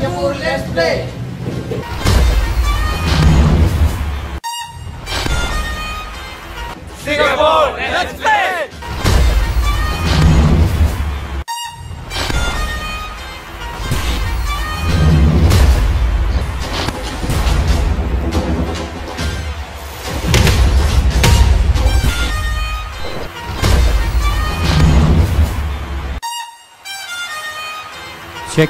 Singapore, let's play! Singapore, let's play! Check.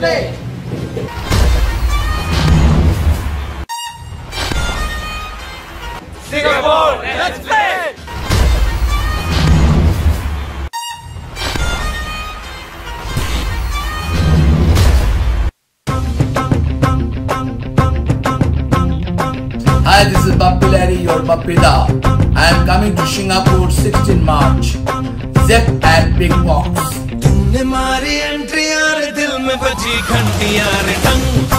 play. Singapore, let's play. Hi, this is Bappy Larry, your Bappida. I am coming to Singapore 16 March. Zep and Big Box. तूने मारी entry यार दिल में बजी घंटी यार टंग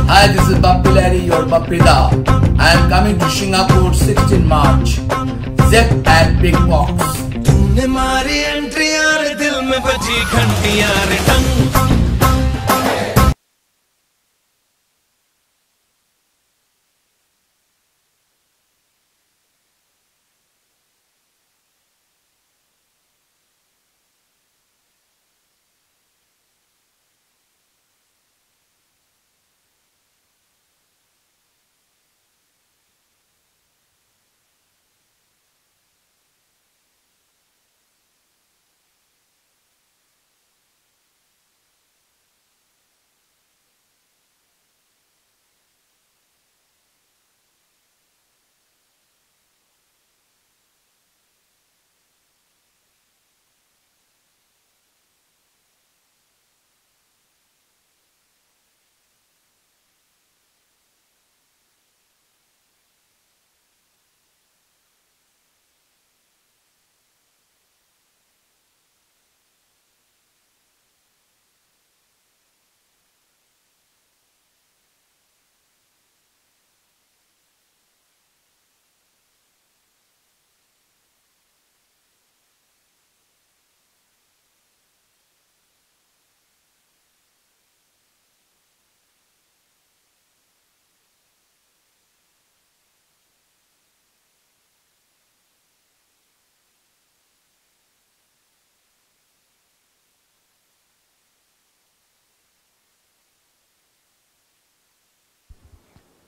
Hi, this is Bappy Larry, your Bappida. I am coming to Singapore 16 March. Zep and Big Box. तूने मारी एंट्री यार दिल में बजी घंटी यार टंग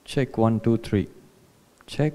Check 1 2 3. Check.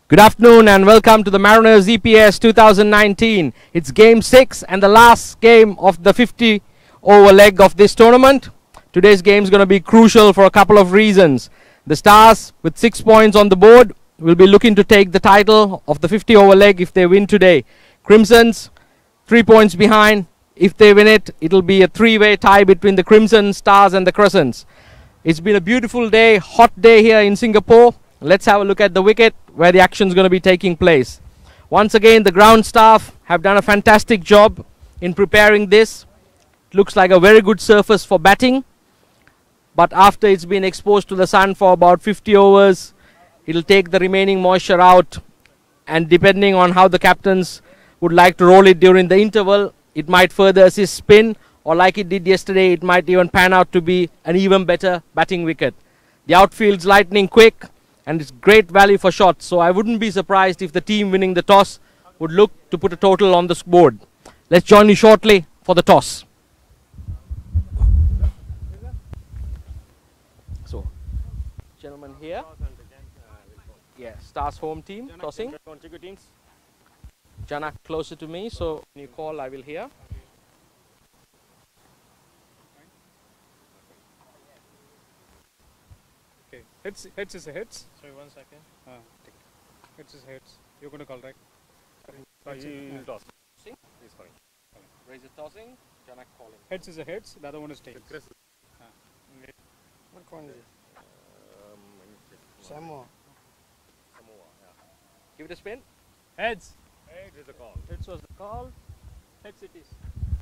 Good afternoon and welcome to the Mariners EPS 2019. It's game 6 and the last game of the 50 over leg of this tournament. Today's game is going to be crucial for a couple of reasons. The Stars, with 6 points on the board, will be looking to take the title of the 50 over leg if they win today. Crimsons, 3 points behind. If they win it, it'll be a 3-way tie between the Crimson, Stars and the Crescents. It's been a beautiful day, hot day here in Singapore. Let's have a look at the wicket where the action is going to be taking place. Once again, the ground staff have done a fantastic job in preparing this. It looks like a very good surface for batting, but after it's been exposed to the sun for about 50 overs, it'll take the remaining moisture out, and depending on how the captains would like to roll it during the interval, it might further assist spin, or like it did yesterday, it might even pan out to be an even better batting wicket. The outfield's lightning quick, and it's great value for shots, so I wouldn't be surprised if the team winning the toss would look to put a total on the board. Let's join you shortly for the toss. So, gentlemen here. Yeah, Stars home team tossing. Janak closer to me, so when you call, I will hear. Okay, hits is a hits. Sorry, 1 second. Hits is hits. You're going to call, right? You toss. Please calling. Raise the tossing, Janak calling. Hits is a hits, the other one is tails. What coin is it? Samoa. Give it a spin. Heads. Heads is the call. Hits was the call. Hits it is.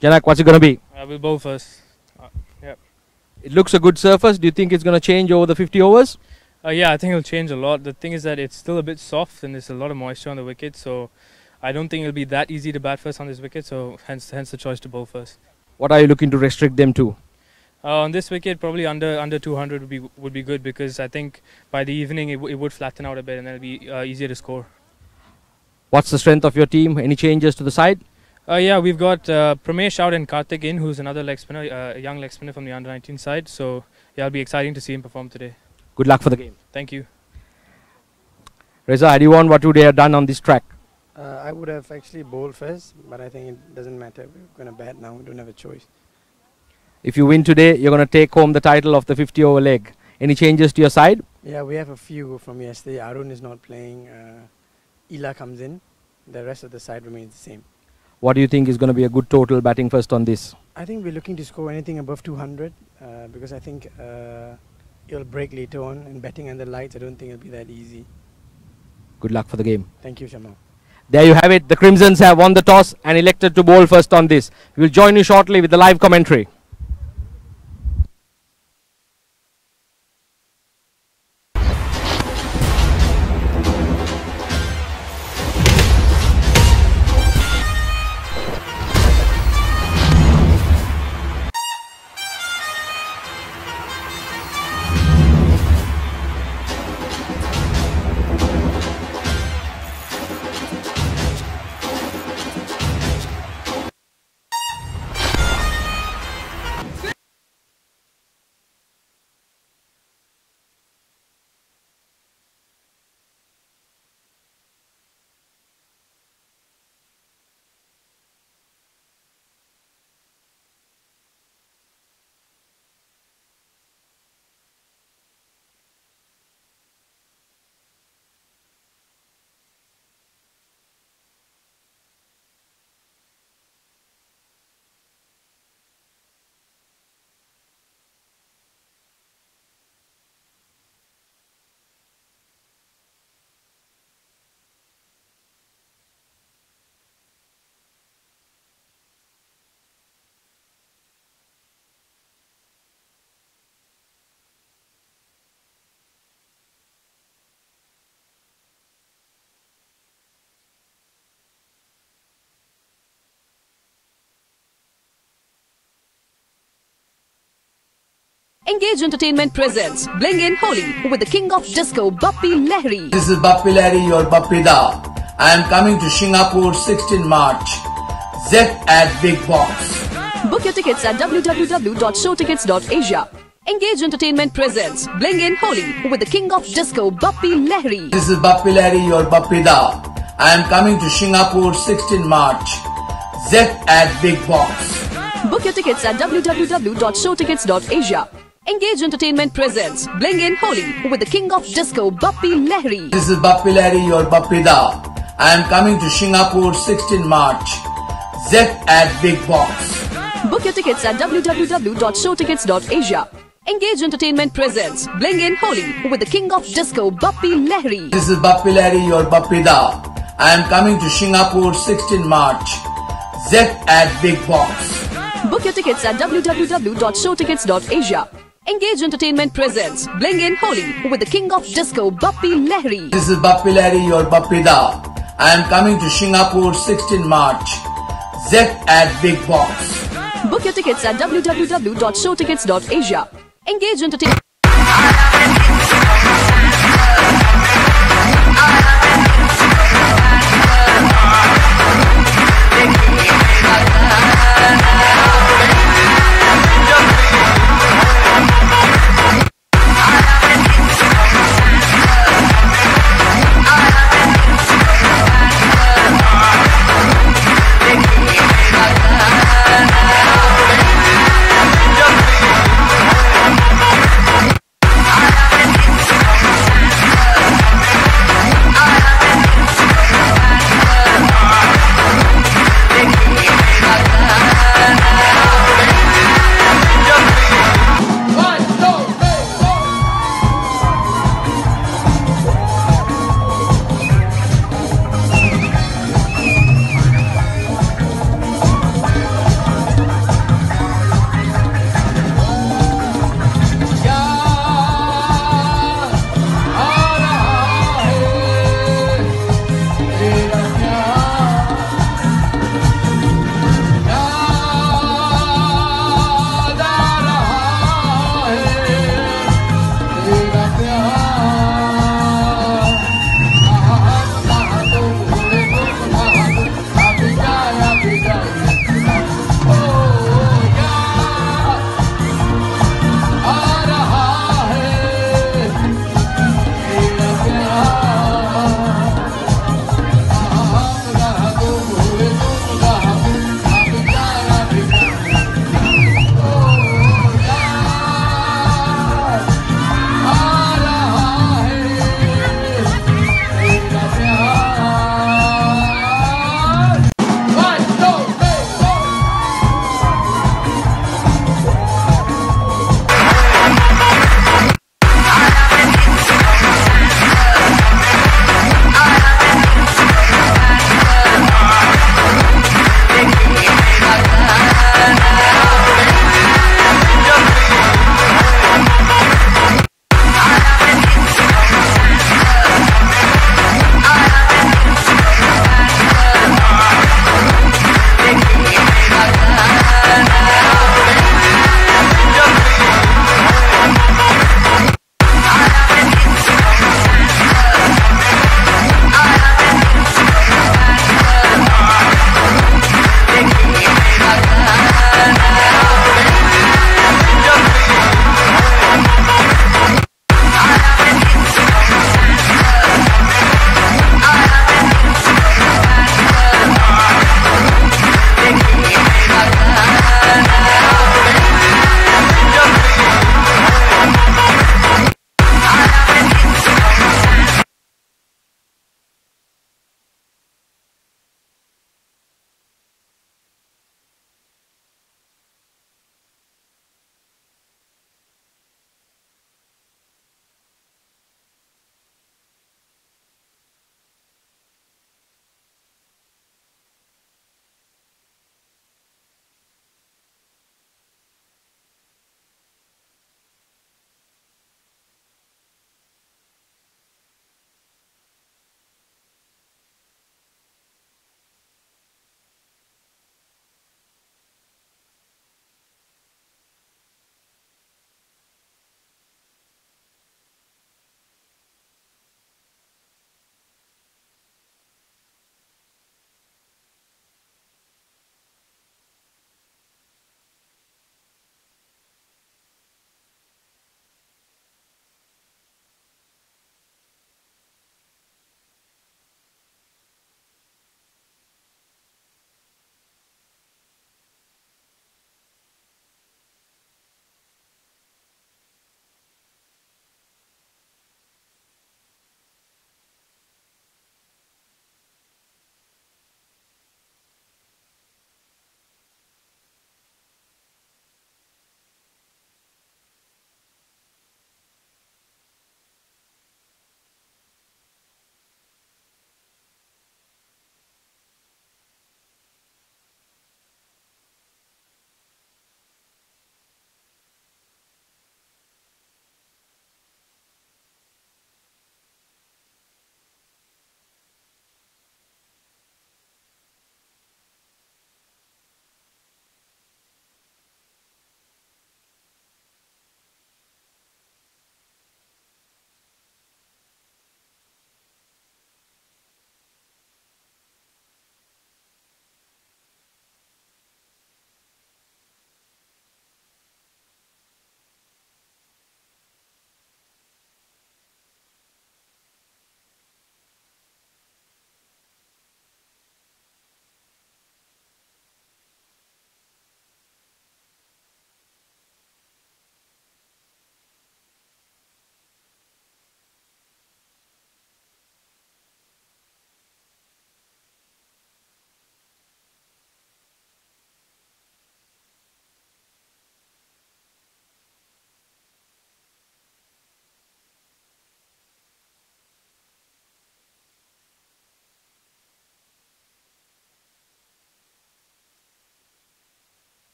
Janak, what's it going to be? We'll bowl first. Yep. It looks a good surface. Do you think it's going to change over the 50 overs? Yeah, I think it'll change a lot. The thing is that it's still a bit soft and there's a lot of moisture on the wicket, so I don't think it'll be that easy to bat first on this wicket, so hence the choice to bowl first. What are you looking to restrict them to? On this wicket, probably under 200 would be good, because I think by the evening it would flatten out a bit and then it'll be easier to score. What's the strength of your team? Any changes to the side? Yeah, we've got Pramesh out and Karthik in, who's another leg spinner, a young leg spinner from the under-19 side. So yeah, it'll be exciting to see him perform today. Good luck for the game. Thank you. Reza, had you won, what would you have done on this track? I would have actually bowled first, but I think it doesn't matter. We're going to bat now. We don't have a choice. If you win today, you're going to take home the title of the 50 over leg. Any changes to your side? Yeah, we have a few from yesterday. Arun is not playing. Ila comes in. The rest of the side remains the same. What do you think is going to be a good total batting first on this? I think we're looking to score anything above 200 because I think it'll break later on. And batting under lights, I don't think it'll be that easy. Good luck for the game. Thank you, Shamal. There you have it. The Crimsons have won the toss and elected to bowl first on this. We'll join you shortly with the live commentary. Engage Entertainment presents Bling in Holi with the king of disco, Bappi Lahiri. This is Bappi Lahiri, your Bappi Da. I am coming to Singapore 16 March. Z at Big Box. Book your tickets at www.showtickets.asia. Engage Entertainment presents Bling in Holi with the king of disco, Bappi Lahiri. This is Bappi Lahiri, your Bappi Da. I am coming to Singapore 16 March. Z at Big Box. Book your tickets at www.showtickets.asia. Engage Entertainment presents Bling in Holi with the king of disco, Bappi Lahiri. This is Bappi Lahiri, your Bappi Da. I am coming to Singapore 16 March. Z at Big Box. Book your tickets at www.showtickets.asia. Engage Entertainment presents Bling in Holi with the king of disco, Bappi Lahiri. This is Bappi Lahiri, your Bappi Da. I am coming to Singapore 16 March. Z at Big Box. Book your tickets at www.showtickets.asia. Engage Entertainment presents Bling in Holi with the king of disco, Bappi Lahiri. This is Bappi Lahiri, your Bappi Da. I am coming to Singapore 16 March. Z at Big Box. Book your tickets at www.showtickets.asia. Engage Entertainment.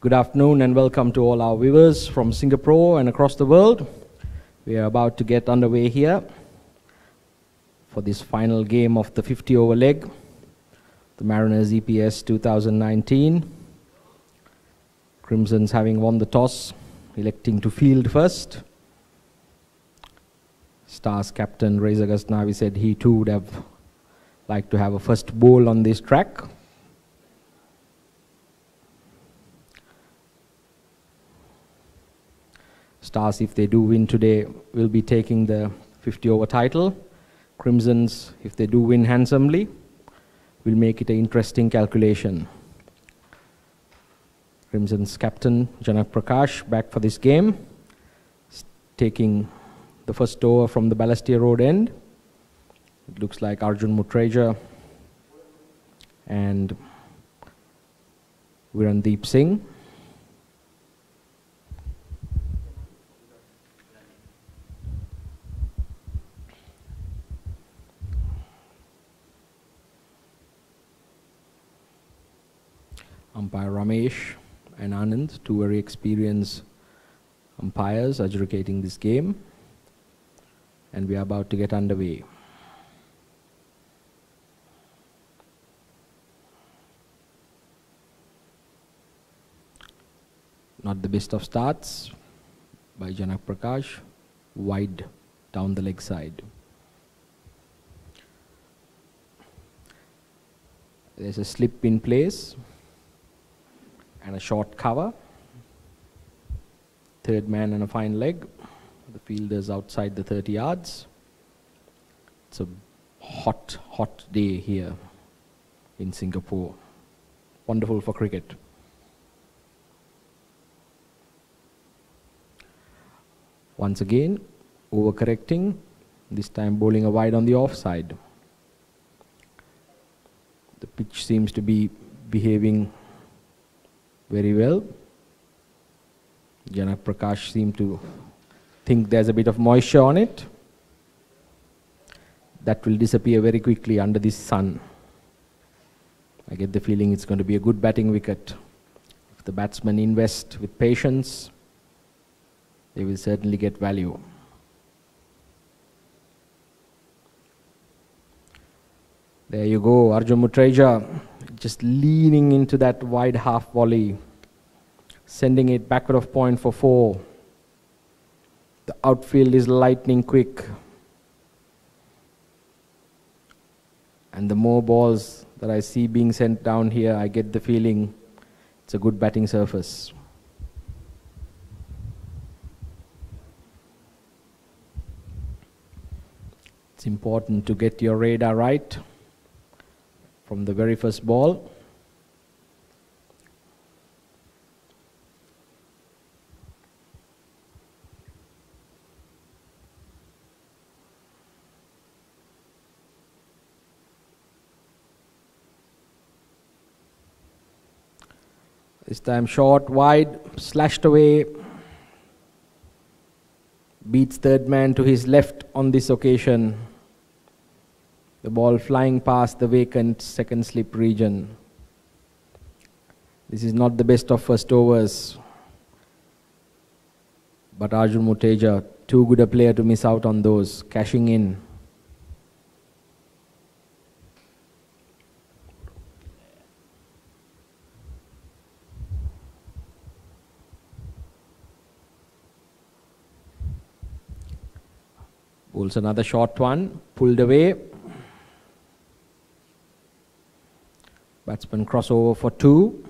Good afternoon and welcome to all our viewers from Singapore and across the world. We are about to get underway here for this final game of the 50-over leg, the Mariners EPS 2019. Crimsons having won the toss, electing to field first. Stars captain Reza Ghaznavi said he too would have liked to have a first bowl on this track. Stars, if they do win today, will be taking the 50-over title. Crimsons, if they do win handsomely, will make it an interesting calculation. Crimson's captain Janak Prakash back for this game, taking the first over from the Balestier Road end. It looks like Arjun Mutreja and Virandeep Singh. Umpire Ramesh and Anand, two very experienced umpires adjudicating this game, and we are about to get underway. Not the best of starts by Janak Prakash, wide down the leg side. There's a slip in place and a short cover. Third man and a fine leg. The fielder's outside the 30 yards. It's a hot, hot day here in Singapore. Wonderful for cricket. Once again, overcorrecting, this time bowling a wide on the offside. The pitch seems to be behaving very well. Janak Prakash seemed to think there's a bit of moisture on it. That will disappear very quickly under this sun. I get the feeling it's going to be a good batting wicket. If the batsmen invest with patience, they will certainly get value. There you go, Arjun Mutreja just leaning into that wide half volley, sending it backward of point for 4. The outfield is lightning quick. And the more balls that I see being sent down here, I get the feeling it's a good batting surface. It's important to get your radar right from the very first ball. This time short, wide, slashed away. Beats third man to his left on this occasion. The ball flying past the vacant second slip region. This is not the best of first overs. But Arjun Mutreja, too good a player to miss out on those, cashing in. Bowls another short one, pulled away. Batsman crossover for 2.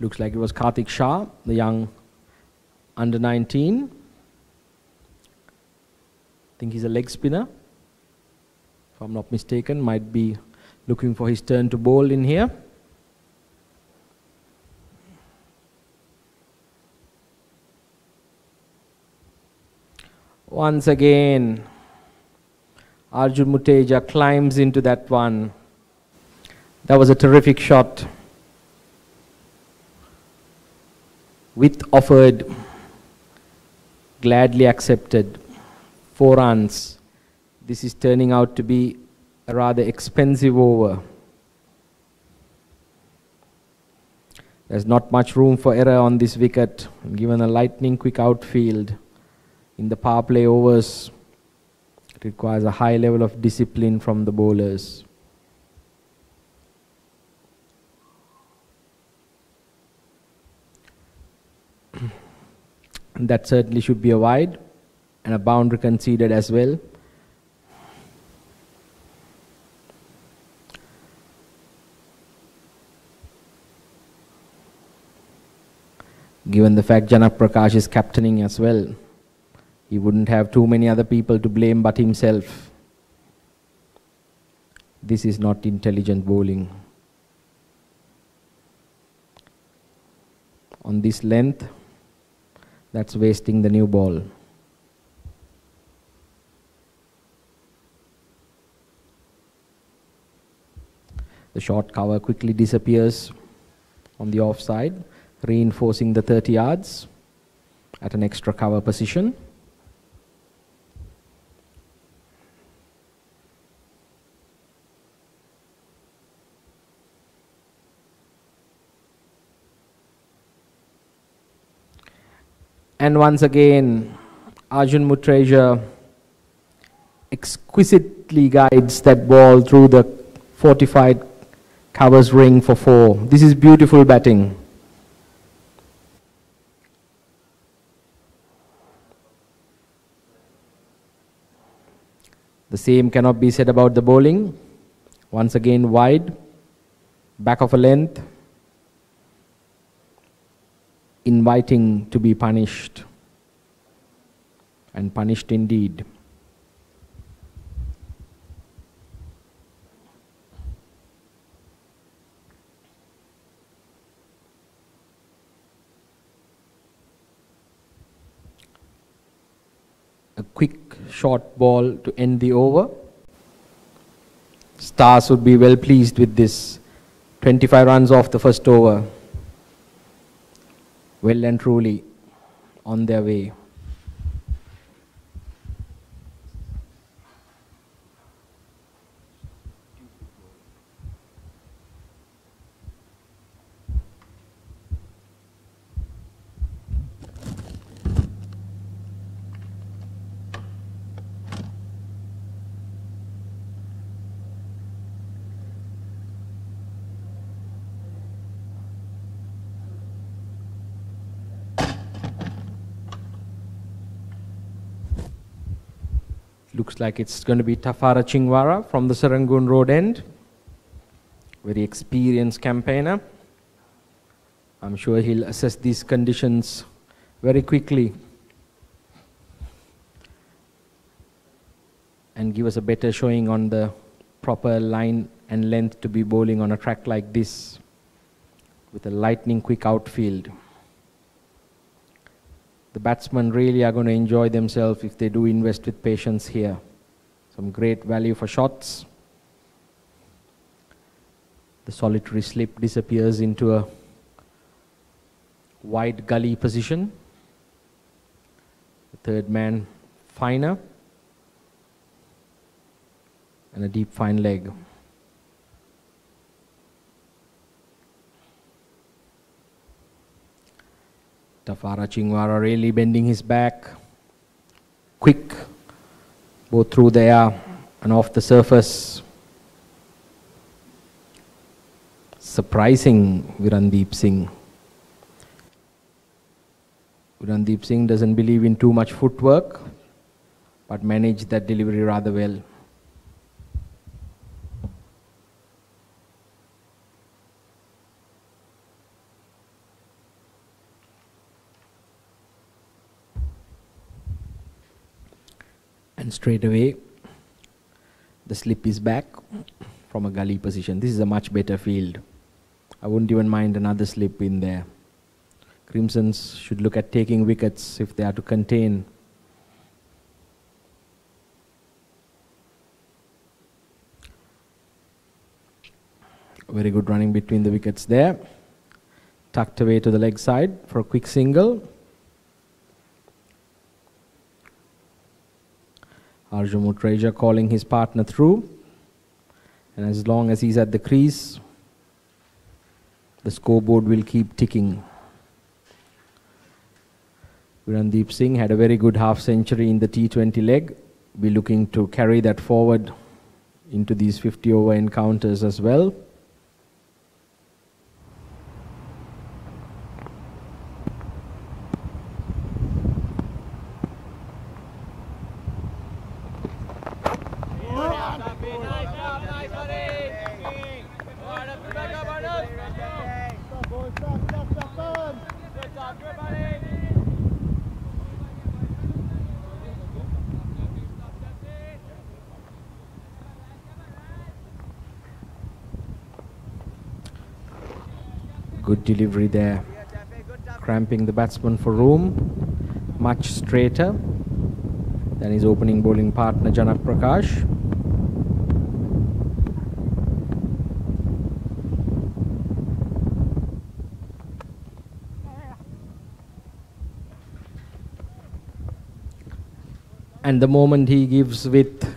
Looks like it was Karthik Shah, the young under 19. I think he's a leg spinner, if I'm not mistaken. Might be looking for his turn to bowl in here. Once again, Arjun Mutreja climbs into that one. That was a terrific shot. Width offered, gladly accepted. 4 runs. This is turning out to be a rather expensive over. There's not much room for error on this wicket. Given a lightning quick outfield in the power play overs, it requires a high level of discipline from the bowlers. That certainly should be a wide, and a boundary conceded as well. Given the fact Janak Prakash is captaining as well, he wouldn't have too many other people to blame but himself. This is not intelligent bowling. On this length, that's wasting the new ball. The short cover quickly disappears on the offside, reinforcing the 30 yards at an extra cover position. And once again, Arjun Mutreja exquisitely guides that ball through the fortified covers ring for 4. This is beautiful batting. The same cannot be said about the bowling. Once again wide, back of a length, inviting to be punished, and punished indeed. A quick short ball to end the over. Stars would be well pleased with this. 25 runs off the first over. Well and truly on their way. Looks like it's going to be Tafara Chingwara from the Serangoon Road end. Very experienced campaigner. I'm sure he'll assess these conditions very quickly and give us a better showing on the proper line and length to be bowling on a track like this with a lightning quick outfield. The batsmen really are going to enjoy themselves if they do invest with patience here. Some great value for shots. The solitary slip disappears into a wide gully position. The third man finer. And a deep fine leg. Tafara Chingwara really bending his back, quick, both through the air and off the surface. Surprising Virandeep Singh. Virandeep Singh doesn't believe in too much footwork, but managed that delivery rather well. And straight away, the slip is back from a gully position. This is a much better field. I wouldn't even mind another slip in there. Crimsons should look at taking wickets if they are to contain. Very good running between the wickets there. Tucked away to the leg side for a quick single. Arjun Mutreja calling his partner through. And as long as he's at the crease, the scoreboard will keep ticking. Virandeep Singh had a very good half century in the T20 leg. We're looking to carry that forward into these 50-over encounters as well. Good delivery there, cramping the batsman for room, much straighter than his opening bowling partner Janak Prakash. And the moment he gives with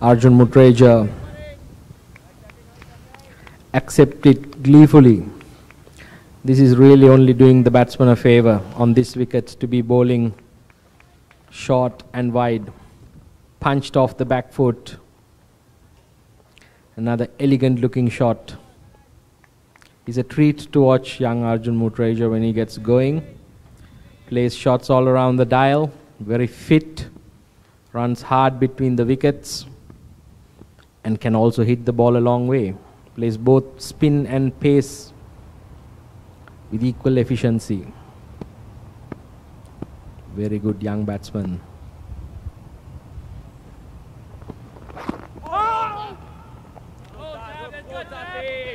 Arjun Mutreja, accept it gleefully. This is really only doing the batsman a favour on this wicket to be bowling short and wide, punched off the back foot. Another elegant looking shot. It's a treat to watch young Arjun Mutreja when he gets going. Plays shots all around the dial, very fit, runs hard between the wickets and can also hit the ball a long way. Plays both spin and pace with equal efficiency. Very good young batsman.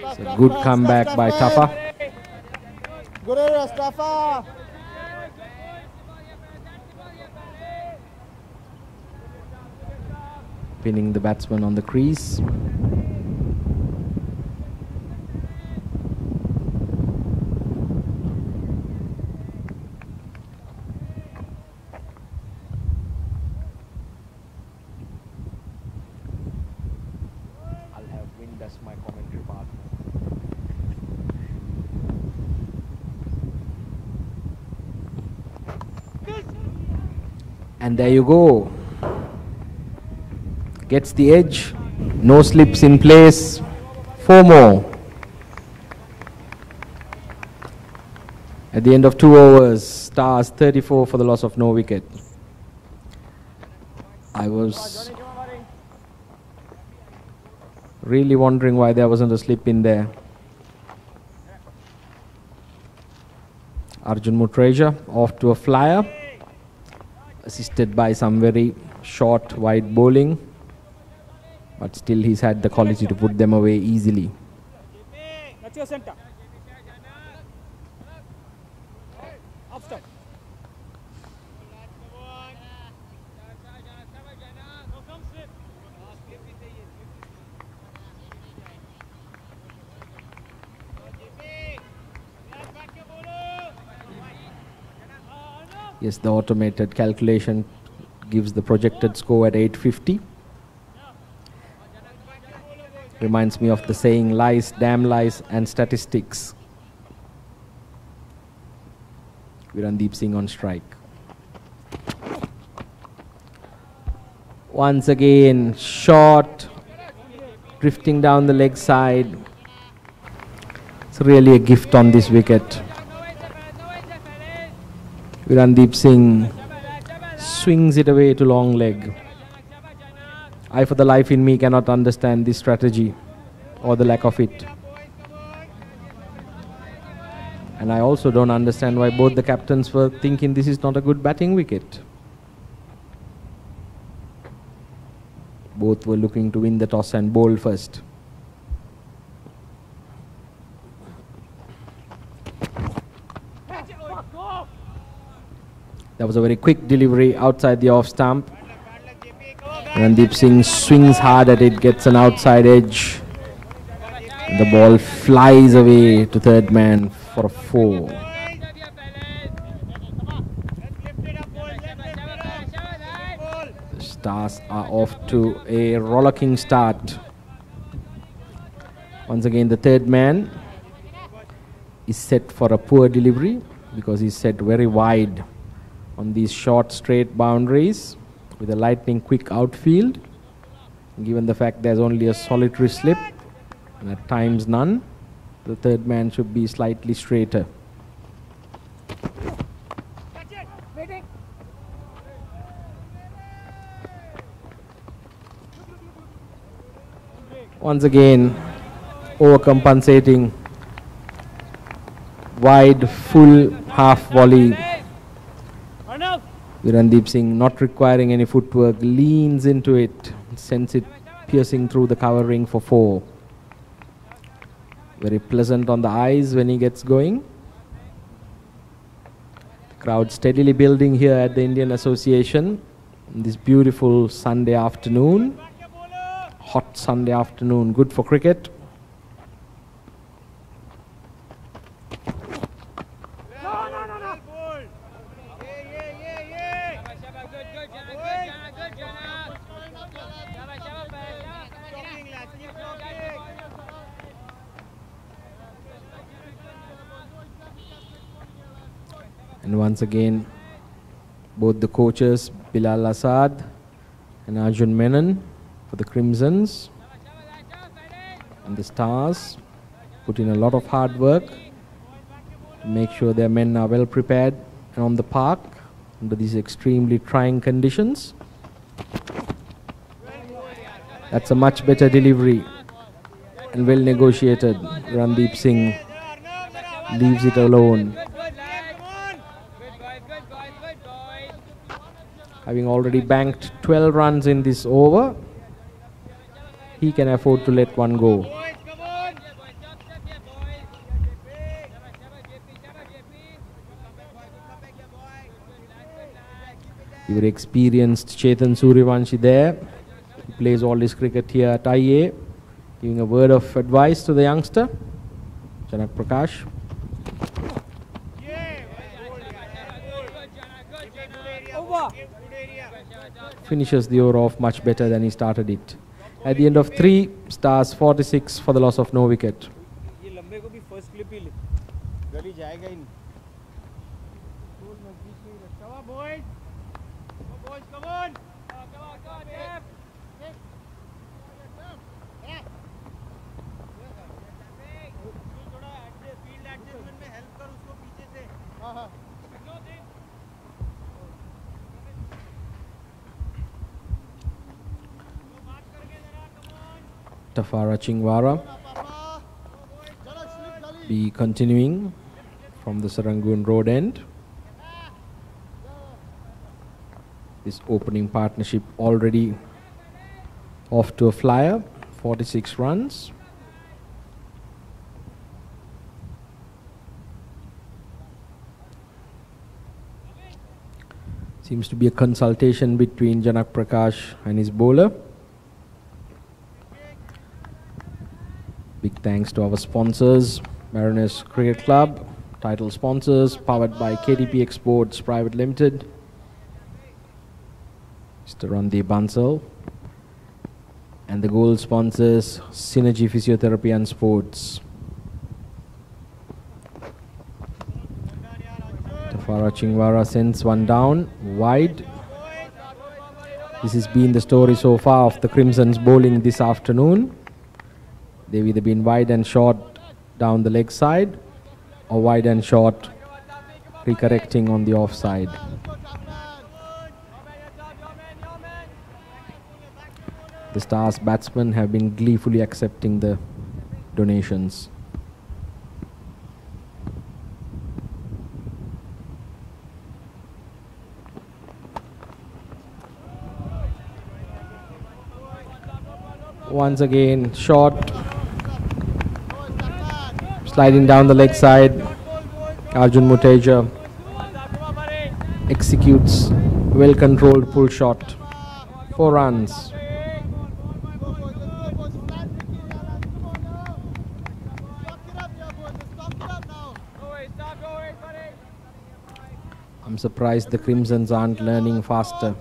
It's a good comeback by Tafa. Good area, Tafa. Pinning the batsman on the crease. And there you go. Gets the edge. No slips in place. 4 more. At the end of 2 overs, Stars 34 for the loss of no wicket. I was really wondering why there wasn't a slip in there. Arjun Mutreja off to a flyer, assisted by some very short wide bowling, but still he's had the quality to put them away easily. That's your center. Off stop. Yes, the automated calculation gives the projected score at 850. Reminds me of the saying, lies, damn lies, and statistics. Virandeep Singh on strike. Once again, short, drifting down the leg side. It's really a gift on this wicket. Virandeep Singh swings it away to long leg. I, for the life in me, cannot understand this strategy or the lack of it. And I also don't understand why both the captains were thinking this is not a good batting wicket. Both were looking to win the toss and bowl first. That was a very quick delivery outside the off stump. Randeep Singh swings hard at it, gets an outside edge. The ball flies away to third man for a 4. Stars are off to a rollicking start. Once again, the third man is set for a poor delivery because he's set very wide on these short straight boundaries with a lightning quick outfield. Given the fact there's only a solitary slip and at times none, the third man should be slightly straighter. Once again, overcompensating, wide, full, half volley. Virandeep Singh, not requiring any footwork, leans into it, sends it piercing through the covering for 4. Very pleasant on the eyes when he gets going. Crowd steadily building here at the Indian Association on this beautiful Sunday afternoon. Hot Sunday afternoon, good for cricket. And once again, both the coaches, Bilal Asad and Arjun Menon for the Crimsons, and the Stars put in a lot of hard work to make sure their men are well prepared and on the park under these extremely trying conditions. That's a much better delivery and well negotiated. Randeep Singh leaves it alone. Having already banked 12 runs in this over, he can afford to let one go. The very experienced Chetan Suryavanshi there. He plays all his cricket here at IA, giving a word of advice to the youngster, Janak Prakash. Finishes the over off much better than he started it. At the end of 3, Stars 46 for the loss of no wicket. Tafara Chingwara be continuing from the Serangoon Road end. This opening partnership already off to a flyer, 46 runs. Seems to be a consultation between Janak Prakash and his bowler. Big thanks to our sponsors, Mariners Cricket Club, title sponsors, powered by KTP Exports Private Limited, Mr. Randeep Bansal, and the gold sponsors, Synergy Physiotherapy and Sports. Tafara Chingwara sends one down, wide. This has been the story so far of the Crimsons bowling this afternoon. They've either been wide and short down the leg side or wide and short recorrecting on the offside. The Stars batsmen have been gleefully accepting the donations. Once again, short. Sliding down the leg side, Arjun Muteja executes well-controlled pull shot. 4 runs. I'm surprised the Crimsons aren't learning faster.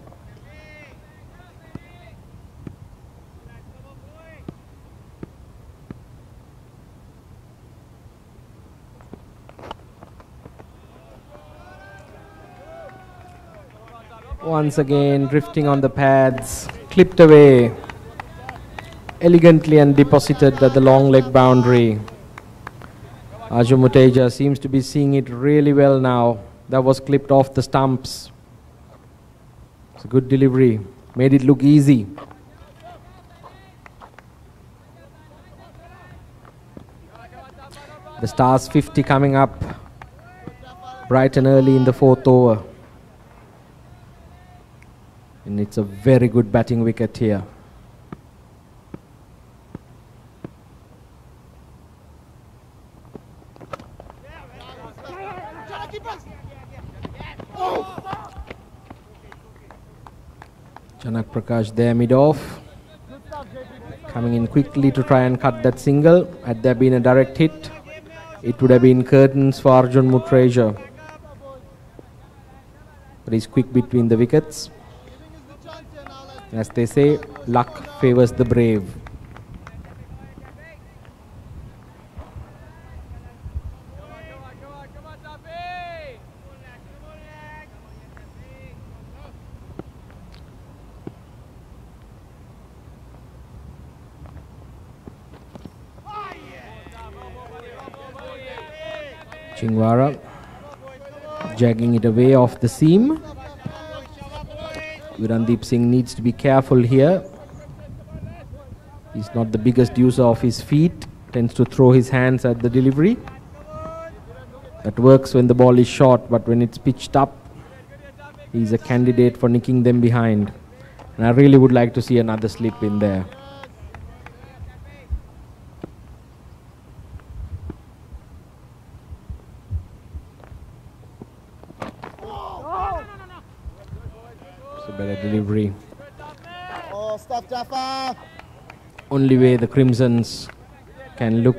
Once again, drifting on the pads, clipped away elegantly and deposited at the long leg boundary. Arjun Muteja seems to be seeing it really well now. That was clipped off the stumps. It's a good delivery. Made it look easy. The Stars 50 coming up bright and early in the 4th over. And it's a very good batting wicket here. Janak Prakash there mid-off. Coming in quickly to try and cut that single. Had there been a direct hit, it would have been curtains for Arjun Mutreja. But he's quick between the wickets. As they say, luck favours the brave. Chingwara jagging it away off the seam. Virandeep Singh needs to be careful here. He's not the biggest user of his feet, tends to throw his hands at the delivery. That works when the ball is short, but when it's pitched up, he's a candidate for nicking them behind. And I really would like to see another slip in there. Better delivery. Oh, stop Jaffa. Only way the Crimsons can look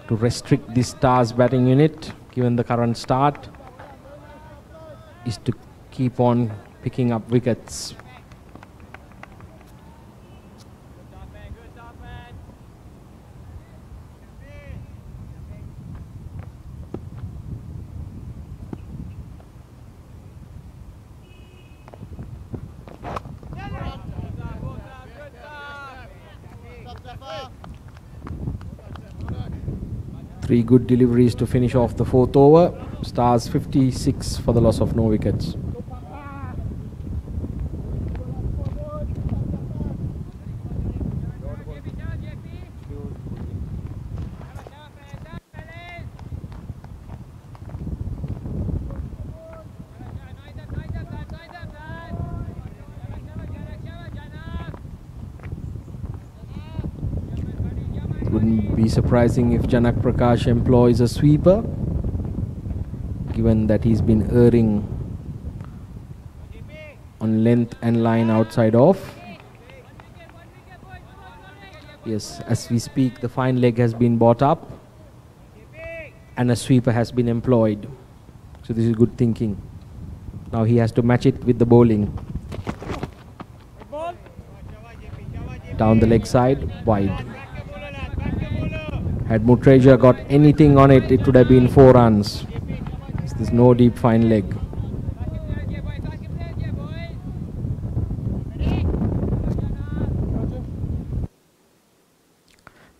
to restrict the Stars batting unit, given the current start, is to keep on picking up wickets. Three good deliveries to finish off the 4th over. Stars 56 for the loss of no wickets. Wouldn't be surprising if Janak Prakash employs a sweeper, given that he's been erring on length and line outside off. Yes, as we speak, the fine leg has been brought up and a sweeper has been employed. So this is good thinking. Now he has to match it with the bowling. Down the leg side, wide. Had Mutreja got anything on it, it would have been 4 runs. There's no deep fine leg.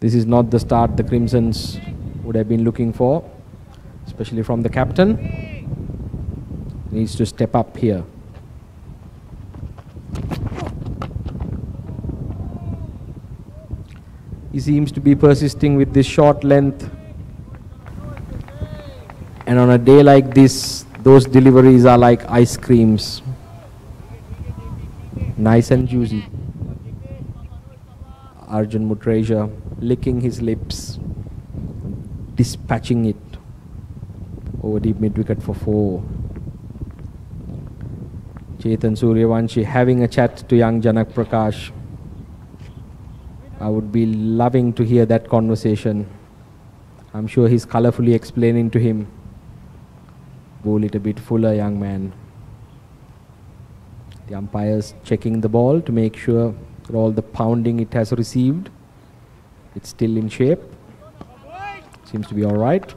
This is not the start the Crimsons would have been looking for, especially from the captain. Needs to step up here. He seems to be persisting with this short length. And on a day like this, those deliveries are like ice creams. Nice and juicy. Arjun Mutreja licking his lips, dispatching it over deep mid-wicket for 4. Chetan Suryavanshi having a chat to young Janak Prakash. I would be loving to hear that conversation. I'm sure he's colourfully explaining to him, bowl it a bit fuller, young man. The umpires checking the ball to make sure that all the pounding it has received, it's still in shape. Seems to be all right.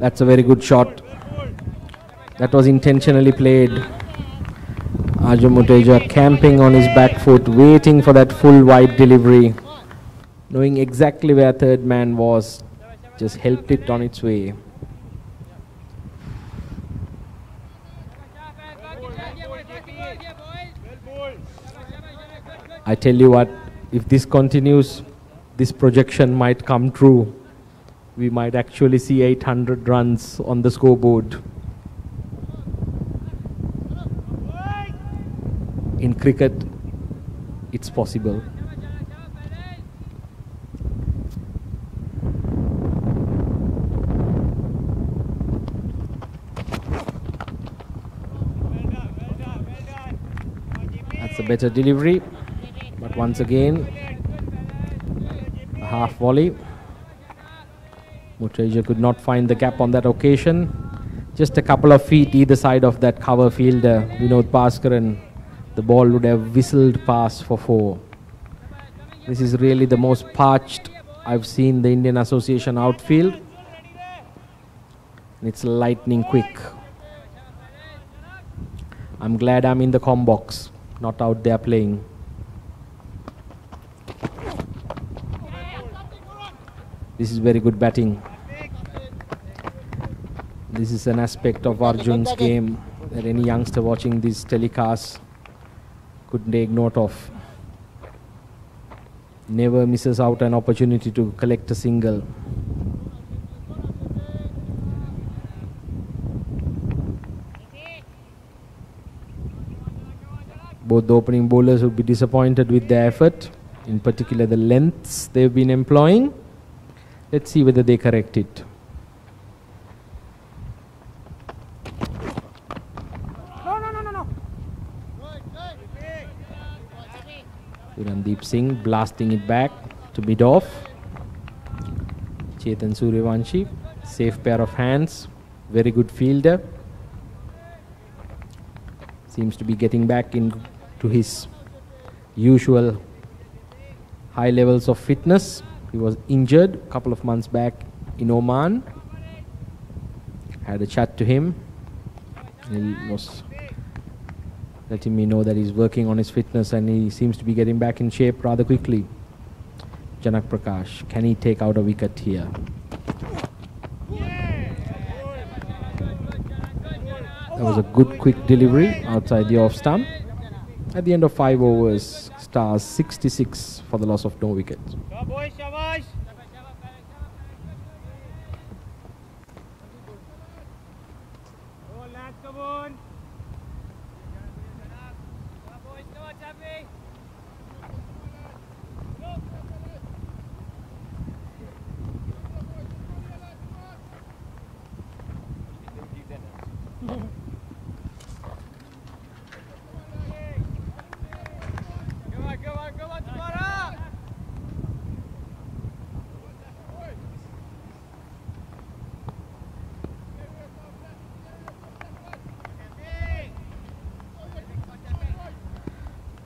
That's a very good shot. That was intentionally played. Arjun Muteja camping on his back foot, waiting for that full wide delivery. Knowing exactly where third man was, just helped it on its way. I tell you what, if this continues, this projection might come true. We might actually see 800 runs on the scoreboard. In cricket, it's possible. That's a better delivery, but once again, a half volley. Mutreja could not find the gap on that occasion. Just a couple of feet either side of that cover fielder, Vinod Bhaskar, and the ball would have whistled past for 4. This is really the most parched I've seen the Indian Association outfield. And it's lightning quick. I'm glad I'm in the comm box, not out there playing. This is very good batting. This is an aspect of Arjun's game that any youngster watching these telecasts could take note of. Never misses out an opportunity to collect a single. Both the opening bowlers would be disappointed with their effort, in particular the lengths they've been employing. Let's see whether they correct it. Randeep Singh blasting it back to mid off. Chetan Suryavanshi, safe pair of hands, very good fielder. Seems to be getting back into his usual high levels of fitness. He was injured a couple of months back in Oman. Had a chat to him. He was letting me know that he's working on his fitness and he seems to be getting back in shape rather quickly. Janak Prakash, can he take out a wicket here? That was a good quick delivery outside the off stump. At the end of 5 overs, Stars 66 for the loss of no wickets.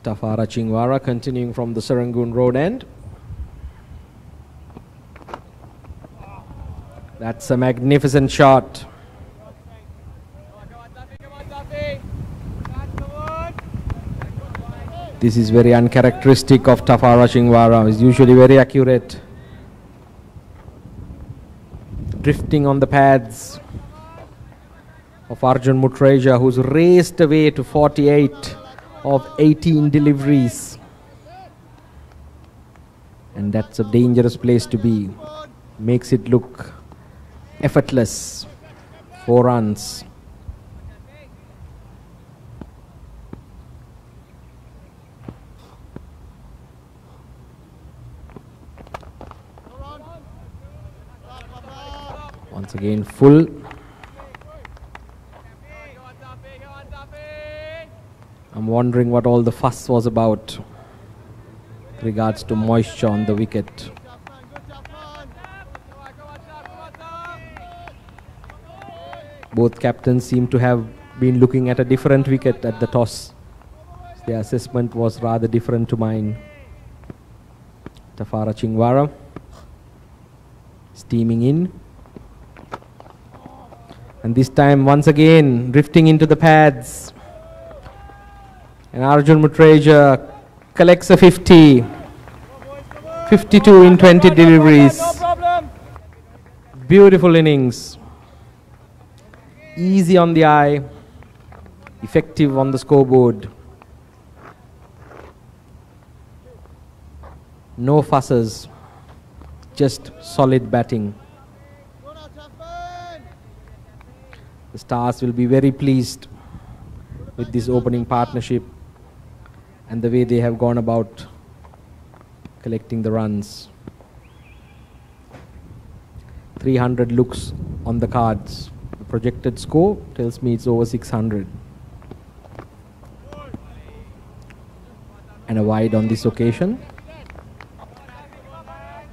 Tafara Chingwara continuing from the Serangoon Road end. That's a magnificent shot. This is very uncharacteristic of Tafara Chingwara. He's usually very accurate. Drifting on the pads of Arjun Mutreja, who's raced away to 48 of 18 deliveries. And that's a dangerous place to be. Makes it look effortless. 4 runs. Once again full. I'm wondering what all the fuss was about with regards to moisture on the wicket. Both captains seem to have been looking at a different wicket at the toss. Their assessment was rather different to mine. Tafara Chingwara steaming in. And this time, once again, drifting into the pads. And Arjun Mutreja collects a 50. 52 in 20 deliveries. Beautiful innings. Easy on the eye. Effective on the scoreboard. No fusses. Just solid batting. The Stars will be very pleased with this opening partnership and the way they have gone about collecting the runs. 300 looks on the cards. The projected score tells me it's over 600. And a wide on this occasion.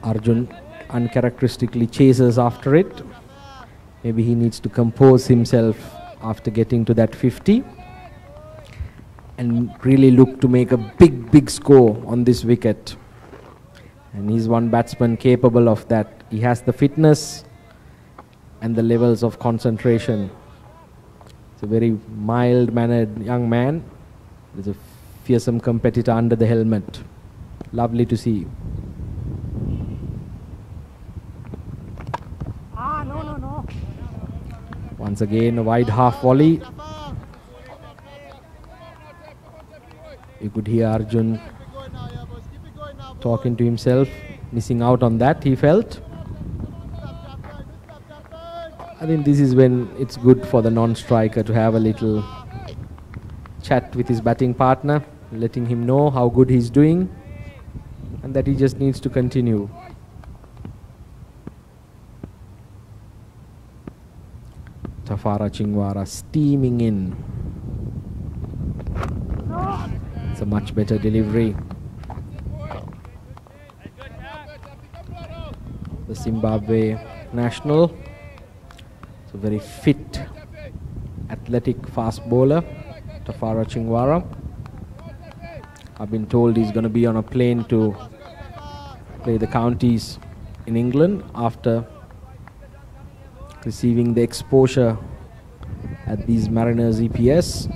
Arjun uncharacteristically chases after it. Maybe he needs to compose himself after getting to that 50 and really look to make a big score on this wicket. And he's one batsman capable of that. He has the fitness and the levels of concentration. It's a very mild-mannered young man. There's a fearsome competitor under the helmet. Lovely to see. Once again, a wide half volley. You could hear Arjun talking to himself, missing out on that, he felt. I think this is when it's good for the non-striker to have a little chat with his batting partner, letting him know how good he's doing and that he just needs to continue. Tafara Chingwara steaming in. It's a much better delivery. The Zimbabwe national. It's a very fit, athletic fast bowler, Tafara Chingwara. I've been told he's going to be on a plane to play the counties in England after receiving the exposure at these Mariners EPS.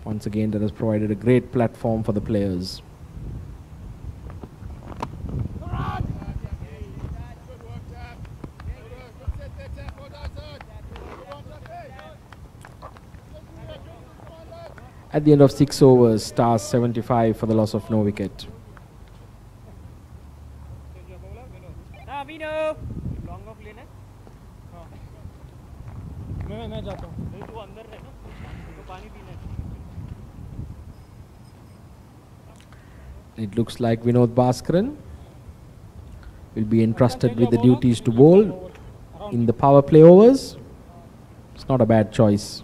Once again, that has provided a great platform for the players. At the end of 6 overs, Stars 75 for the loss of no wicket. It looks like Vinod Bhaskaran will be entrusted with the duties to bowl in the power play overs. It's not a bad choice.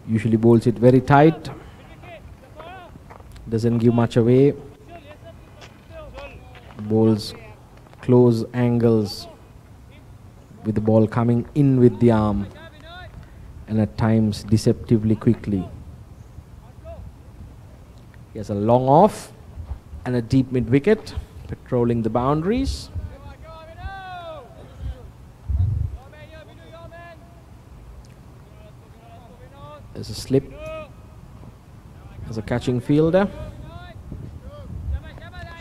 He usually bowls it very tight, doesn't give much away, bowls close angles with the ball coming in with the arm and at times deceptively quickly. He has a long off and a deep mid wicket, patrolling the boundaries. There's a slip as a catching fielder.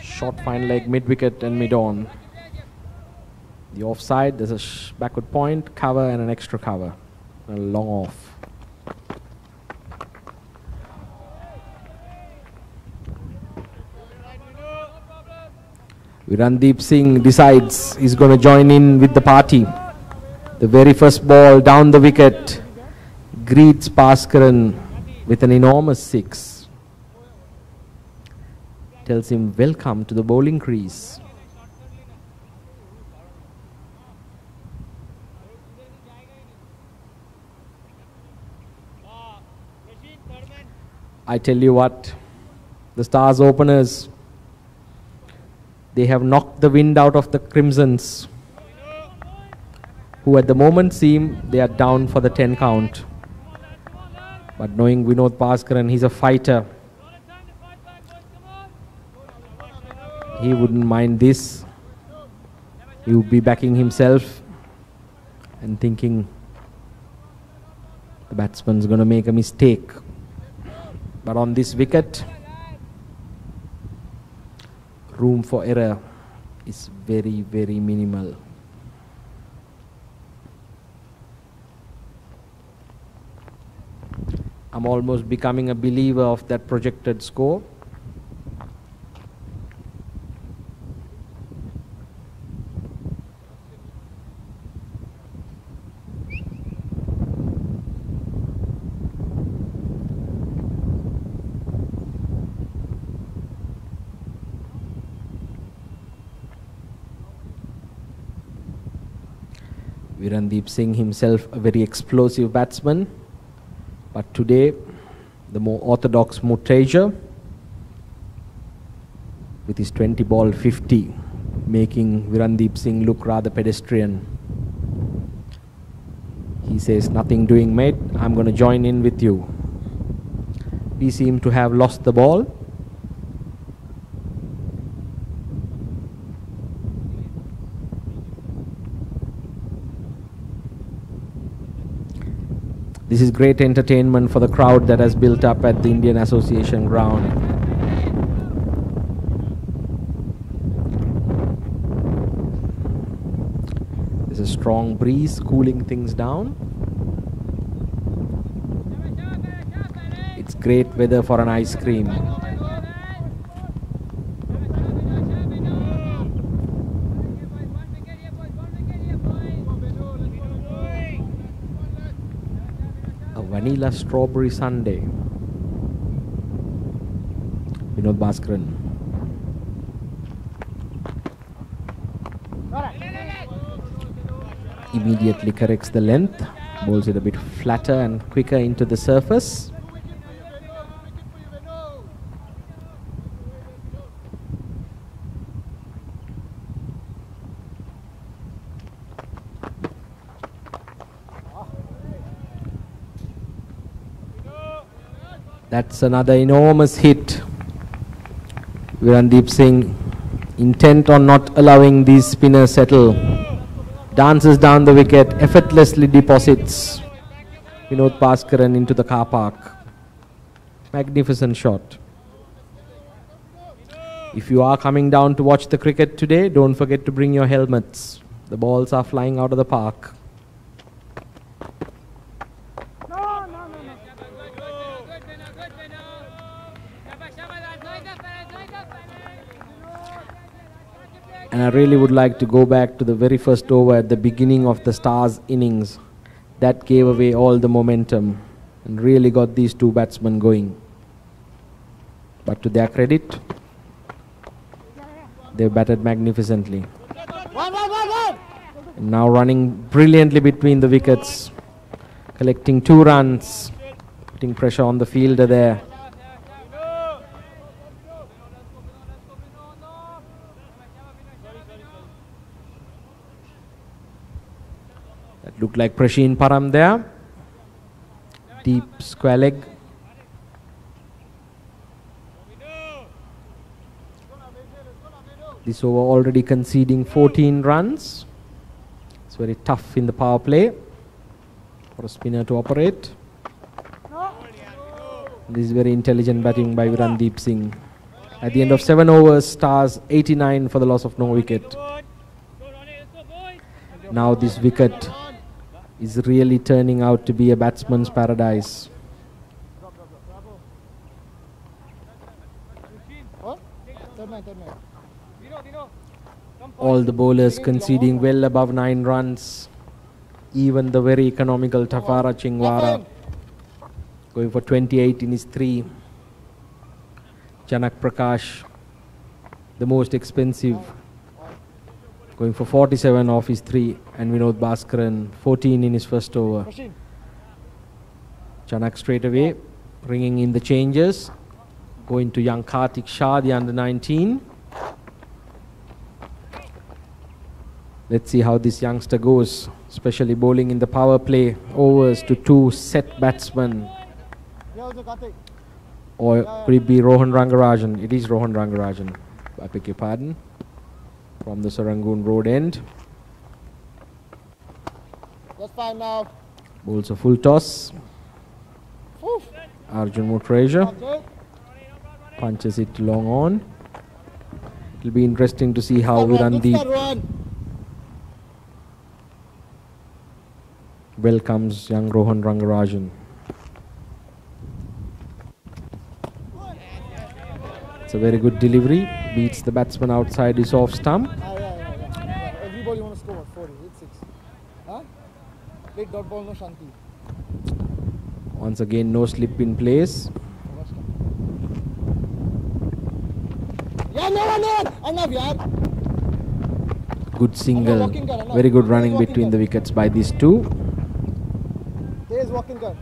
Short fine leg mid wicket and mid on. The offside, there's a backward point, cover and an extra cover. And a long off. Virandeep Singh decides he's going to join in with the party. The very first ball down the wicket greets Bhaskaran with an enormous 6. Tells him welcome to the bowling crease. I tell you what, the Stars openers, they have knocked the wind out of the Crimsons, who at the moment seem they are down for the 10 count. But knowing Vinod Bhaskaran, he's a fighter. He wouldn't mind this. He would be backing himself and thinking the batsman's going to make a mistake. But on this wicket, room for error is very, very minimal. I'm almost becoming a believer of that projected score. Virandeep Singh himself a very explosive batsman, but today the more orthodox Mutreja with his 20 ball 50 making Virandeep Singh look rather pedestrian. He says, nothing doing mate, I'm going to join in with you. We seem to have lost the ball. This is great entertainment for the crowd that has built up at the Indian Association ground. There's a strong breeze cooling things down. It's great weather for an ice cream. Vanilla strawberry sundae. Vinod Bhaskaran. Immediately corrects the length, bowls it a bit flatter and quicker into the surface. That's another enormous hit. Virandeep Singh, intent on not allowing these spinners settle, dances down the wicket, effortlessly deposits Vinod Bhaskaran into the car park. Magnificent shot. If you are coming down to watch the cricket today, don't forget to bring your helmets. The balls are flying out of the park. And I really would like to go back to the very first over at the beginning of the Stars innings. That gave away all the momentum and really got these two batsmen going. But to their credit, they batted magnificently. And now running brilliantly between the wickets, collecting 2 runs, putting pressure on the fielder there. That looked like Prasheen Param there. Deep square leg. This over already conceding 14 runs. It's very tough in the power play for a spinner to operate. This is very intelligent batting by Virandeep Singh. At the end of 7 overs, Stars 89 for the loss of no wicket. Now this wicket is really turning out to be a batsman's paradise. All the bowlers conceding well above 9 runs. Even the very economical Tafara Chingwara going for 28 in his 3. Janak Prakash, the most expensive, going for 47 off his 3, and Vinod Bhaskaran 14 in his first over. Janak straight away bringing in the changes, going to young Kartik Shah, the under 19. Let's see how this youngster goes, especially bowling in the power play overs to 2 set batsmen. Or could it be Rohan Rangarajan? It is Rohan Rangarajan. I beg your pardon. from the Serangoon Road end. Just fine now. Bowls a full toss. Oof. Arjun Mutreja Okay. punches it long on. It'll be interesting to see how Good start, Virandeep run. welcomes young Rohan Rangarajan. It's a very good delivery. Beats the batsman outside his off stump. Yeah. Everybody want to score. 40, 8-6. Huh? Late dot ball, no Shanti. Once again, no slip in place. Yeah, no. Enough, yaar. Good single. Very good running between the wickets by these two. There is walking car.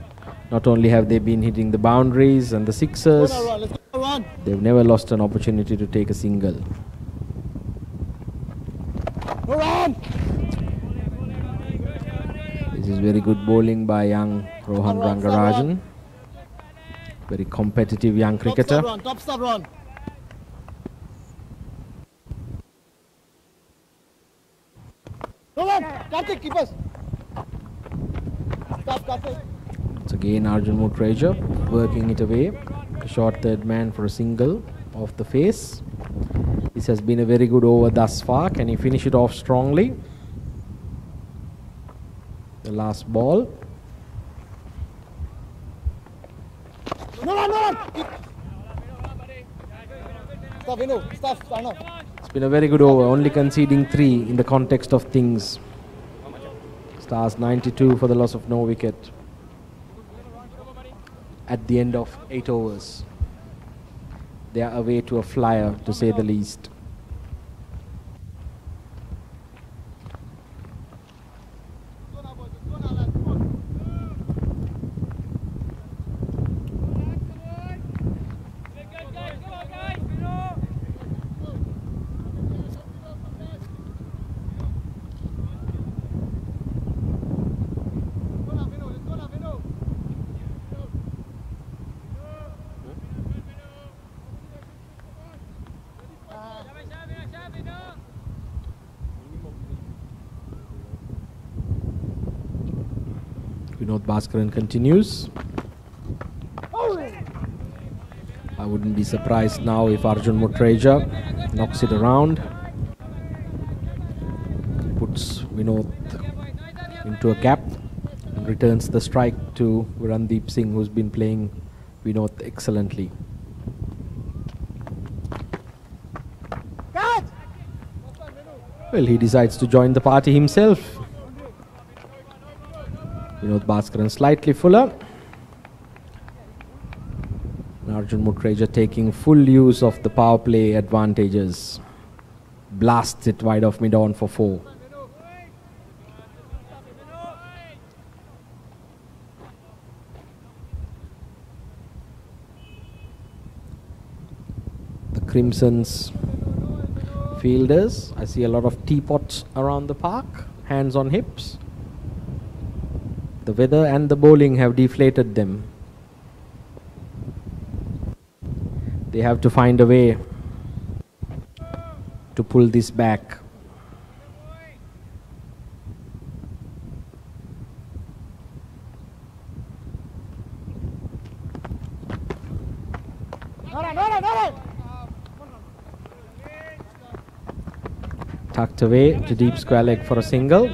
Not only have they been hitting the boundaries and the sixers, Go now, run. Let's go, run. they've never lost an opportunity to take a single. No, run. This is very good bowling by young Rohan Rangarajan. Very competitive young cricketer. Top start run. No, run. Karthik, keep us. Stop, Karthik. Once again, Arjun Mutreja working it away. A short third man for a single off the face. This has been a very good over thus far. Can he finish it off strongly? The last ball. No, run. Stop, Vinu. Stop, stand up. It's been a very good over, only conceding 3 in the context of things. Stars 92 for the loss of no wicket at the end of 8 overs. They are away to a flyer, to say the least. Vinod Bhaskaran continues. I wouldn't be surprised now if Arjun Mutreja knocks it around. Puts Vinod into a gap and returns the strike to Virandeep Singh, who's been playing Vinod excellently. Well, he decides to join the party himself. Vinod Bhaskaran slightly fuller. And Arjun Mutreja taking full use of the power play advantages. Blasts it wide off mid-on for 4. The Crimson's fielders, I see a lot of teapots around the park, hands on hips. The weather and the bowling have deflated them. They have to find a way to pull this back. Tucked away to deep square leg for a single.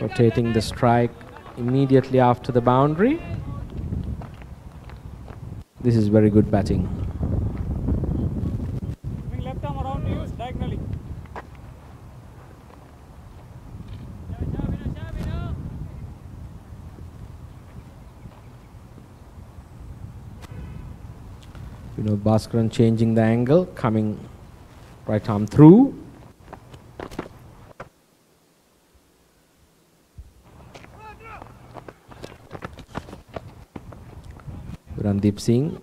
Rotating the strike immediately after the boundary. This is very good batting. Left arm around you, diagonally. Vinod Bhaskaran changing the angle, coming right arm through. Virandeep Singh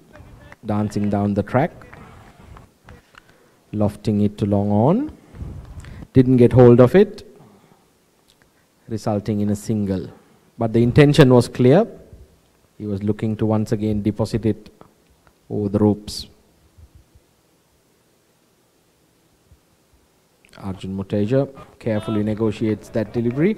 dancing down the track, lofting it to long on. Didn't get hold of it, resulting in a single. But the intention was clear. He was looking to once again deposit it over the ropes. Arjun Muteja carefully negotiates that delivery.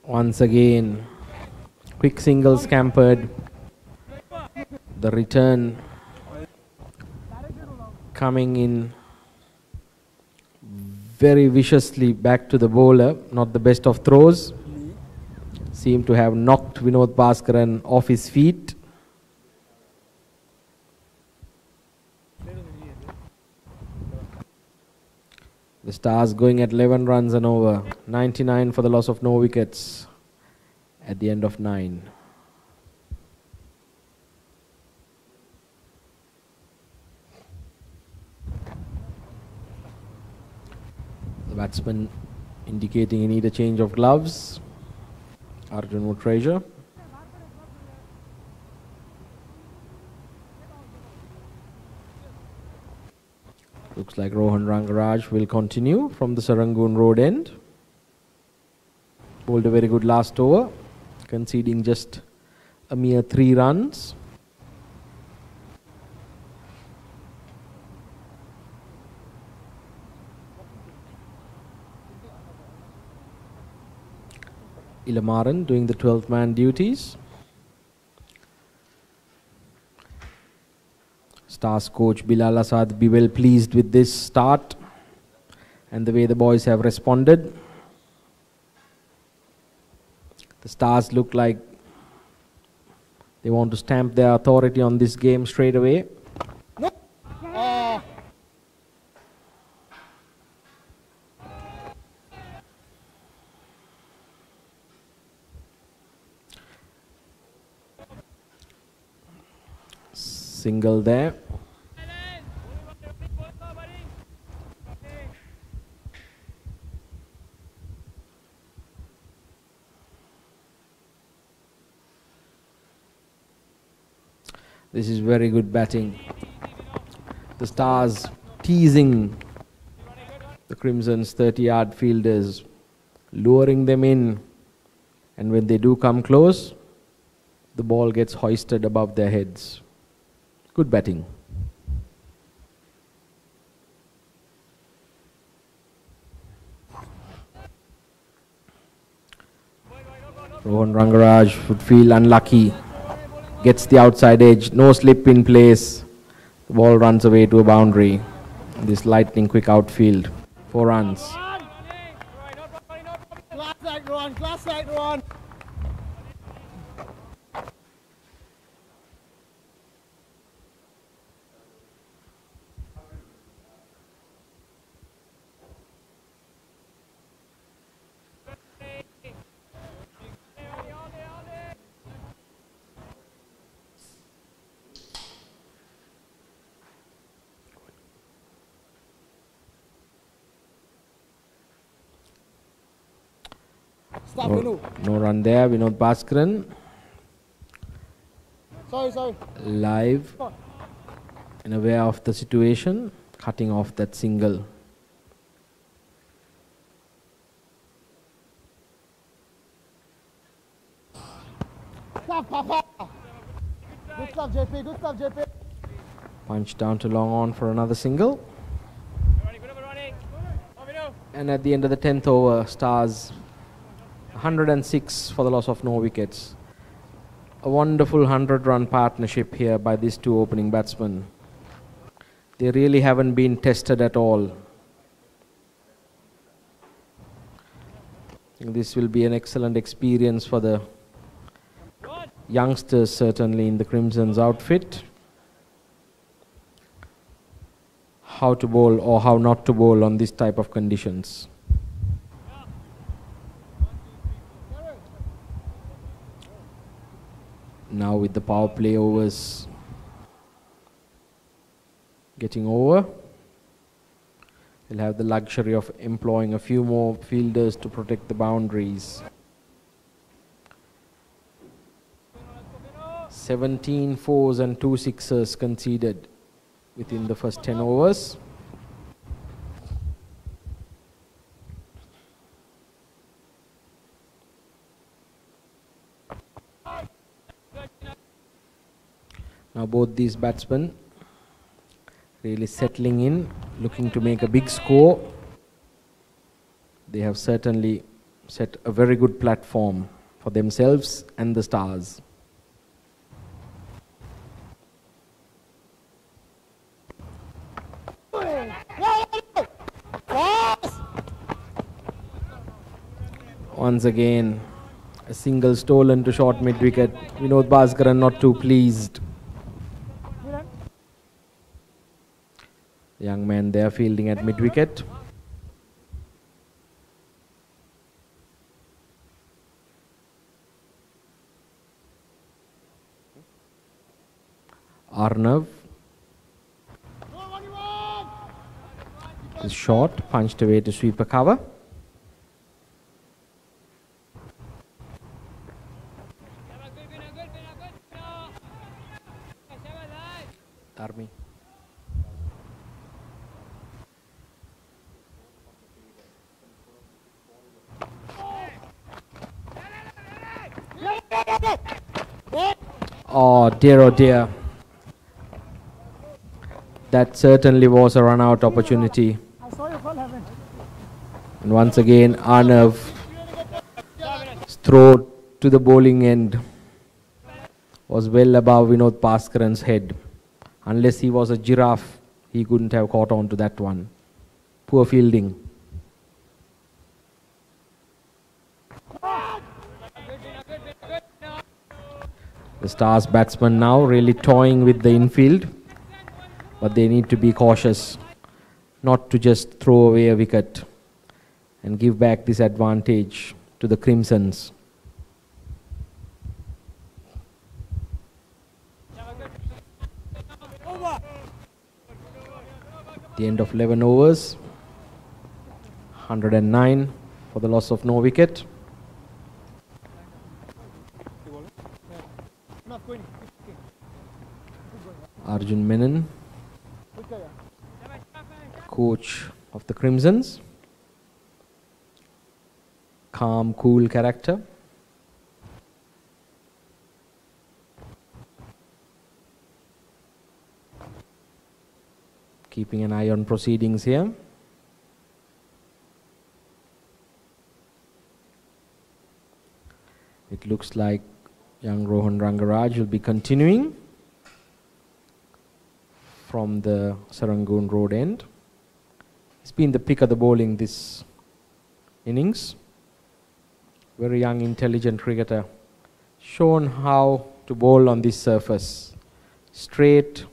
Once again, quick single scampered. The return coming in very viciously back to the bowler. Not the best of throws. Seemed to have knocked Vinod Bhaskaran off his feet. The Stars going at 11 runs and over. 99 for the loss of no wickets at the end of 9. The batsman indicating he need a change of gloves. Arjun Mutreja. Looks like Rohan Rangaraj will continue from the Serangoon Road end. Bowled a very good last over, conceding just a mere 3 runs. Ilamaran doing the 12th man duties. Stars coach Bilal Asad be well pleased with this start and the way the boys have responded. The Stars look like they want to stamp their authority on this game straight away. Single there. This is very good batting. The Stars teasing the Crimson's 30-yard fielders, luring them in, and when they do come close, the ball gets hoisted above their heads. Good batting. Rohan Rangaraj would feel unlucky. Gets the outside edge, no slip in place. The ball runs away to a boundary. This lightning quick outfield. 4 runs. Class act, Rohan. No run there. Vinod Bhaskaran. Sorry. Live and aware of the situation, cutting off that single. Good stuff, JP. Punch down to long on for another single. And at the end of the 10th over, Stars 106 for the loss of no wickets. A wonderful 100-run partnership here by these two opening batsmen. They really haven't been tested at all. This will be an excellent experience for the youngsters, certainly in the Crimson's outfit. How to bowl or how not to bowl on this type of conditions. Now with the power play overs getting over, we'll have the luxury of employing a few more fielders to protect the boundaries. 17 fours and 2 sixers conceded. within the first 10 overs. Now both these batsmen really settling in, looking to make a big score. They have certainly set a very good platform for themselves and the Stars. Once again, a single stolen to short mid-wicket. Vinod Bhaskaran not too pleased. The young man there fielding at mid-wicket. Arnav is short, punched away to sweep a cover. Tarmi. Oh dear. That certainly was a run-out opportunity. And once again, Arnav throw to the bowling end was well above Vinod Bhaskaran's head. Unless he was a giraffe, he couldn't have caught on to that one. Poor fielding. The Stars batsmen now really toying with the infield, but they need to be cautious not to just throw away a wicket and give back this advantage to the Crimsons. The end of 11 overs, 109 for the loss of no wicket. Arjun Menon, coach of the Crimsons. Calm, cool character. Keeping an eye on proceedings here. It looks like young Rohan Rangaraj will be continuing from the Serangoon Road end. He's been the pick of the bowling this innings. Very young, intelligent cricketer. Shown how to bowl on this surface. Straight,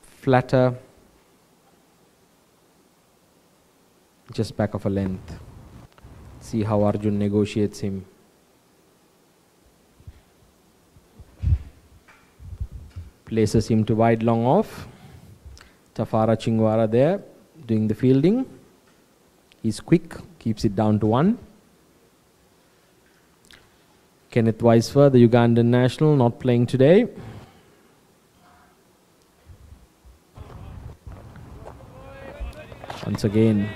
flatter, just back of a length. See how Arjun negotiates him. Places him to wide long off. Tafara Chingwara there doing the fielding. He's quick, keeps it down to 1. Kenneth Weisfer, the Ugandan national, not playing today. Once again,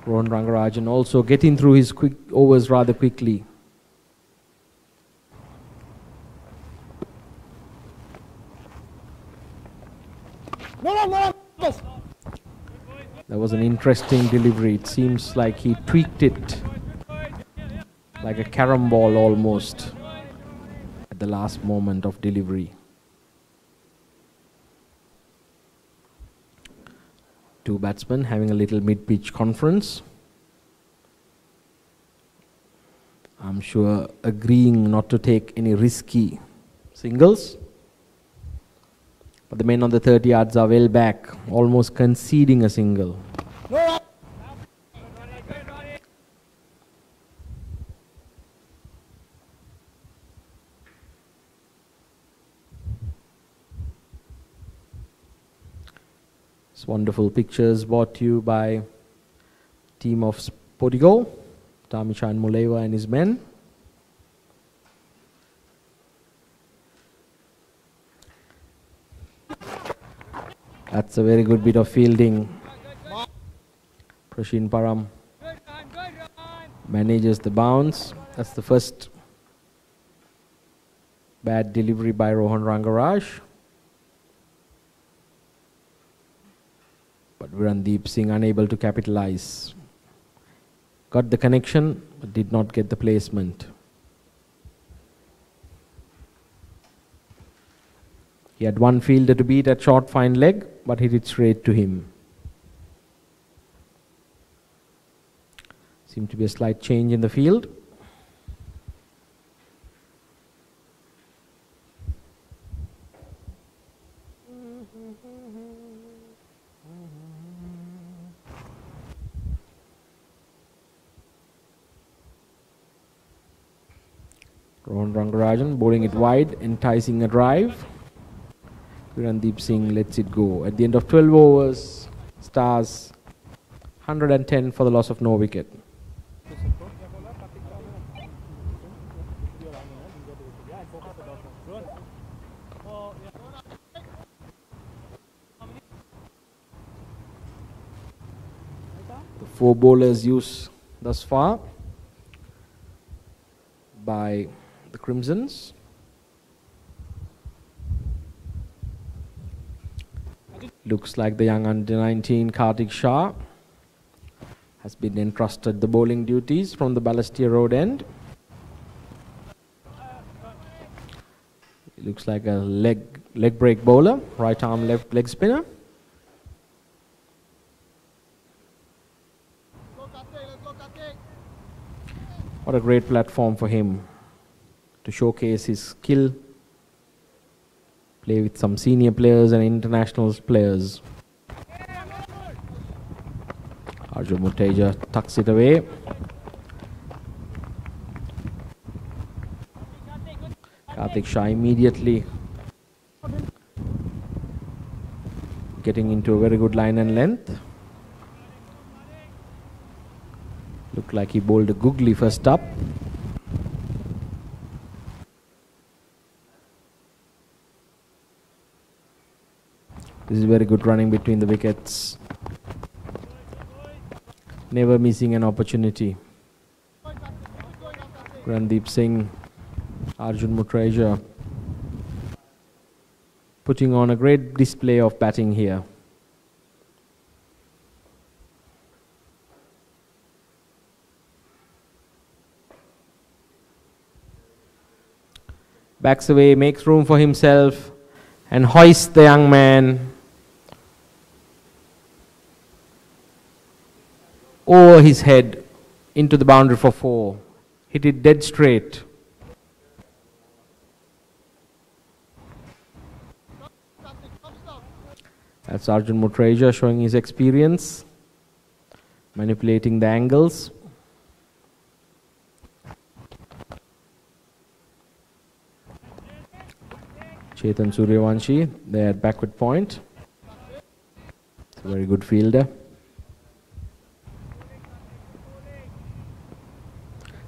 Rohan Rangarajan also getting through his quick overs rather quickly. That was an interesting delivery. It seems like he tweaked it like a carom ball almost at the last moment of delivery. Two batsmen having a little mid-pitch conference. I'm sure agreeing not to take any risky singles. But the men on the 30 yards are well back, almost conceding a single. It's wonderful pictures brought to you by team of Spodigo, Tamichan Muleva and his men. That's a very good bit of fielding. Prashin Param manages the bounce. That's the first bad delivery by Rohan Rangaraj. But Virandeep Singh unable to capitalize. Got the connection, but did not get the placement. He had one fielder to beat at short fine leg, but hit it straight to him. Seemed to be a slight change in the field. Rohan Rangarajan bowling it wide, enticing a drive. Virandeep Singh lets it go. At the end of 12 overs, Stars 110 for the loss of no wicket. The 4 bowlers used thus far by the Crimsons. Looks like the young under-19 Kartik Shah has been entrusted the bowling duties from the Balestier Road end. He looks like a leg break bowler, right arm left leg spinner. What a great platform for him to showcase his skill, play with some senior players and international players. Arjun Muteja tucks it away. Kartik Shah immediately getting into a very good line and length. Looked like he bowled a googly first up. This is very good running between the wickets. Never missing an opportunity. Virandeep Singh, Arjun Mutreja putting on a great display of batting here. Backs away, makes room for himself and hoists the young man over his head into the boundary for 4. Hit it dead straight. That's Arjun Mutreja showing his experience, manipulating the angles. Chetan Suryavanshi there at backward point. It's a very good fielder.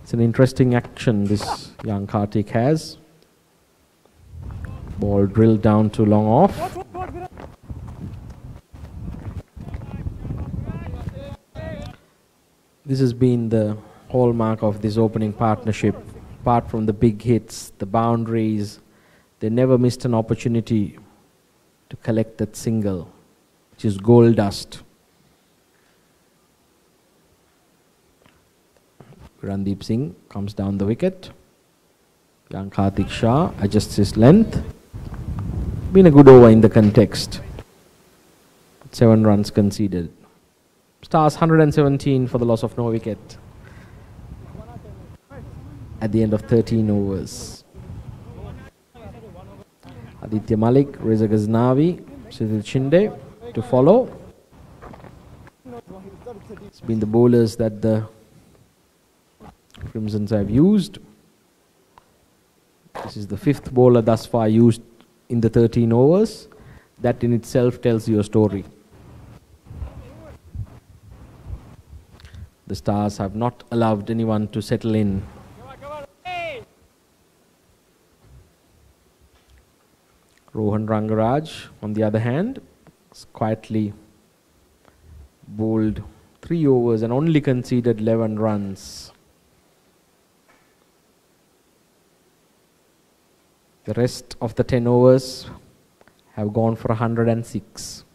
It's an interesting action this young Kartik has. Ball drilled down to long off. This has been the hallmark of this opening partnership. Apart from the big hits, the boundaries, they never missed an opportunity to collect that single, which is gold dust. Virandeep Singh comes down the wicket. Young Kartik Shah adjusts his length. Been a good over in the context. 7 runs conceded. Stars 117 for the loss of no wicket at the end of 13 overs. Aditya Malik, Reza Ghaznavi, Sidil Shinde to follow. It's been the bowlers that the Crimsons have used. This is the 5th bowler thus far used in the 13 overs. That in itself tells you a story. The Stars have not allowed anyone to settle in. Rohan Rangaraj, on the other hand, quietly bowled 3 overs and only conceded 11 runs. The rest of the 10 overs have gone for 106.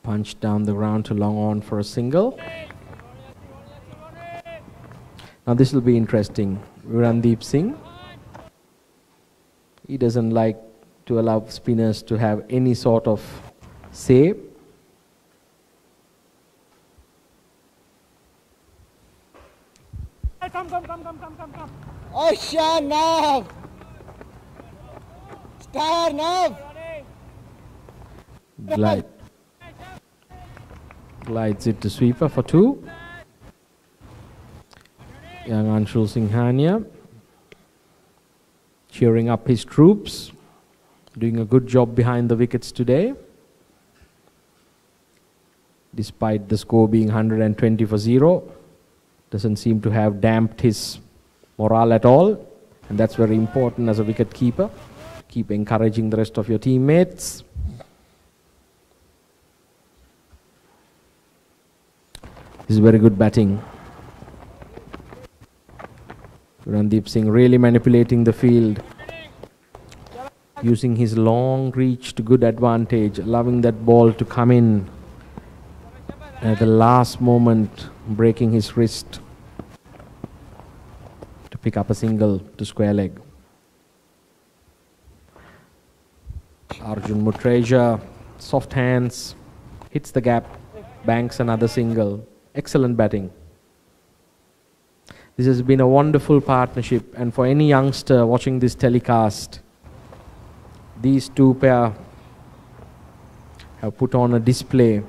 Punched down the ground to long on for a single. Now this will be interesting. Virandeep Singh, he doesn't like to allow spinners to have any sort of say. Come. Asha Nav! Star Nav! Glides it to sweeper for 2. Young Anshul Singhania cheering up his troops, doing a good job behind the wickets today. Despite the score being 120 for 0, doesn't seem to have damped his morale at all, and that's very important as a wicket keeper. Keep encouraging the rest of your teammates. This is very good batting. Randeep Singh really manipulating the field, using his long reach to good advantage, allowing that ball to come in at the last moment, breaking his wrist to pick up a single to square leg. Arjun Mutreja, soft hands, hits the gap, banks another single. Excellent batting. This has been a wonderful partnership, and for any youngster watching this telecast, these two pair have put on a display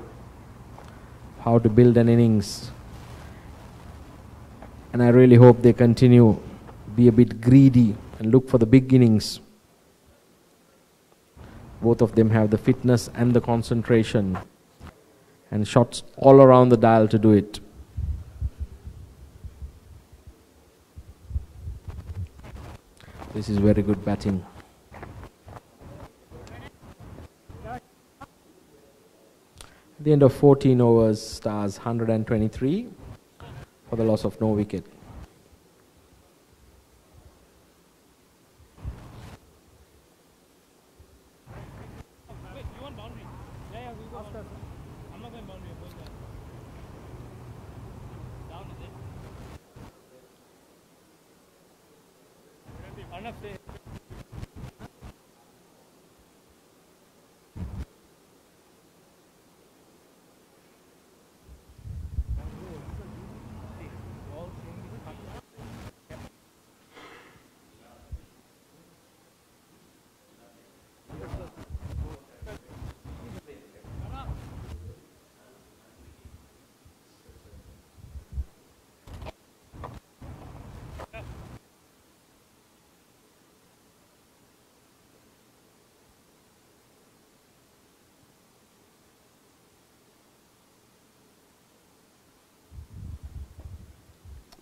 how to build an innings, and I really hope they continue, be a bit greedy and look for the big innings. Both of them have the fitness and the concentration, and shots all around the dial to do it. This is very good batting. At the end of 14 overs, Stars 123 for the loss of no wicket.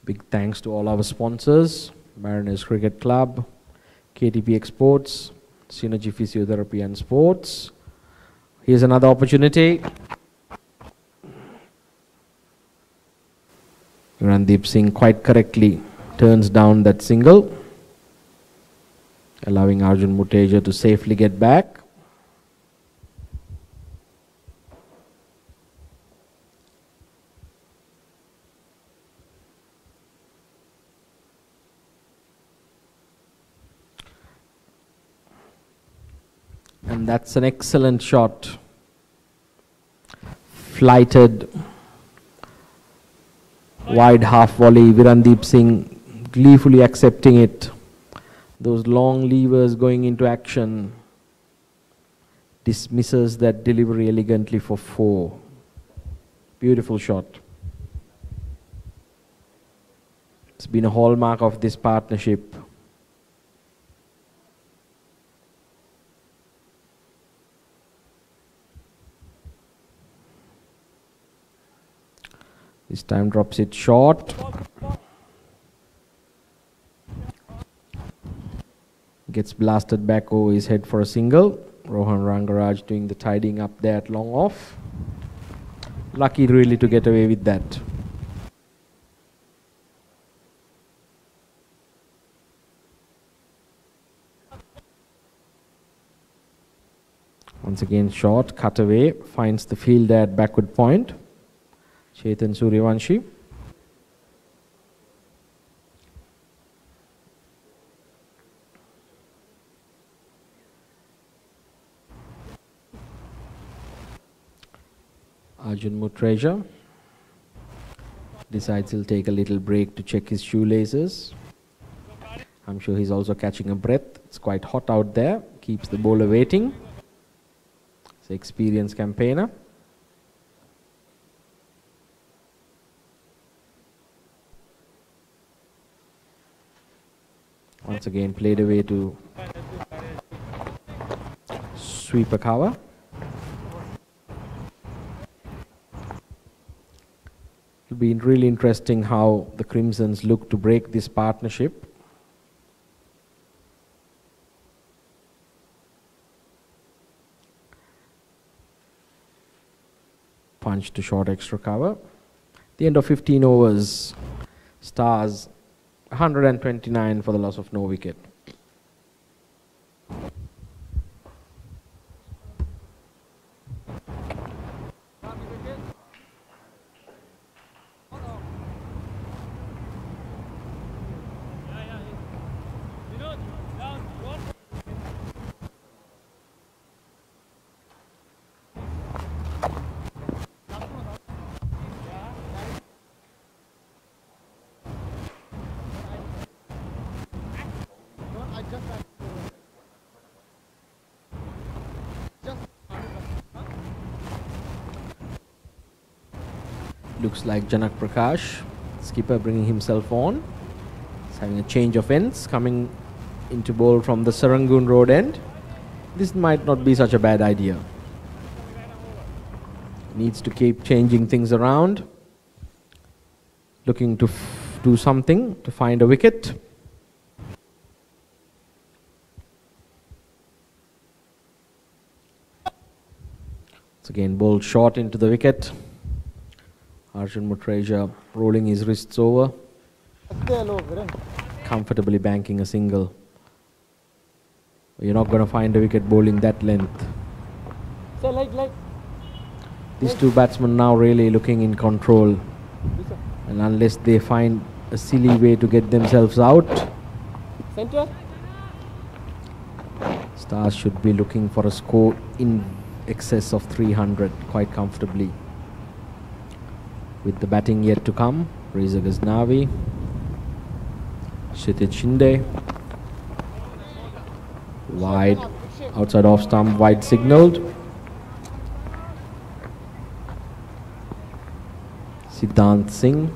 Big thanks to all our sponsors, Mariners Cricket Club, KTP Exports, Synergy Physiotherapy and Sports. Here's another opportunity. Randeep Singh quite correctly turns down that single, allowing Arjun Muteja to safely get back. And that's an excellent shot. Flighted wide half volley. Virandeep Singh gleefully accepting it. Those long levers going into action. Dismisses that delivery elegantly for 4. Beautiful shot. It's been a hallmark of this partnership. This time drops it short. Gets blasted back over his head for a single. Rohan Rangaraj doing the tidying up there at long off. Lucky really to get away with that. Once again short, cut away, finds the fielder at backward point. Chetan Suryavanshi. Arjun Mutreja decides he'll take a little break to check his shoelaces. I'm sure he's also catching a breath. It's quite hot out there. Keeps the bowler waiting. It's an experienced campaigner. Once again played away to sweep a cover. It'll be really interesting how the Crimsons look to break this partnership. Punch to short extra cover. The end of 15 overs. Stars 129 for the loss of no wicket. Looks like Janak Prakash, skipper, bringing himself on. He's having a change of ends, coming into bowl from the Serangoon Road end. This might not be such a bad idea. Needs to keep changing things around. Looking to do something to find a wicket. Once again bowled short into the wicket. Arjun Mutreja rolling his wrists over, comfortably banking a single. You're not going to find a wicket bowling that length. These two batsmen now really looking in control, and unless they find a silly way to get themselves out, Stars should be looking for a score in excess of 300 quite comfortably. With the batting yet to come, Reza Ghaznavi, Kshitij Shinde, wide, outside off stump, wide signalled. Siddhant Singh,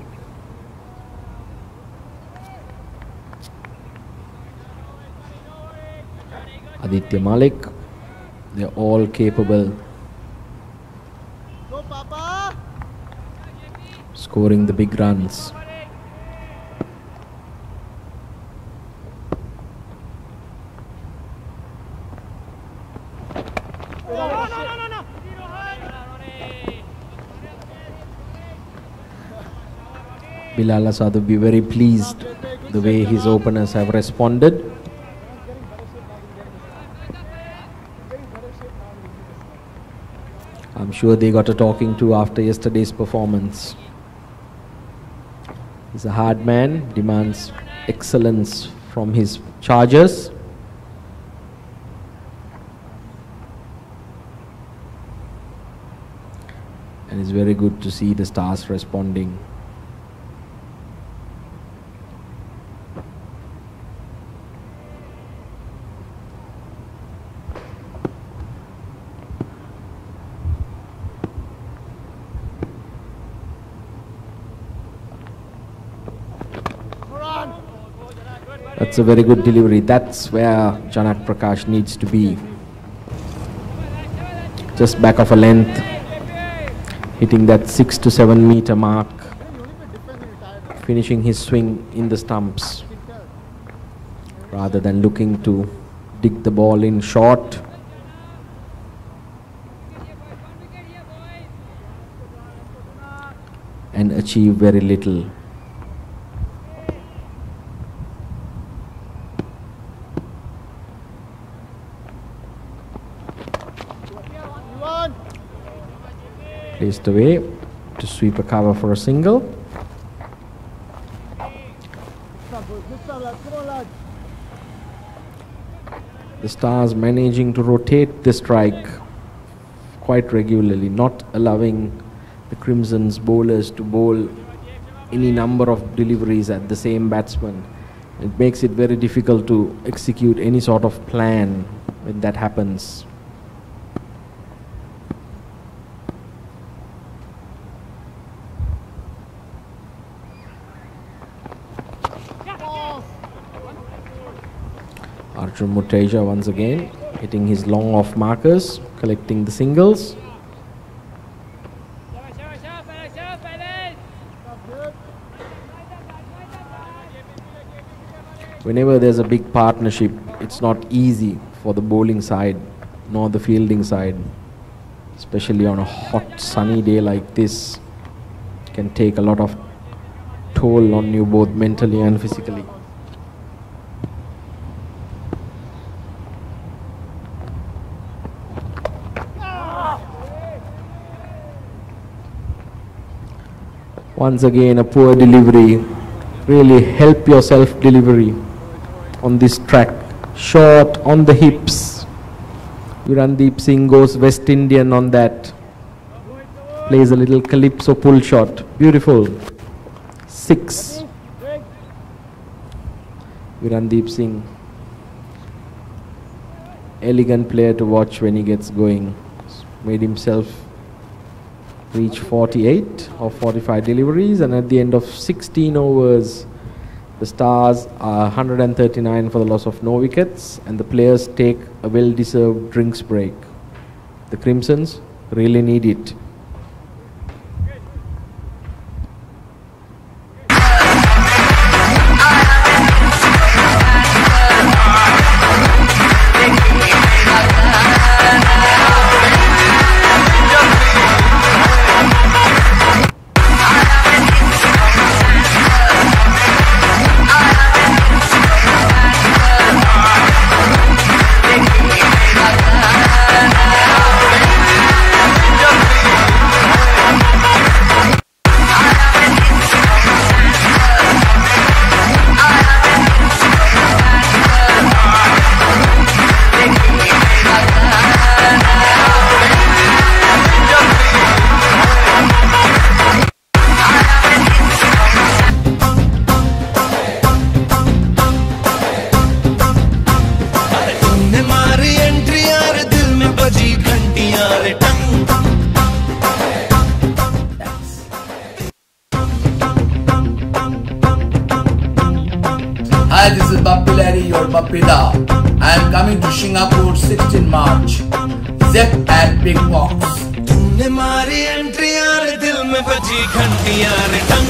Aditya Malik, they're all capable scoring the big runs. Bilal Asad will be very pleased the way his openers have responded. I'm sure they got a talking to after yesterday's performance. He's a hard man, demands excellence from his chargers. And it's very good to see the Stars responding. That's a very good delivery. That's where Janak Prakash needs to be. Just back of a length, hitting that 6 to 7 meter mark finishing his swing in the stumps rather than looking to dig the ball in short. And achieve very little. Placed away to sweep a cover for a single. The Stars managing to rotate the strike quite regularly, not allowing the Crimson's bowlers to bowl any number of deliveries at the same batsman. It makes it very difficult to execute any sort of plan when that happens. Arjun Muteja once again hitting his long off markers, collecting the singles. Whenever there's a big partnership, it's not easy for the bowling side nor the fielding side, especially on a hot sunny day like this. It can take a lot of toll on you both mentally and physically. Once again a poor delivery. Really help your self delivery on this track. Short on the hips. Virandeep Singh goes West Indian on that. Plays a little calypso pull shot. Beautiful. 6. Virandeep Singh. Elegant player to watch when he gets going. Made himself reach 48 or 45 deliveries, and at the end of 16 overs the Stars are 139 for the loss of no wickets, and the players take a well-deserved drinks break. The Crimsons really need it. Hi, this is Bappy Larry, your Bappida. I am coming to Singapore 16 March. Zep at Big Box. तूने मारी entry यार दिल में बजी घंटी यार टंग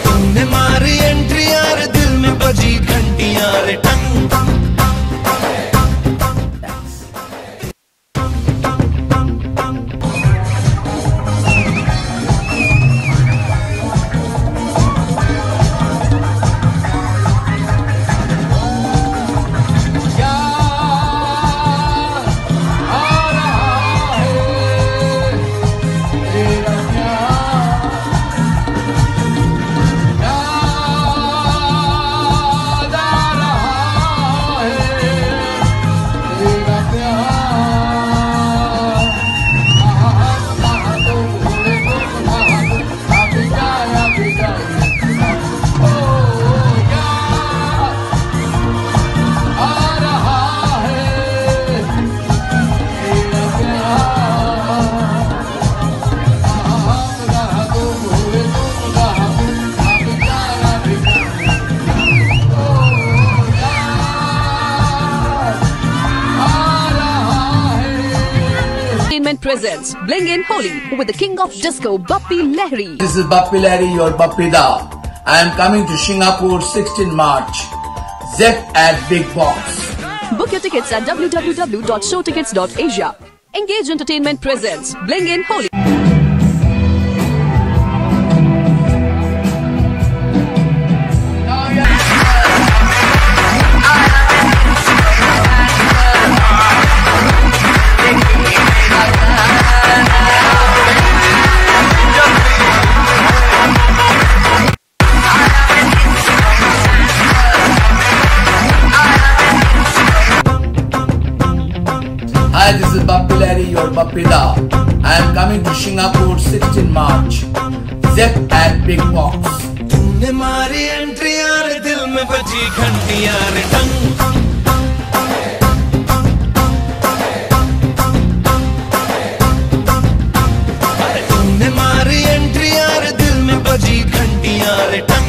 तूने मारी एंट्री यार दिल में बजी घंटी यार टंग presents Bling in Holi with the king of disco, Bappi Lahiri. This is Bappi Lahiri, your Bappi Da. I am coming to Singapore 16 March. Zep at Big Box. Book your tickets at www.showtickets.asia. Engage Entertainment presents Bling in Holi. Hi, this is Bappi Lahiri, your Bappi Da. I am coming to Singapore 16 March. Zep at Big Box. तूने मारी entry यार दिल में बजी घंटी यार टंग तूने मारी एंट्री यार दिल में बजी घंटी यार टंग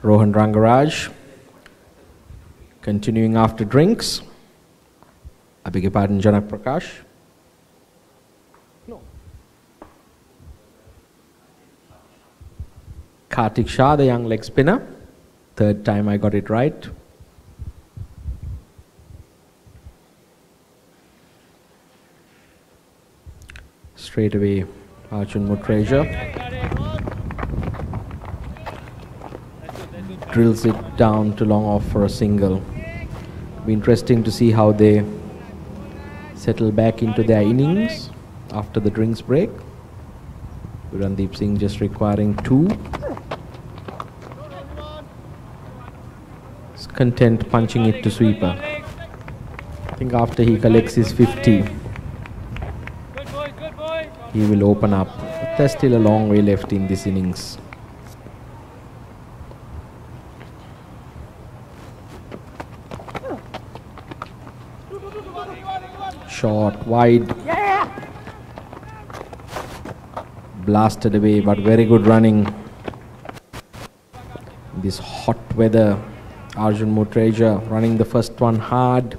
Rohan Rangaraj continuing after drinks. I beg your pardon, Janak Prakash. Kartik Shah, the young leg spinner. Third time I got it right. Straight away, Arjun Mutreja drills it down to long off for a single. Be interesting to see how they settle back into their innings after the drinks break. Randeep Singh just requiring 2. Is content punching it to sweeper. I think after he collects his 50, he will open up. But there's still a long way left in this innings. Short, wide, blasted away, but very good running. This hot weather, Arjun Mutreja running the first one hard,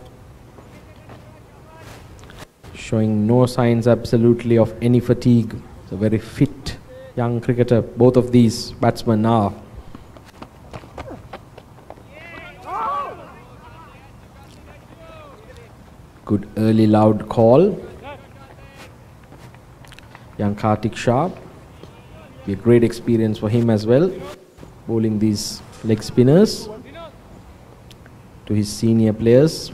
showing no signs absolutely of any fatigue. It's a very fit young cricketer, both of these batsmen are. Good early loud call. Young Kartik Shah. Be a great experience for him as well. Bowling these leg spinners to his senior players.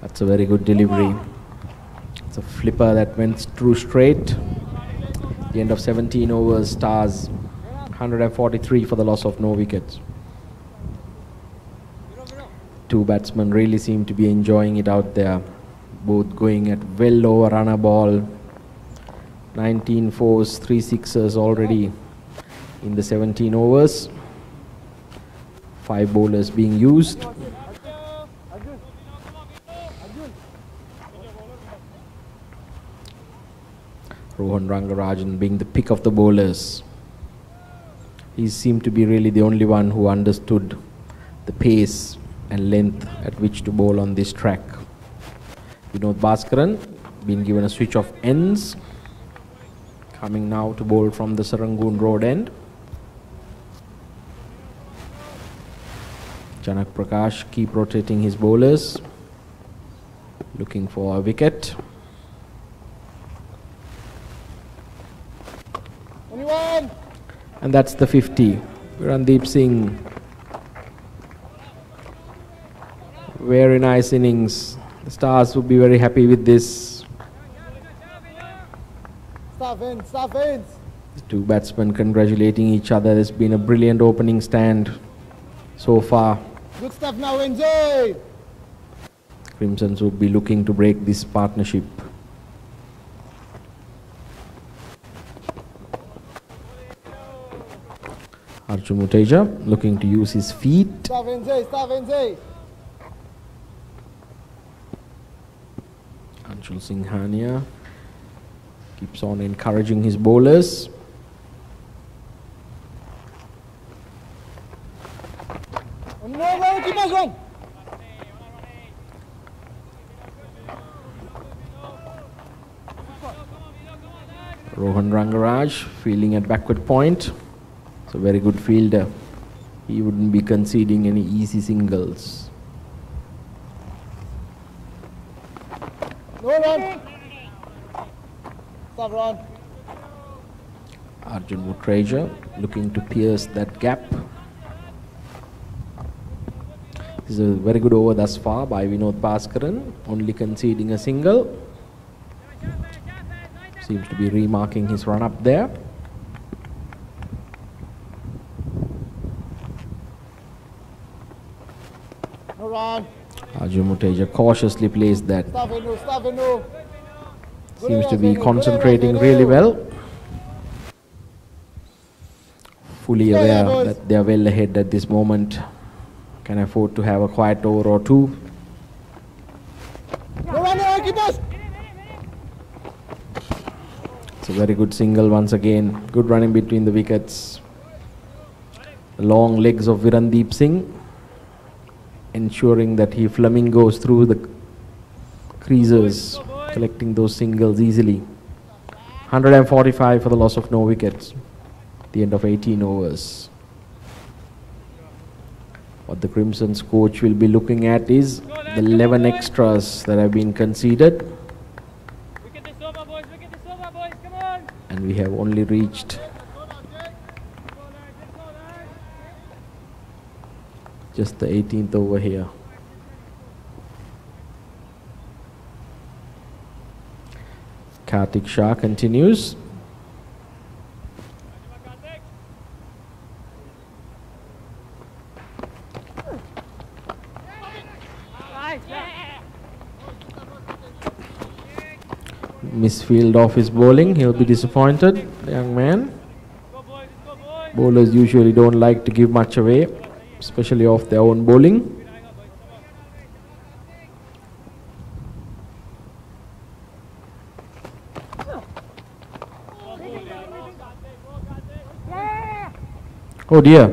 That's a very good delivery. It's a flipper that went through straight. The end of 17 overs, Stars 143 for the loss of no wickets. Two batsmen really seem to be enjoying it out there, both going at well over runner ball. 19 fours, 3 sixers already in the 17 overs. 5 bowlers being used. Rohan Rangarajan being the pick of the bowlers. He seemed to be really the only one who understood the pace and length at which to bowl on this track. Vinod Bhaskaran been given a switch of ends, coming now to bowl from the Serangoon Road end. Janak Prakash keep rotating his bowlers, looking for a wicket. 21. And that's the 50. Virandeep Singh. Very nice innings. The Stars would be very happy with this. Staff ends, staff ends. The two batsmen congratulating each other. There's been a brilliant opening stand so far. Good stuff now, enjoy. Crimsons would be looking to break this partnership. Arjun Muteja looking to use his feet. Staff enjoy, staff enjoy. Anshul Singhania keeps on encouraging his bowlers. No, keep us on. Rohan Rangaraj fielding at backward point. It's a very good fielder. He wouldn't be conceding any easy singles. No run. Stop run. Arjun Mutreja looking to pierce that gap. This is a very good over thus far by Vinod Bhaskaran, only conceding a single. Seems to be remarking his run up there. No run. Arjun Mutreja cautiously placed that. Stop it, no, stop it, no. Seems to be concentrating really well. Fully aware that they are well ahead at this moment. Can afford to have a quiet over or two. No run, no, keep us. It's a very good single once again. Good running between the wickets. The long legs of Virandeep Singh, ensuring that he flamingos through the creases, collecting those singles easily. 145 for the loss of no wickets. The end of 18 overs. What the Crimson's coach will be looking at is the 11 extras that have been conceded. Wicket is over, boys. Wicket is over, boys. Come on. And we have only reached just the 18th over here. Karthik Shah continues. Misfield off his bowling, he'll be disappointed, the young man. Bowlers usually don't like to give much away, especially off their own bowling. Oh dear.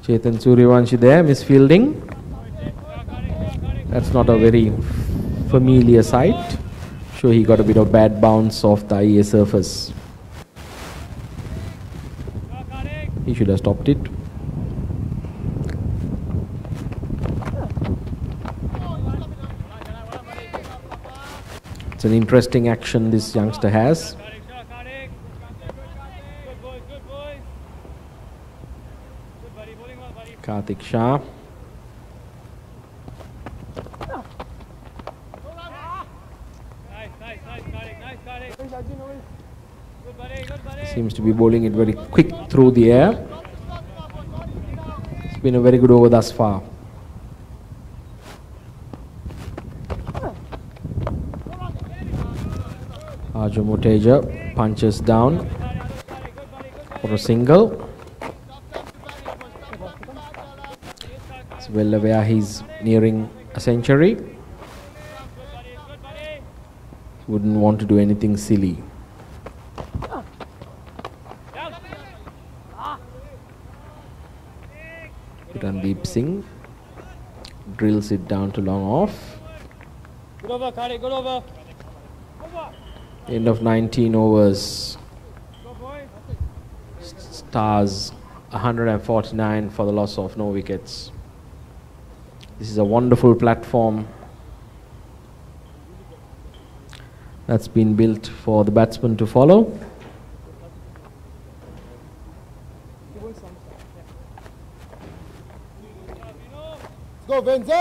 Chetan Suryavanshi there, misfielding. That's not a very familiar sight. Sure, he got a bit of bad bounce off the IA surface. He should have stopped it. It's an interesting action this youngster has. Karthik Shah. Seems to be bowling it very quick through the air. It's been a very good over thus far. Arjun Muteja punches down for a single. It's well aware he's nearing a century. Wouldn't want to do anything silly. Randeep Singh drills it down to long off. Good over, Kari, good over. End of 19 overs. Stars 149 for the loss of no wickets. This is a wonderful platform that's been built for the batsman to follow. Go, Vince!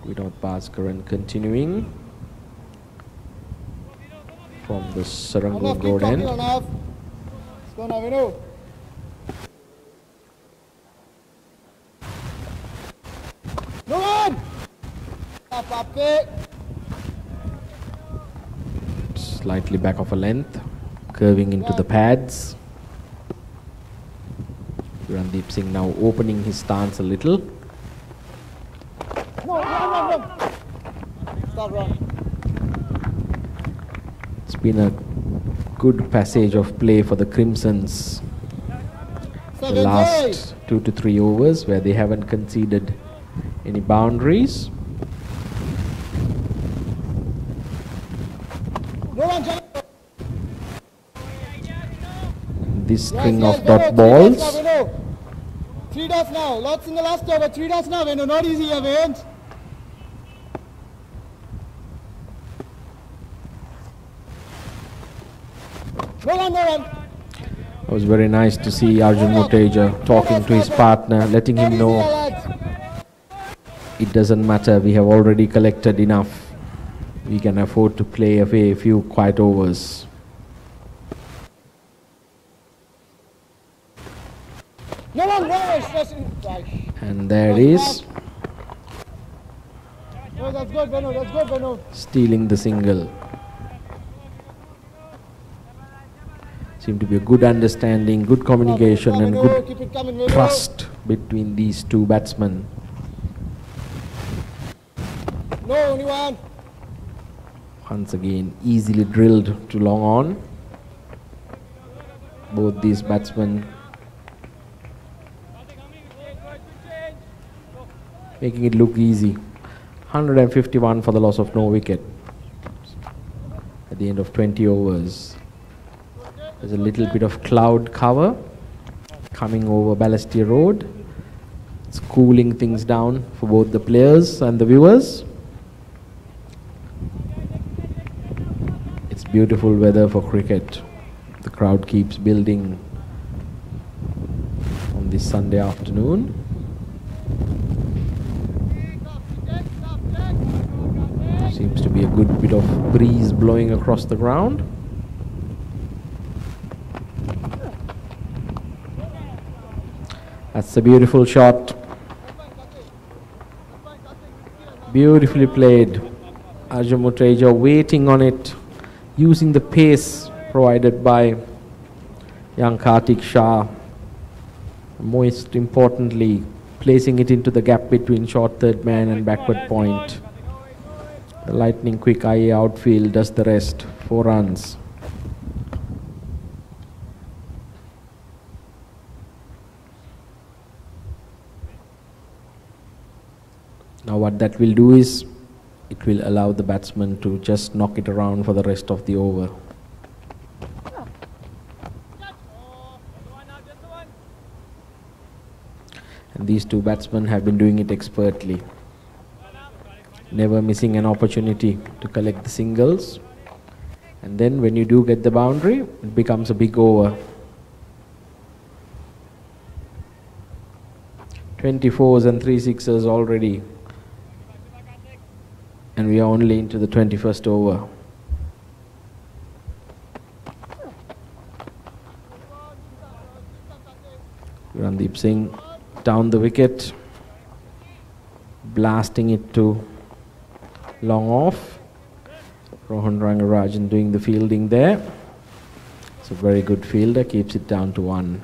Without Bhaskaran continuing from the Sarangam Road end. Let's go now, Vinu. No one! Up, Slightly back of a length, curving into the pads. Randeep Singh now opening his stance a little. No. Stop, run. It's been a good passage of play for the Crimsons. The last 2 to 3 overs where they haven't conceded any boundaries. This string of dot balls. 3 dots now. Lots in the last over. 3 dots now. Venu, not easy here, Vince. No one. It was very nice to see Arjun Muteja talking to his partner, letting him know it doesn't matter, we have already collected enough. We can afford to play away a few quiet overs. No one. And there it is. No, that's good, Venu. Stealing the single. Seemed to be a good understanding, good communication and good trust between these two batsmen. No, only one. Once again, easily drilled to long on. Both these batsmen making it look easy. 151 for the loss of no wicket at the end of 20 overs. There's a little bit of cloud cover coming over Balestier Road. It's cooling things down for both the players and the viewers. It's beautiful weather for cricket. The crowd keeps building on this Sunday afternoon. Seems to be a good bit of breeze blowing across the ground. That's a beautiful shot. Beautifully played. Arjun Muteja waiting on it, using the pace provided by young Kartik Shah. Most importantly, placing it into the gap between short third man and backward point. The lightning quick eye outfield does the rest. 4 runs. Now what that will do is, it will allow the batsman to just knock it around for the rest of the over. And these two batsmen have been doing it expertly. Never missing an opportunity to collect the singles. And then when you do get the boundary, it becomes a big over. 24s and 3 sixes already. And we are only into the 21st over. Randeep Singh down the wicket, blasting it to long off. Rohan Rangarajan doing the fielding there. It's a very good fielder, keeps it down to 1.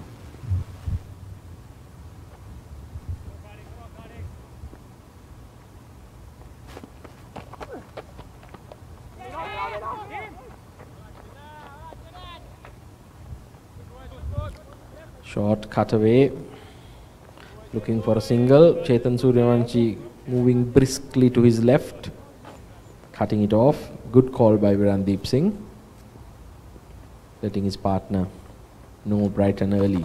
Short cutaway. Looking for a single. Chetan Suryavanshi moving briskly to his left. Cutting it off. Good call by Virandeep Singh. Letting his partner know bright and early.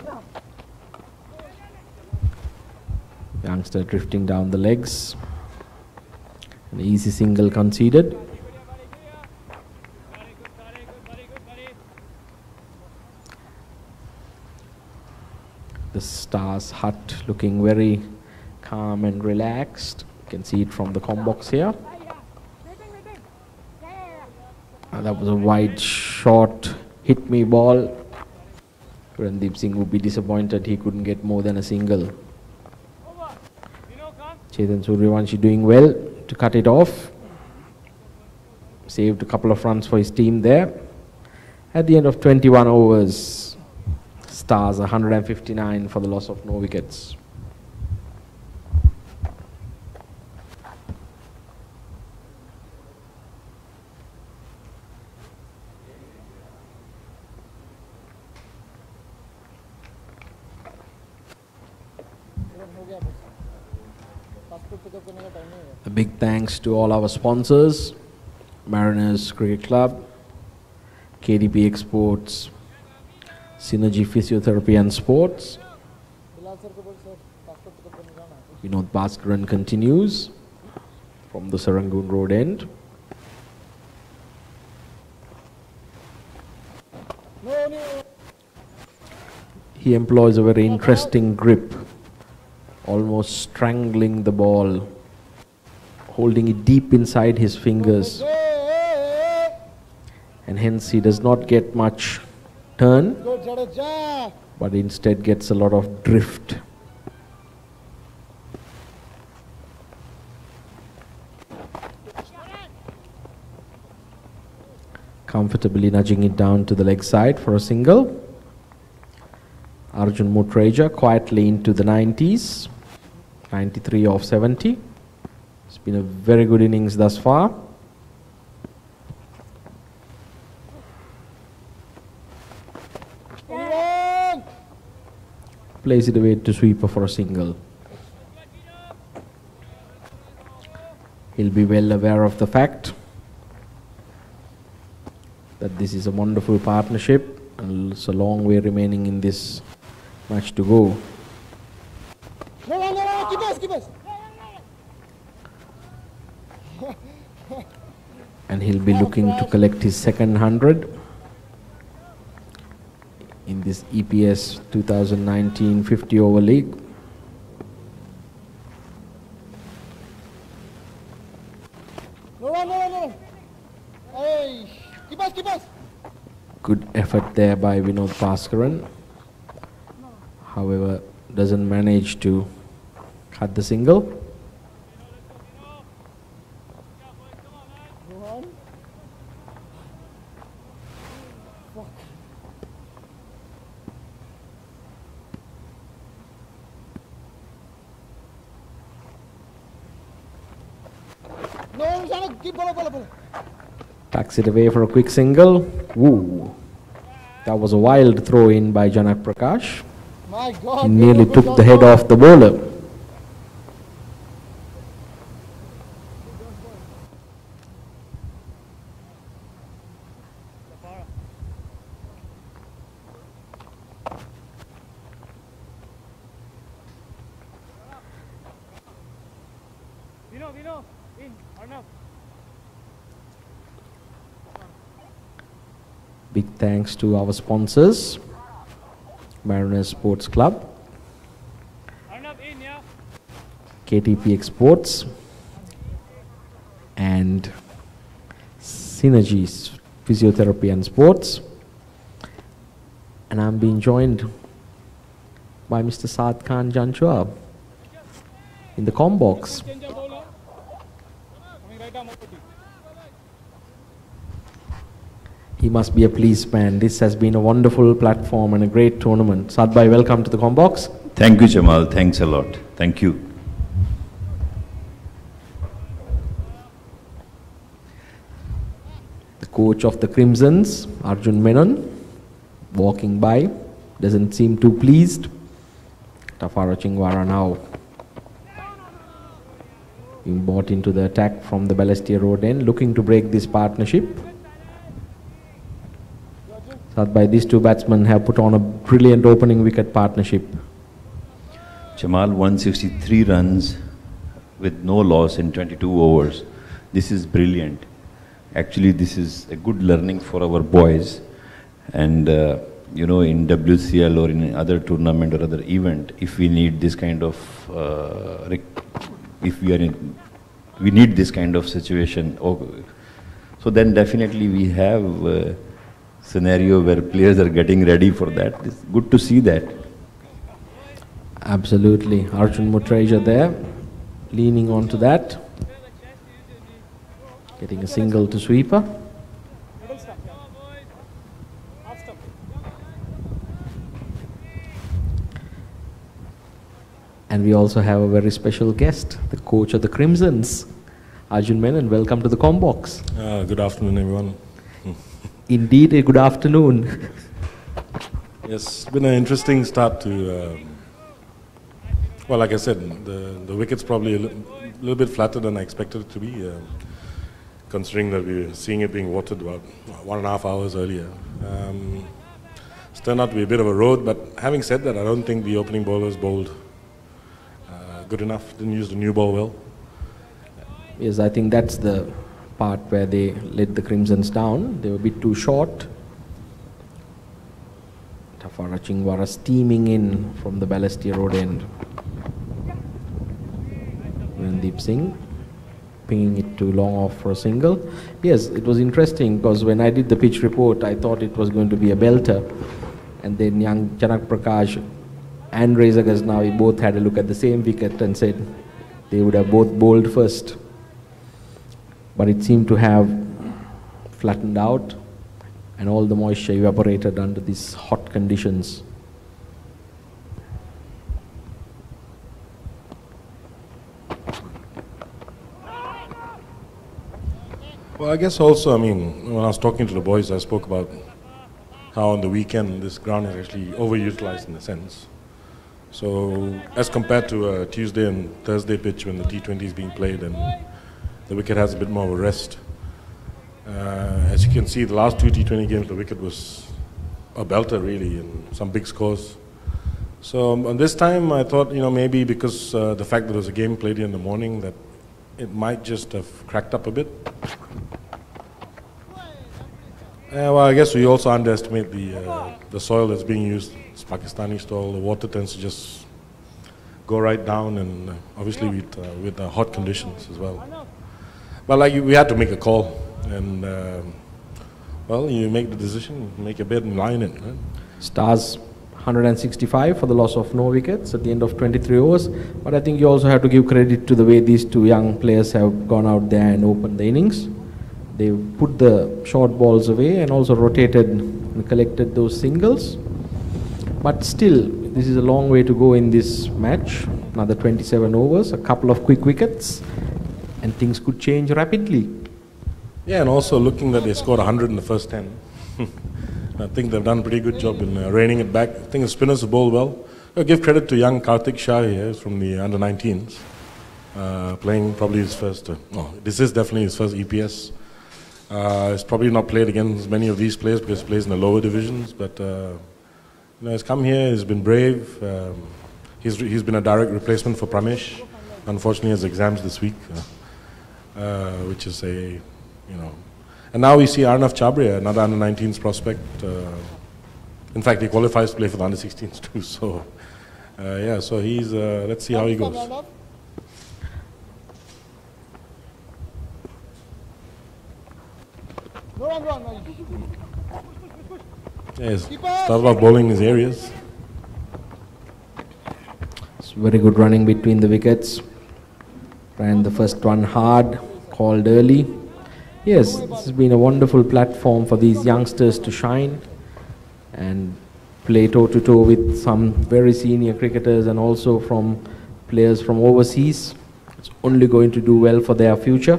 Youngster drifting down the legs. An easy single conceded. The Stars hut looking very calm and relaxed. You can see it from the com box here. That was a wide short hit me ball. Randeep Singh would be disappointed he couldn't get more than a single. Chetan Suryavanshi doing well to cut it off. Saved a couple of runs for his team there. At the end of 21 overs, Stars 159 for the loss of no wickets. A big thanks to all our sponsors, Mariners Cricket Club, KDP Exports, Synergy Physiotherapy and Sports. Vinod Bhaskaran continues from the Serangoon Road end. He employs a very interesting grip, almost strangling the ball, holding it deep inside his fingers, and hence he does not get much turn, but instead gets a lot of drift. Comfortably nudging it down to the leg side for a single. Arjun Mutreja quietly into the 90s, 93 off 70. It's been a very good innings thus far. Plays it away to sweeper for a single. He'll be well aware of the fact that this is a wonderful partnership and it's a long way remaining in this match to go. And he'll be looking to collect his second 100 in this EPS 2019 50 over league. Good effort there by Vinod Bhaskaran. However, doesn't manage to cut the single. Tacks it away for a quick single. Woo! That was a wild throw in by Janak Prakash. My God, he nearly took the head off the bowler. Big thanks to our sponsors, Mariners Sports Club, KTP Exports, and Synergies Physiotherapy and Sports. And I'm being joined by Mr. Saad Khan Janchua in the com box. He must be a pleased man. This has been a wonderful platform and a great tournament. Saad bhai, welcome to the com box. Thank you, Jamal. Thanks a lot. Thank you. The coach of the Crimsons, Arjun Menon, walking by, doesn't seem too pleased. Tafara Chingwara now being brought into the attack from the Balestier Road end, looking to break this partnership. By these two batsmen have put on a brilliant opening wicket partnership. Jamal, 163 runs with no loss in 22 overs. This is brilliant. Actually, this is a good learning for our boys. And you know, in WCL or in other tournament or other event, if we need this kind of, if we are in, we need this kind of situation. So then definitely we have scenario where players are getting ready for that. It's good to see that. Absolutely. Arjun Mutreja there, leaning on to that. Getting a single to sweeper. And we also have a very special guest, the coach of the Crimsons, Arjun Menon. Welcome to the Combox. Good afternoon, everyone. Indeed, a good afternoon. Yes, it's been an interesting start to, well, like I said, the wicket's probably a little bit flatter than I expected it to be, considering that we were seeing it being watered about 1.5 hours earlier. It's turned out to be a bit of a road, but having said that, I don't think the opening bowlers bowled good enough, didn't use the new ball well. Yes, I think that's the part where they let the Crimsons down. They were a bit too short. Tafara Chingwara steaming in from the Balestier Road end. Randeep Singh pinging it too long off for a single. Yes, it was interesting because when I did the pitch report, I thought it was going to be a belter. And then young Chanak Prakash and Reza Ghaznavi both had a look at the same wicket and said they would have both bowled first. But it seemed to have flattened out and all the moisture evaporated under these hot conditions. Well, I guess also, I mean, when I was talking to the boys, I spoke about how on the weekend this ground is actually overutilized in a sense. So as compared to a Tuesday and Thursday pitch when the T20 is being played and the wicket has a bit more of a rest. As you can see, the last two T20 games, the wicket was a belter really, and some big scores. So on this time, I thought, you know, maybe because the fact that there was a game played in the morning, that it might just have cracked up a bit. Well, I guess we also underestimate the soil that's being used. It's Pakistani soil. The water tends to just go right down, and obviously with hot conditions as well. But like we had to make a call, and well, you make the decision, make your bed and lie in it. Right? Stars 165 for the loss of no wickets at the end of 23 overs. But I think you also have to give credit to the way these two young players have gone out there and opened the innings. They put the short balls away and also rotated and collected those singles. But still, this is a long way to go in this match. Another 27 overs, a couple of quick wickets, and things could change rapidly. Yeah, and also looking that they scored 100 in the first 10. I think they've done a pretty good job in reining it back. I think the spinners have bowled well. I'll give credit to young Karthik Shah here from the under-19s. Playing probably his first, this is definitely his first EPS. He's probably not played against many of these players because he plays in the lower divisions, but you know, he's come here, he's been brave. He's been a direct replacement for Pramesh. Unfortunately, he has exams this week, which is a, you know. And now we see Arnav Chabria, another under-19s prospect. In fact, he qualifies to play for the under-16s too. So, yeah, so he's, let's see how he goes. Yes, started off bowling his areas. It's very good running between the wickets. Ran the first one hard, called early. Yes, this has been a wonderful platform for these youngsters to shine and play toe-to-toe with some very senior cricketers and also from players from overseas. It's only going to do well for their future,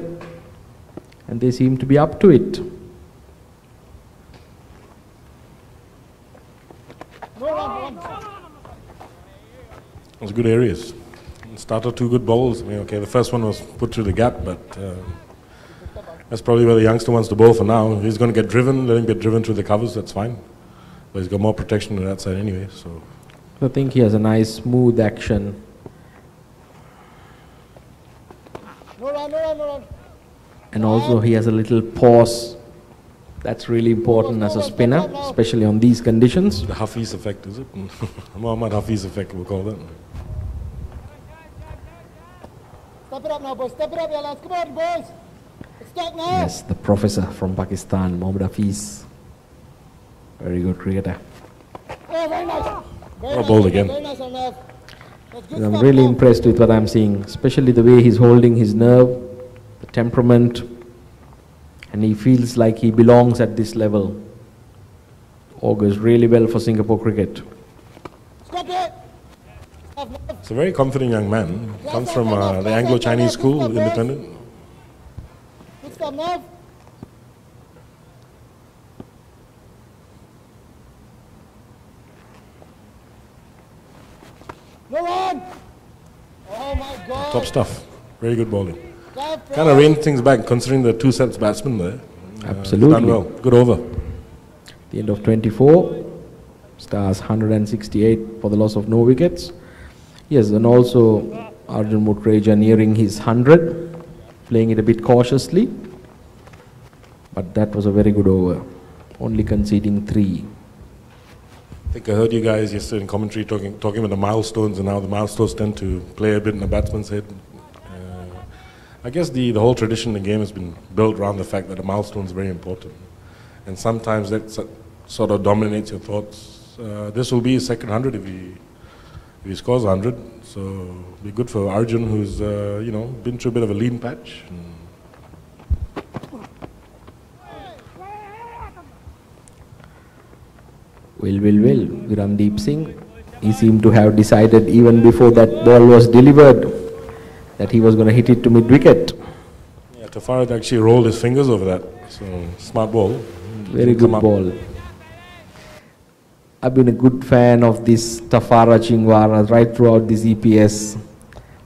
and they seem to be up to it. No run, good areas. Started 2 good bowls. I mean, okay, the first one was put through the gap, but that's probably where the youngster wants to bowl for now. He's going to get driven, let him get driven through the covers, that's fine. But he's got more protection on that side anyway, so. I think he has a nice smooth action. No run, no run, no run. And also he has a little pause. That's really important as a spinner, especially on these conditions. The Hafiz effect, is it? Muhammad Hafiz effect, we'll call that. Step it up now, boys. Step it up, yeah, lads. Come on, boys. It's stuck now. Yes, the professor from Pakistan, Mohammad Hafiz. Very good cricketer. Oh, very nice. Very Well nice, bowled again. Very nice on nerve. That's good I'm stuff, really Nav. impressed with what I'm seeing, especially the way he's holding his nerve, the temperament, and he feels like he belongs at this level. Augurs really well for Singapore cricket. Stop it. Nav, Nav. He's a very confident young man. Comes from the Anglo-Chinese school, independent. Good stuff, Nav. No run. Oh my God. Top stuff. Very good bowling. Nav, Kind of reined things back considering the 2 sets batsmen there. Absolutely. Done well. Good over. The end of 24, Stars 168 for the loss of no wickets. Yes, and also Arjun Mutreja nearing his 100, playing it a bit cautiously. But that was a very good over, only conceding 3. I think I heard you guys yesterday in commentary talking about the milestones and how the milestones tend to play a bit in the batsman's head. I guess the whole tradition in the game has been built around the fact that the milestone is very important. And sometimes that sort of dominates your thoughts. This will be his second 100 if he scores 100. So it'll be good for Arjun, who's been through a bit of a lean patch. Well, Virandeep Singh, he seemed to have decided even before that ball was delivered that he was going to hit it to mid-wicket. Yeah, Tafarat actually rolled his fingers over that. So smart ball. Very good ball. I've been a good fan of this Tafara Chingwara right throughout this EPS.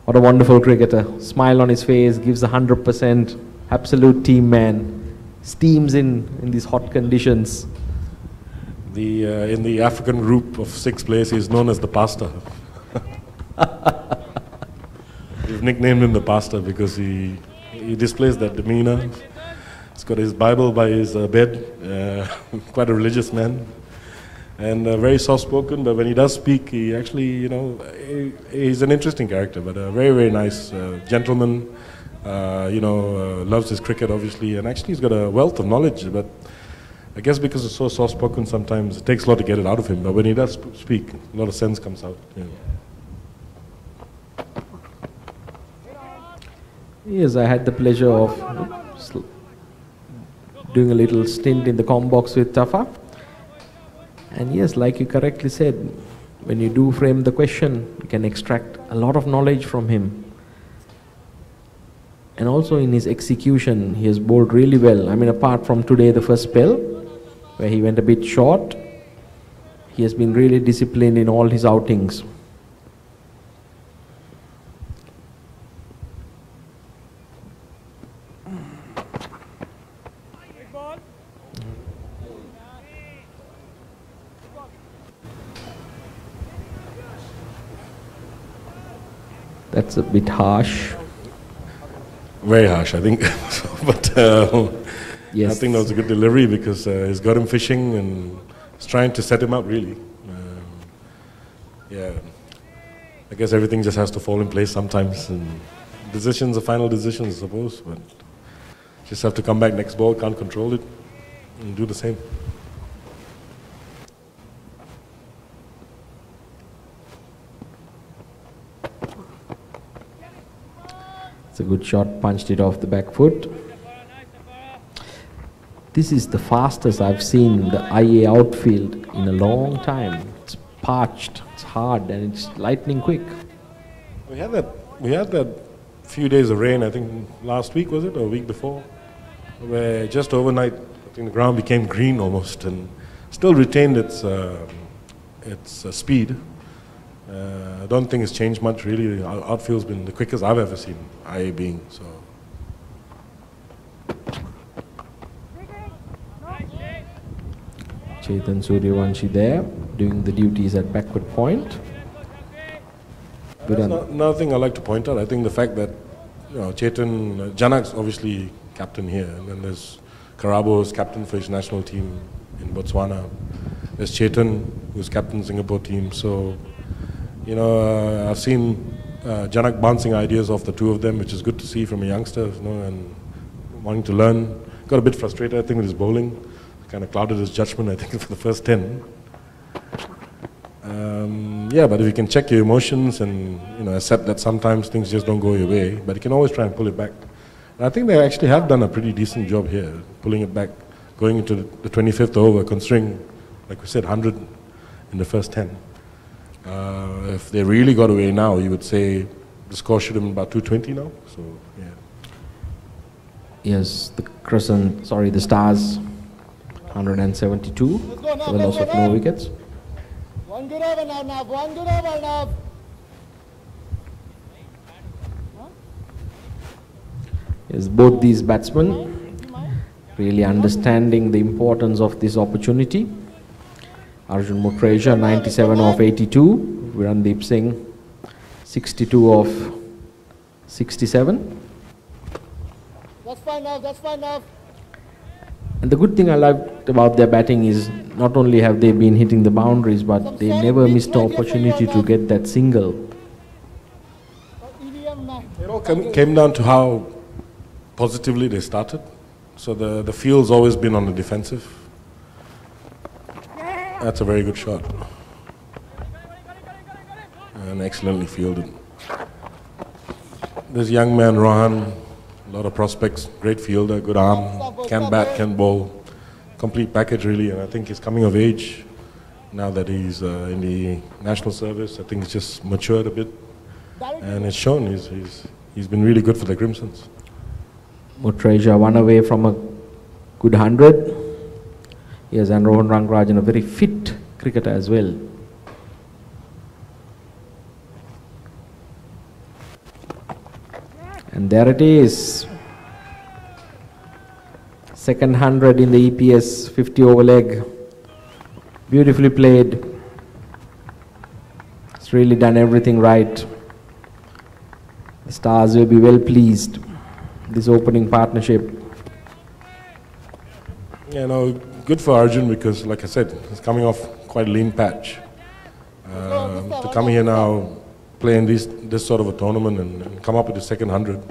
What a wonderful cricketer. Smile on his face, gives 100%, absolute team man. Steams in these hot conditions. In the African group of 6 players, he's known as the pastor. We've nicknamed him the pastor because he displays that demeanor. He's got his Bible by his bed, quite a religious man, and very soft-spoken, but when he does speak, he actually, he's an interesting character, but a very, very nice gentleman, loves his cricket, obviously, and actually he's got a wealth of knowledge, but I guess because he's so soft-spoken, sometimes it takes a lot to get it out of him, but when he does speak, a lot of sense comes out. Yes, I had the pleasure of doing a little stint in the comm box with Tafa. And yes, like you correctly said, when you do frame the question, you can extract a lot of knowledge from him. And also in his execution, he has bowled really well. I mean, apart from today, the first spell, where he went a bit short, he has been really disciplined in all his outings. That's a bit harsh. Very harsh, I think. But yes. I think that was a good delivery because he's got him fishing and he's trying to set him up, really. Yeah, I guess everything just has to fall in place sometimes. And decisions are final decisions, I suppose. But just have to come back next ball, can't control it, and do the same. It's a good shot, punched it off the back foot. This is the fastest I've seen the IA outfield in a long time. It's parched, it's hard, and it's lightning quick. We had that few days of rain, I think last week, was it, or a week before, where just overnight, I think the ground became green almost, and still retained its speed. I don't think it's changed much really. Our outfield's been the quickest I've ever seen, IA being. So. Chetan Suryavanshi there, doing the duties at backward point. Another thing I'd like to point out, I think the fact that Chetan, Janak's obviously captain here, and then there's Karabo's captain for his national team in Botswana. There's Chetan, who's captain Singapore team. So, I've seen Janak bouncing ideas off the two of them, which is good to see from a youngster, and wanting to learn. Got a bit frustrated, I think, with his bowling. Kind of clouded his judgment, I think, for the first 10. But if you can check your emotions and accept that sometimes things just don't go your way, but you can always try and pull it back. And I think they actually have done a pretty decent job here, pulling it back, going into the 25th over, considering, like we said, 100 in the first 10. If they really got away now, you would say the score should have been about 220 now. So yeah. Yes, the Stars. 172 for the loss of no wickets. One good over now, Nav. One good over now. Yes, both these batsmen really understanding the importance of this opportunity. Arjun Mutreja 97 of 82. Virandeep Singh 62 of 67. That's fine now. That's fine now. And the good thing I liked about their batting is not only have they been hitting the boundaries, but they never missed the opportunity to get that single. It all came down to how positively they started. So the field's always been on the defensive. That's a very good shot. And excellently fielded. This young man, Rohan, a lot of prospects, great fielder, good arm, can bat, can bowl, complete package really, and I think he's coming of age now that he's in the national service. I think he's just matured a bit, and it's shown. He's been really good for the Crimsons. Mutreja one away from a good 100. Yes, and Rohan Rangarajan, a very fit cricketer as well. And there it is. Second 100 in the EPS 50 over leg. Beautifully played. It's really done everything right. The Stars will be well pleased. This opening partnership. Yeah, good for Arjun because, like I said, he's coming off quite a lean patch. To come here now, play in this sort of a tournament and come up with the second 100.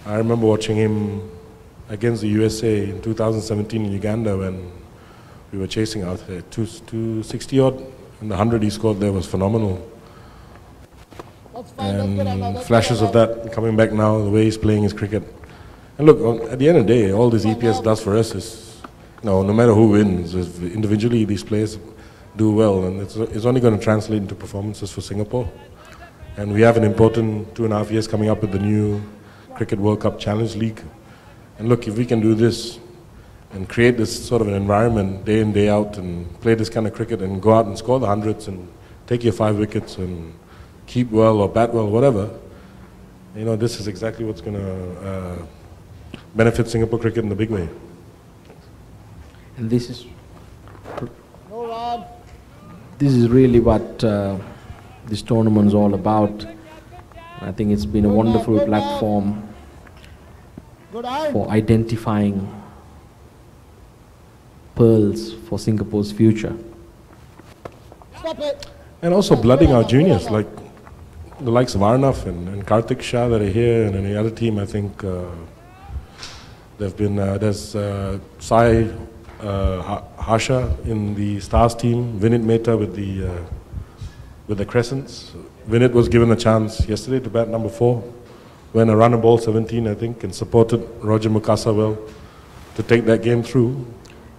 I remember watching him against the USA in 2017 in Uganda when we were chasing out there, 260 odd, and the 100 he scored there was phenomenal. And flashes of that coming back now, the way he's playing his cricket. And look, at the end of the day, all this EPS does for us is, no matter who wins, if individually these players do well, and it's only going to translate into performances for Singapore. And we have an important 2.5 years coming up with the new Cricket World Cup Challenge League. And look, if we can do this and create this sort of an environment day in, day out and play this kind of cricket and go out and score the hundreds and take your 5 wickets and keep well or bat well, whatever, this is exactly what's going to benefit Singapore cricket in the big way. And this is really what this tournament's all about. I think it's been a wonderful platform for identifying pearls for Singapore's future. And also blooding our juniors, like the likes of Arnav and Karthik Shah that are here, and any other team. I think there've been there's Sai Harsha in the Stars team, Vinit Mehta with the Crescents. Vinit was given a chance yesterday to bat number 4, when a runner ball 17, I think, and supported Roger Mukasa well to take that game through.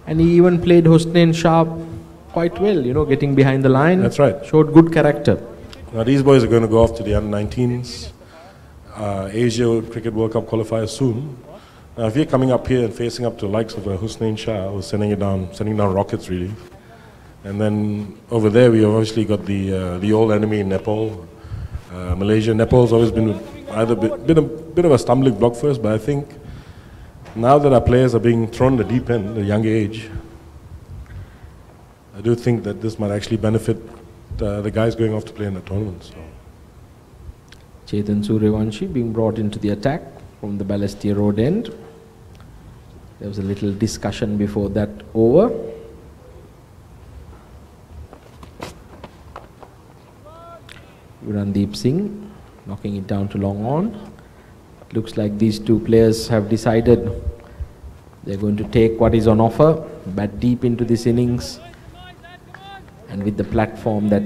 And he even played Hussain Shah quite well, getting behind the line. That's right. Showed good character. Now these boys are going to go off to the under-19s, Asia Cricket World Cup qualifiers soon. Now if you're coming up here and facing up to the likes of Hussain Shah, who's sending down rockets really, And then over there, we obviously got the old enemy in Nepal, Malaysia. Nepal's always been either been a bit of a stumbling block for us, but I think now that our players are being thrown in the deep end at a young age, I do think that this might actually benefit the guys going off to play in the tournament. So. Chetan Suryavanshi being brought into the attack from the Balestier Road end. There was a little discussion before that over. Randeep Singh knocking it down to long on. Looks like these two players have decided they're going to take what is on offer, bat deep into this innings, and with the platform that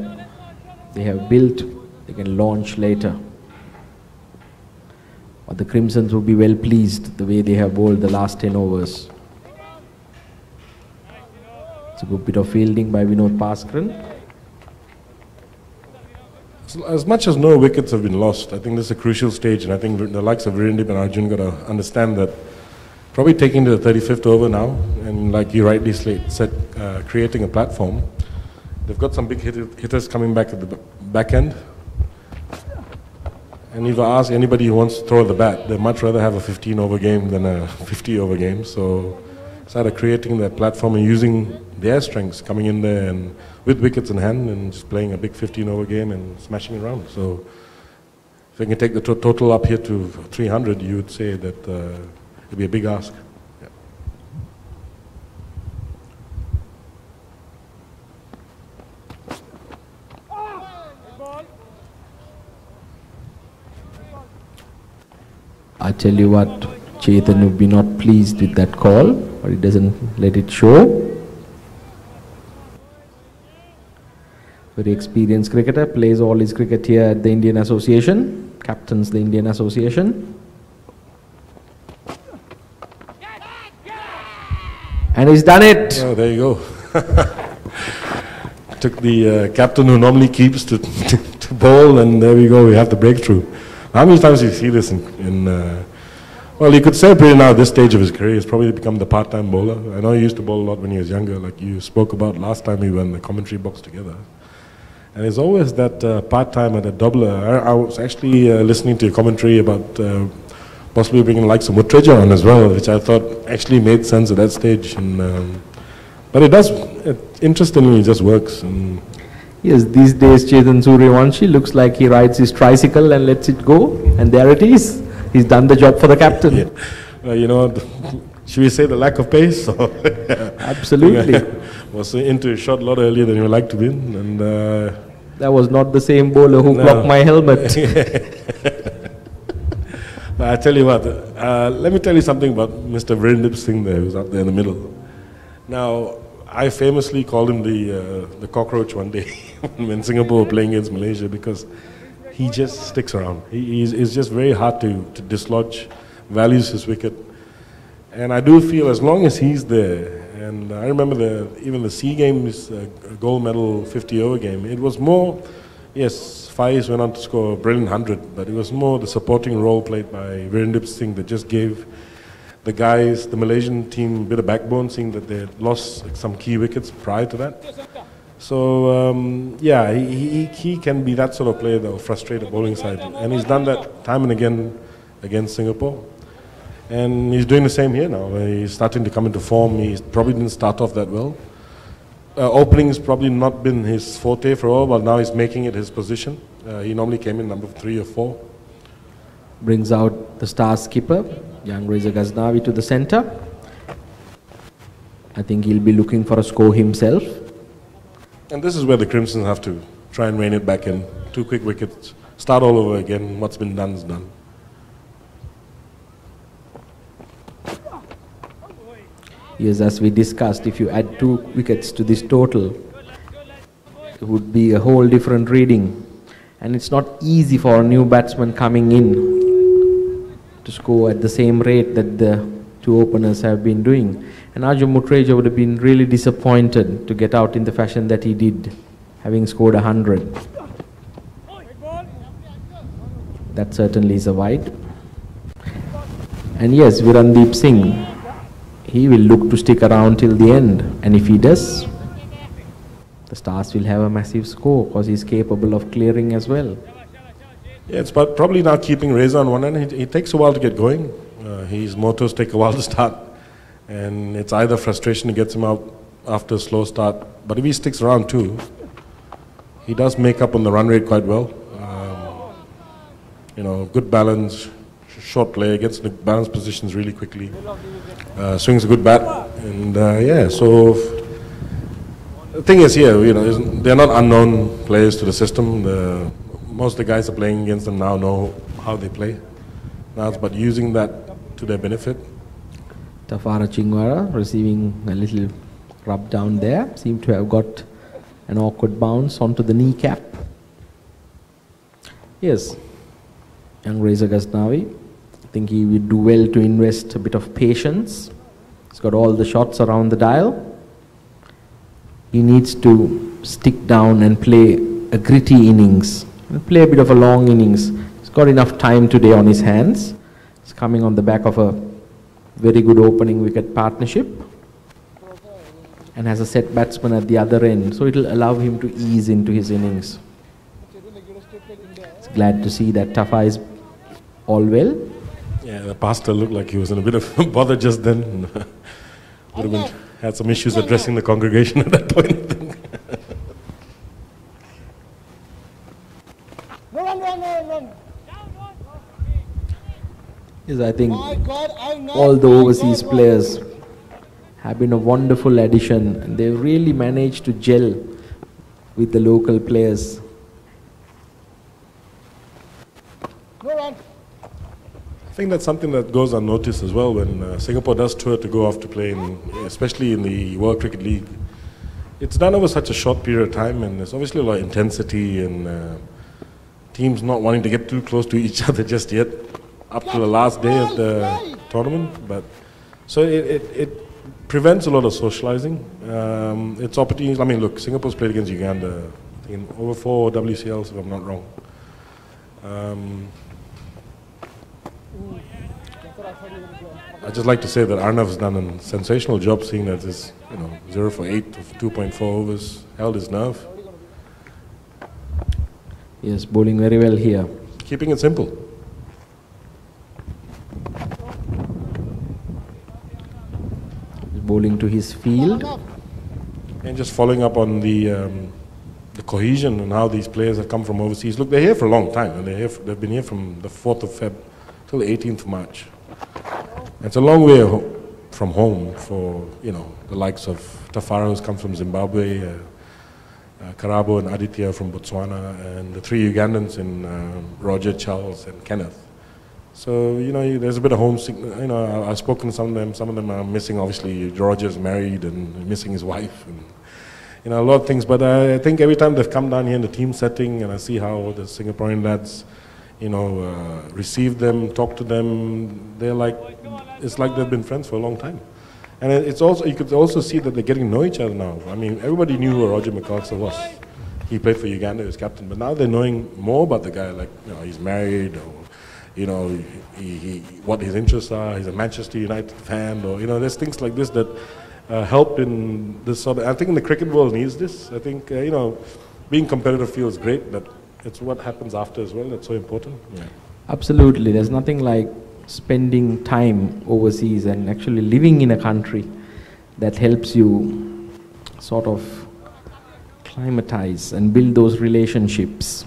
they have built, they can launch later. But the Crimsons will be well pleased the way they have bowled the last 10 overs. It's a good bit of fielding by Vinod Paskran. As much as no wickets have been lost, I think this is a crucial stage, and I think the likes of Virendip and Arjun got to understand that probably taking to the 35th over now, and like you rightly said, creating a platform. They've got some big hitters coming back at the back end. And if I ask anybody who wants to throw the bat, they'd much rather have a 15 over game than a 50 over game. So it's either creating that platform and using their strengths, coming in there and with wickets in hand and just playing a big 15 over game and smashing around. So if they can take the total up here to 300, you would say that it'd be a big ask. Yeah. I tell you what, Chetan would be not pleased with that call, but he doesn't let it show. Very experienced cricketer, plays all his cricket here at the Indian Association, captains the Indian Association. And he's done it. Oh, there you go. Took the captain who normally keeps to bowl, and there we go, we have the breakthrough. How many times do you see this well, you could say pretty now at this stage of his career, he's probably become the part-time bowler. I know he used to bowl a lot when he was younger, like you spoke about last time we were in the commentary box together. And there's always that part-time at a doubler. I was actually listening to a commentary about possibly bringing like some Mutreja on as well, which I thought actually made sense at that stage. And, but it does, interestingly, it just works. And yes, these days Chetan Suryavanshi looks like he rides his tricycle and lets it go, and there it is. He's done the job for the captain. Yeah. You know, should we say the lack of pace? Absolutely. Was into a shot a lot earlier than you would like to win, and that was not the same bowler who clocked my helmet. I tell you what, let me tell you something about Mr. Virendip Singh there, who's up there in the middle. Now, I famously called him the cockroach one day when Singapore were playing against Malaysia, because he just sticks around. He's just very hard to dislodge, values his wicket. And I do feel as long as he's there, and I remember even the SEA Games gold medal 50 over game, it was more, yes, Faiz went on to score a brilliant 100, but it was more the supporting role played by Virendip Singh that just gave the guys, the Malaysian team, a bit of backbone, seeing that they had lost some key wickets prior to that. So, yeah, he can be that sort of player that will frustrate the bowling side. And he's done that time and again against Singapore. And he's doing the same here now. He's starting to come into form. He probably didn't start off that well. Opening has probably not been his forte for a while, but now he's making it his position. He normally came in number 3 or 4. Brings out the star skipper, young Reza Ghaznavi, to the centre. I think he'll be looking for a score himself. And this is where the Crimsons have to try and rein it back in. 2 quick wickets, start all over again. What's been done is done. Yes, as we discussed, if you add 2 wickets to this total, it would be a whole different reading. And it's not easy for a new batsman coming in to score at the same rate that the 2 openers have been doing. And Arjun Mutreja would have been really disappointed to get out in the fashion that he did, having scored 100. That certainly is a wide. And yes, Virendip Singh, he will look to stick around till the end, and if he does, the Stars will have a massive score because he's capable of clearing as well. Yeah, it's probably now keeping Reza on one end. It takes a while to get going. His motors take a while to start. And it's either frustration that gets him out after a slow start. But if he sticks around too, he does make up on the run rate quite well. You know, good balance, short play, gets in the balanced positions really quickly. Swings a good bat. And yeah, so the thing is here, you know, they're not unknown players to the system. Most of the guys are playing against them now know how they play. Now it's about using that to their benefit. Tafara Chingwara receiving a little rub down there. Seemed to have got an awkward bounce onto the kneecap. Yes, young Reza Ghaznavi. I think he would do well to invest a bit of patience. He's got all the shots around the dial. He needs to stick down and play a gritty innings. Play a bit of a long innings. He's got enough time today on his hands. He's coming on the back of a very good opening wicket partnership and has a set batsman at the other end, so it will allow him to ease into his innings. It's glad to see that Tafa is all well. Yeah, the pastor looked like he was in a bit of bother just then. Would have had some issues addressing the congregation at that point. Run. Yes, I think all the overseas players have been a wonderful addition, and they've really managed to gel with the local players. I think that's something that goes unnoticed as well when Singapore does tour to go off to play, especially in the World Cricket League. It's done over such a short period of time, and there's obviously a lot of intensity and teams not wanting to get too close to each other just yet, up to the last day of the tournament. But so it prevents a lot of socializing. It's opportunities. I mean, look, Singapore's played against Uganda in over 4 WCLs, if I'm not wrong. I'd just like to say that Arnav has done a sensational job, seeing that it's 0 for 8 of 2.4 overs, held his nerve. Yes, bowling very well here. Keeping it simple. Bowling to his field. And just following up on the cohesion and how these players have come from overseas. Look, they're here for a long time, and they've been here from the 4th of Feb till the 18th of March. It's a long way from home for the likes of Tafara, who's come from Zimbabwe, Karabo and Aditya from Botswana, and the 3 Ugandans in Roger, Charles, and Kenneth. So there's a bit of homesick. I've spoken to some of them. Some of them are missing. Obviously, Roger's married and missing his wife, and a lot of things. But I think every time they've come down here in the team setting, and I see how the Singaporean lads, receive them, talk to them, it's like they've been friends for a long time. And it's also, you could also see that they're getting to know each other now. I mean, everybody knew who Roger McAllister was. He played for Uganda, he was captain, but now they're knowing more about the guy, like, he's married, or, what his interests are, he's a Manchester United fan, or, there's things like this that help in this sort of, I think the cricket world needs this. I think, being competitive feels great, but it's what happens after as well that's so important. Yeah. Absolutely, there's nothing like spending time overseas and actually living in a country that helps you sort of climatize and build those relationships.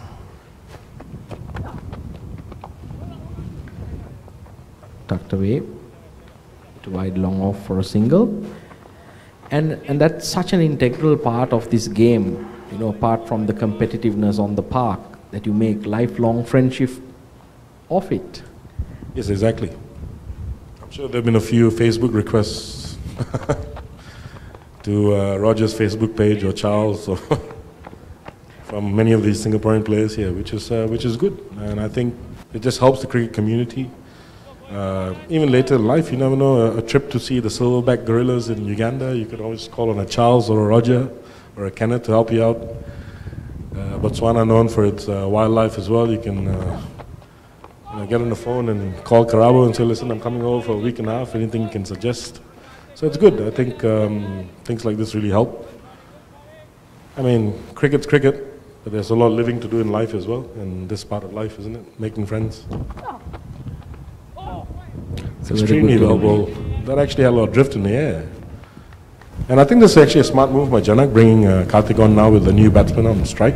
Tucked away to wide long off for a single, and that's such an integral part of this game, apart from the competitiveness on the park, that you make lifelong friendship of it. Yes, exactly. I'm sure there have been a few Facebook requests to Roger's Facebook page or Charles or from many of these Singaporean players here, which is good. And I think it just helps the cricket community. Even later in life, you never know, a trip to see the silverback gorillas in Uganda, you could always call on a Charles or a Roger or a Kenneth to help you out. Botswana known for its wildlife as well. You can get on the phone and call Karabo and say, listen, I'm coming over for a week and a half, anything you can suggest. So it's good. I think things like this really help. I mean, cricket's cricket, but there's a lot of living to do in life as well, in this part of life, isn't it? Making friends. It's extremely well bowled. That actually had a lot of drift in the air. And I think this is actually a smart move by Janak, bringing Karthik on now with the new batsman on strike.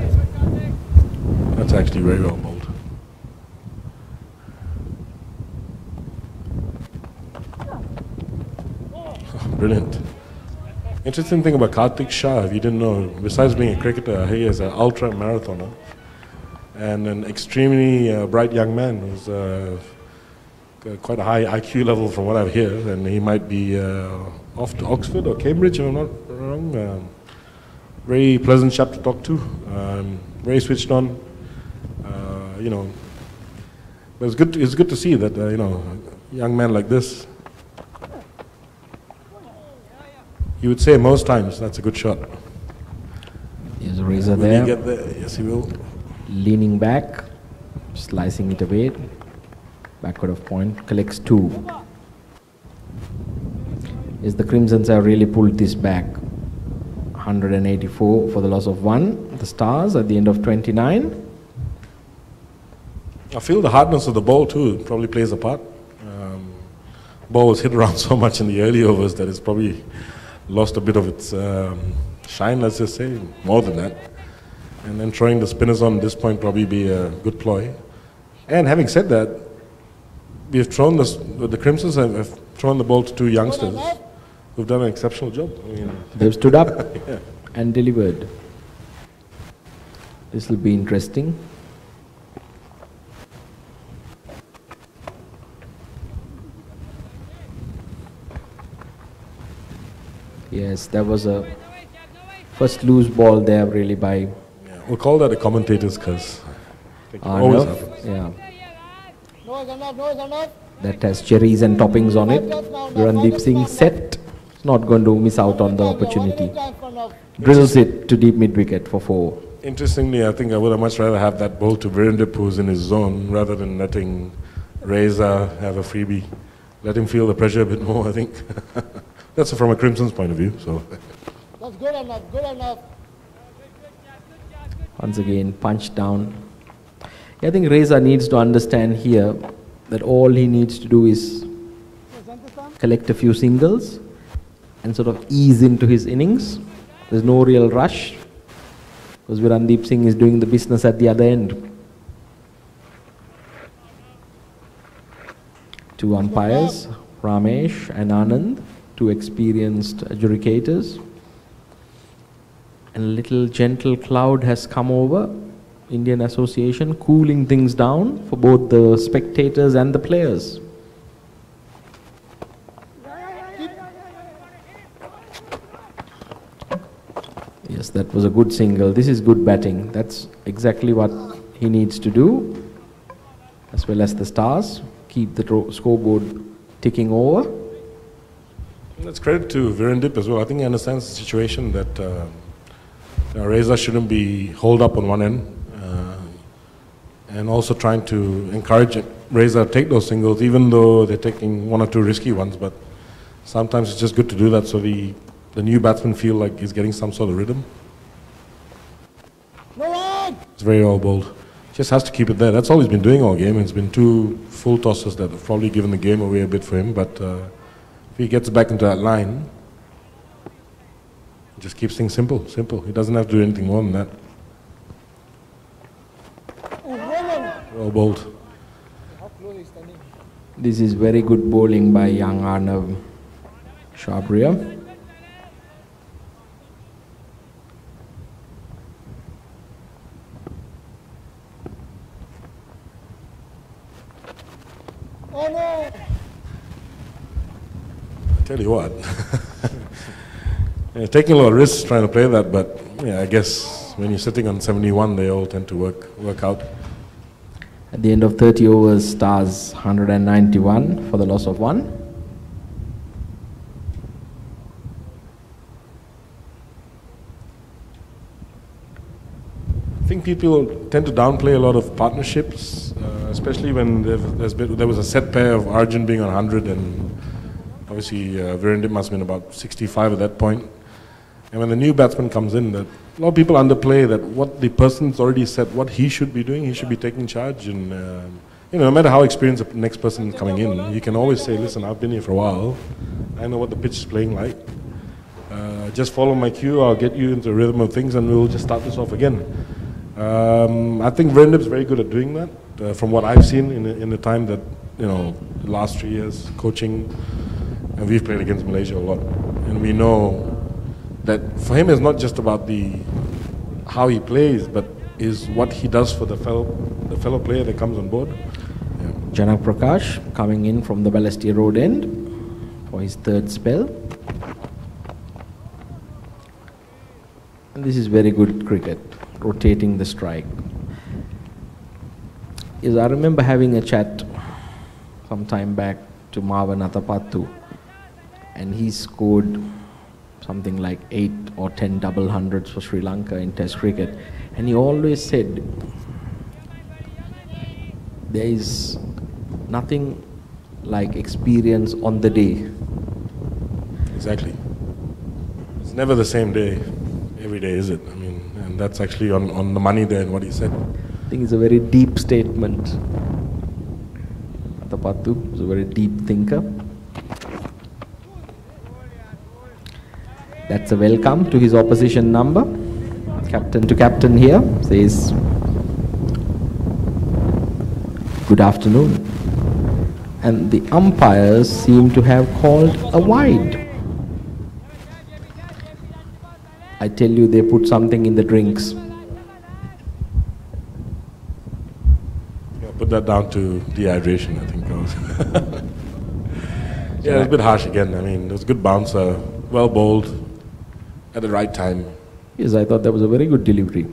That's actually very well bowled. Brilliant. Interesting thing about Karthik Shah, if you didn't know, besides being a cricketer, he is an ultra marathoner and an extremely bright young man who's quite a high IQ level from what I've heard, and he might be off to Oxford or Cambridge if I'm not wrong. Very pleasant chap to talk to, very switched on. You know, but it's good to see that you know, a young man like this. You would say most times that's a good shot. There's a razor Will there. he get there? Yes, he will. Leaning back, slicing it away. Backward of point, collects 2. Yes, the Crimsons have really pulled this back. 184 for the loss of 1. The Stars at the end of 29. I feel the hardness of the ball too probably plays a part. Ball was hit around so much in the early overs that it's probably lost a bit of its shine, let's just say, more than that. And then throwing the spinners on at this point probably be a good ploy. And having said that, we have thrown this, the Crimsons have thrown the ball to 2 youngsters who've done an exceptional job. I mean, they've stood up yeah. and delivered. This will be interesting. Yes, that was a first loose ball there really by... Yeah, we'll call that a commentator's curse. Always happens. Yeah. That has cherries and toppings on it. Randeep Singh set. Not going to miss out on the opportunity. Drills it to deep mid wicket for 4. Interestingly, I think I would have much rather have that ball to Virendip, who's in his zone, rather than letting Reza have a freebie. Let him feel the pressure a bit more, I think. That's from a Crimson's point of view. So that's good enough, good enough. Once again, punch down. Yeah, I think Reza needs to understand here that all he needs to do is collect a few singles and sort of ease into his innings. There's no real rush because Randeep Singh is doing the business at the other end. 2 umpires, Ramesh and Anand, 2 experienced adjudicators. And a little gentle cloud has come over Indian Association, cooling things down for both the spectators and the players. Yes, that was a good single. This is good batting. That's exactly what he needs to do, as well as the Stars. Keep the scoreboard ticking over. that's credit to Virendip as well. I think he understands the situation that Reza shouldn't be holed up on one end. And also trying to encourage Reza to take those singles, even though they're taking 1 or 2 risky ones. But sometimes it's just good to do that so the new batsman feel like he's getting some sort of rhythm. It's very well bowled. Just has to keep it there. That's all he's been doing all game. It's been 2 full tosses that have probably given the game away a bit for him. But if he gets back into that line, just keeps things simple. He doesn't have to do anything more than that. Well bowled. This is very good bowling by young Arnav Shabria. Oh no! I tell you what, yeah, taking a lot of risks trying to play that, but yeah, I guess when you're sitting on 71, they all tend to work out. At the end of 30 overs, Stars 191 for the loss of 1. I think people tend to downplay a lot of partnerships, especially when there was a set pair of Arjun being on 100 and obviously Virendip must have been about 65 at that point. And when the new batsman comes in, that a lot of people underplay that what the person's already said, what he should be doing, he should be taking charge. And no matter how experienced the next person coming in, you can always say, listen, I've been here for a while. I know what the pitch is playing like. Just follow my cue, I'll get you into the rhythm of things, and we'll just start this off again. I think Vrendip's very good at doing that. From what I've seen in the time that, the last 3 years coaching, and we've played against Malaysia a lot. And we know that for him it's not just about how he plays, but is what he does for the fellow player that comes on board. Yeah. Janak Prakash coming in from the Balestier Road end for his third spell. And this is very good cricket, rotating the strike. Yes, I remember having a chat some time back to Marwan Atapattu, and he scored something like 8 or 10 double hundreds for Sri Lanka in Test cricket. And he always said, there is nothing like experience on the day. Exactly. It's never the same day, every day, is it? I mean, and that's actually on the money there in what he said. I think it's a very deep statement. Atapattu is a very deep thinker. That's a welcome to his opposition number. Captain to captain here says, good afternoon. And the umpires seem to have called a wide. I tell you, they put something in the drinks. Yeah, put that down to dehydration, I think. Yeah, it was a bit harsh again. I mean, it was a good bouncer, well bowled, at the right time. Yes, I thought that was a very good delivery.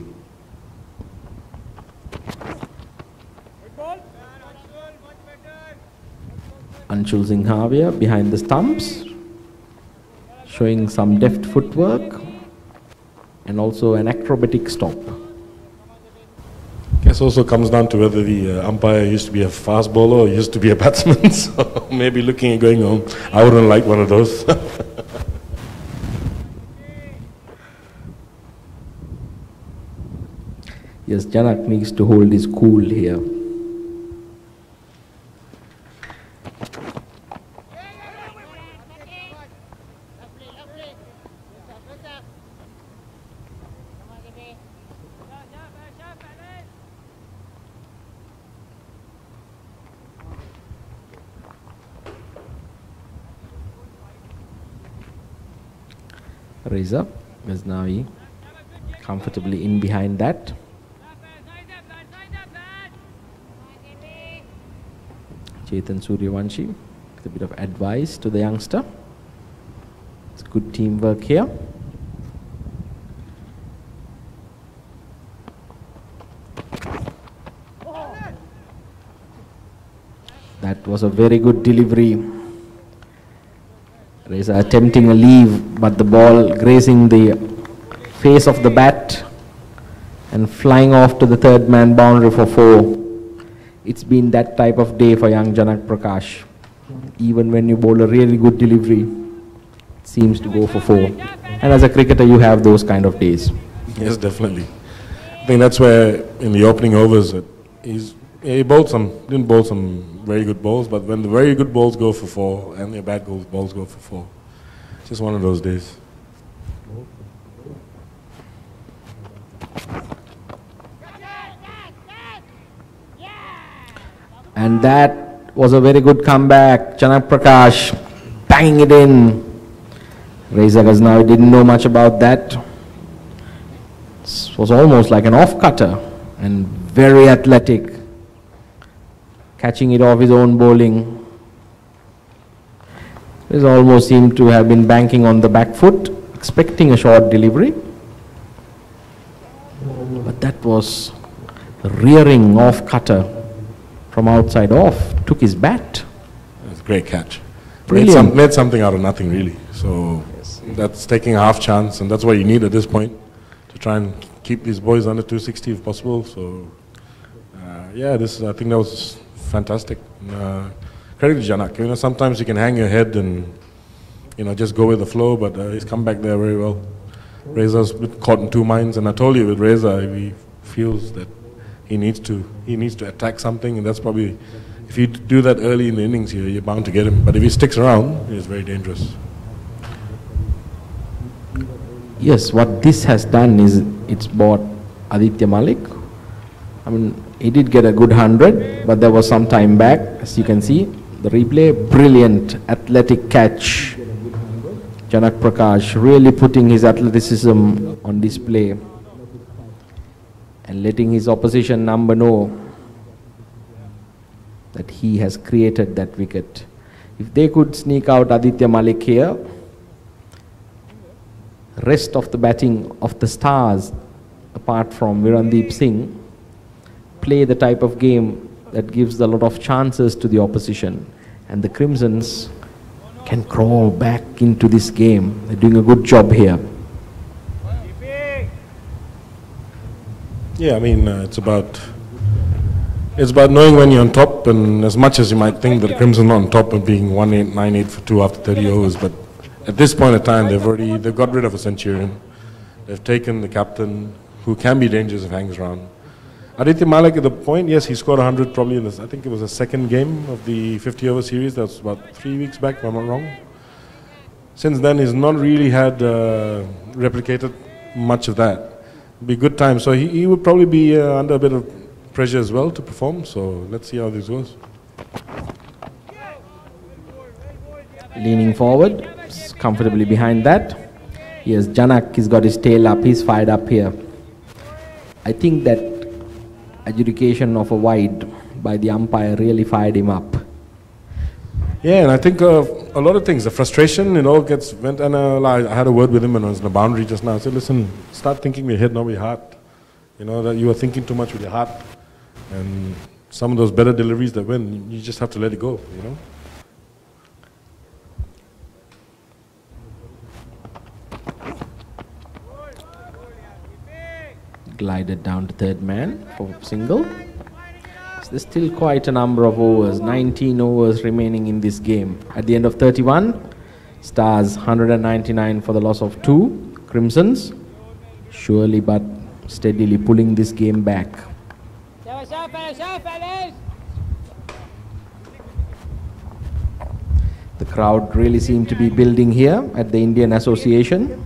Anshul Singhavia behind the stumps, showing some deft footwork and also an acrobatic stop. Guess also comes down to whether the umpire used to be a fast bowler or used to be a batsman. So maybe looking at going home, I wouldn't like one of those. Yes, Janak needs to hold his cool here. Reza Ghaznavi comfortably in behind that. Chetan Suryavanshi with a bit of advice to the youngster. It's good teamwork here. That was a very good delivery. Reza attempting a leave, but the ball grazing the face of the bat and flying off to the third man boundary for 4. It's been that type of day for young Janak Prakash. Even when you bowl a really good delivery, it seems to go for 4. And as a cricketer, you have those kind of days. Yes, definitely. I think that's where in the opening overs, he bowled didn't bowl some very good balls, but when the very good balls go for 4 and the bad balls go for 4, it's just one of those days. And that was a very good comeback. Janak Prakash banging it in. Reza Ghaznavi didn't know much about that. It was almost like an off-cutter and very athletic. Catching it off his own bowling. This almost seemed to have been banking on the back foot, expecting a short delivery. But that was a rearing off-cutter. From outside off, took his bat. That's a great catch. Brilliant. Made something out of nothing, really. So that's taking a half chance, and that's what you need at this point to try and keep these boys under 260 if possible. So, yeah, I think that was fantastic. Credit to Janak. Sometimes you can hang your head and just go with the flow, but he's come back there very well. Reza's been caught in two minds, and I told you with Reza, if he feels that he needs to attack something, and that's probably, if you do that early in the innings here, you're bound to get him. But if he sticks around, he's very dangerous. Yes, what this has done is it's bought Aditya Malik. I mean, he did get a good 100, but there was some time back, as you can see. The replay, brilliant athletic catch. Janak Prakash really putting his athleticism on display and letting his opposition number know that he has created that wicket. If they could sneak out Aditya Malik here, rest of the batting of the Stars, apart from Virandeep Singh, play the type of game that gives a lot of chances to the opposition, and the Crimsons can crawl back into this game. They're doing a good job here. Yeah, I mean, it's about knowing when you're on top, and as much as you might think that the Crimson are on top of being 1-8, 9-8 for 2 after 30 overs, but at this point in time, they've got rid of a centurion. They've taken the captain, who can be dangerous if hangs around. Aditya Malik at the point, yes, he scored 100 probably in this, I think it was the second game of the 50-over series. That was about 3 weeks back, if I'm not wrong. Since then, he's not really had replicated much of that. It'd be a good time. So he would probably be under a bit of pressure as well to perform. So let's see how this goes. Leaning forward, comfortably behind that. Here's Janak, he's got his tail up, he's fired up here. I think that adjudication of a wide by the umpire really fired him up. Yeah, and I think a lot of things, the frustration, gets went. And I had a word with him when I was in the boundary just now. I said, listen, start thinking with your head, not with your heart. That you are thinking too much with your heart. And some of those better deliveries that win, you just have to let it go, Glided down to third man for single. So there's still quite a number of overs, 19 overs remaining in this game. At the end of 31, Stars 199 for the loss of 2. Crimsons surely but steadily pulling this game back. The crowd really seem to be building here at the Indian Association.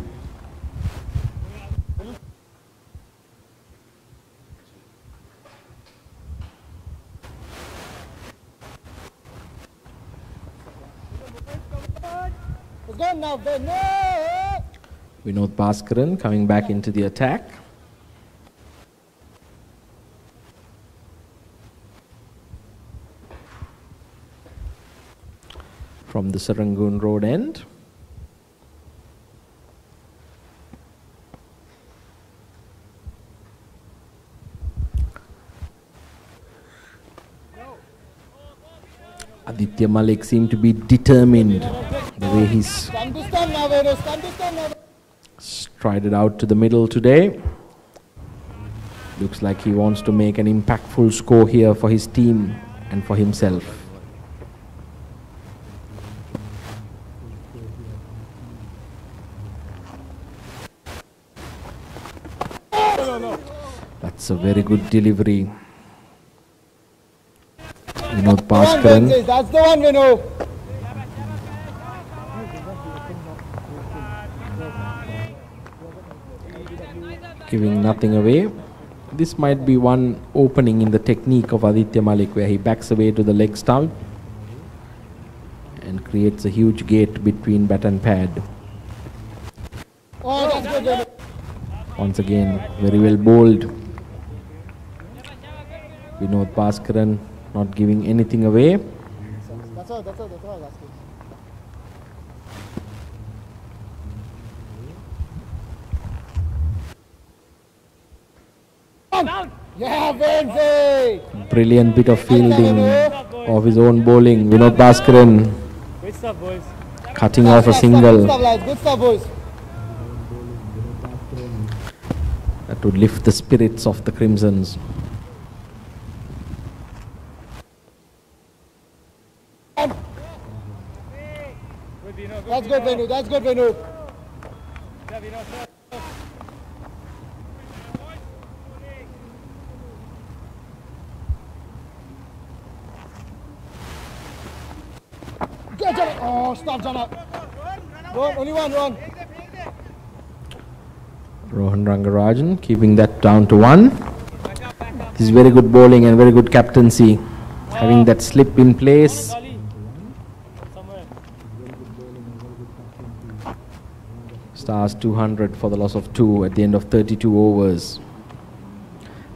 Vinod Bhaskaran coming back into the attack. From the Serangoon Road end. Aditya Malik seemed to be determined the way he's strided out to the middle today. Looks like he wants to make an impactful score here for his team and for himself. That's a very good delivery. Vinod Bhaskaran. That's the one, Vinod. Giving nothing away. This might be one opening in the technique of Aditya Malik, where he backs away to the leg stump and creates a huge gate between bat and pad. Oh, that's good, Vinod. Once again, very well bowled. Vinod Bhaskaran not giving anything away. That's all I was asking. Yeah, Vinci! Brilliant bit of fielding of his own bowling. Vinod Bhaskaran Good stuff, boys. cutting off a single. Good stuff, lads. Good stuff, boys. That would lift the spirits of the Crimsons. That's good, Venu. That's good, Venu. Oh, stop, Janak. Go, only one run. Rohan Rangarajan keeping that down to 1. This is very good bowling and very good captaincy. Having that slip in place. Stars 200 for the loss of 2 at the end of 32 overs.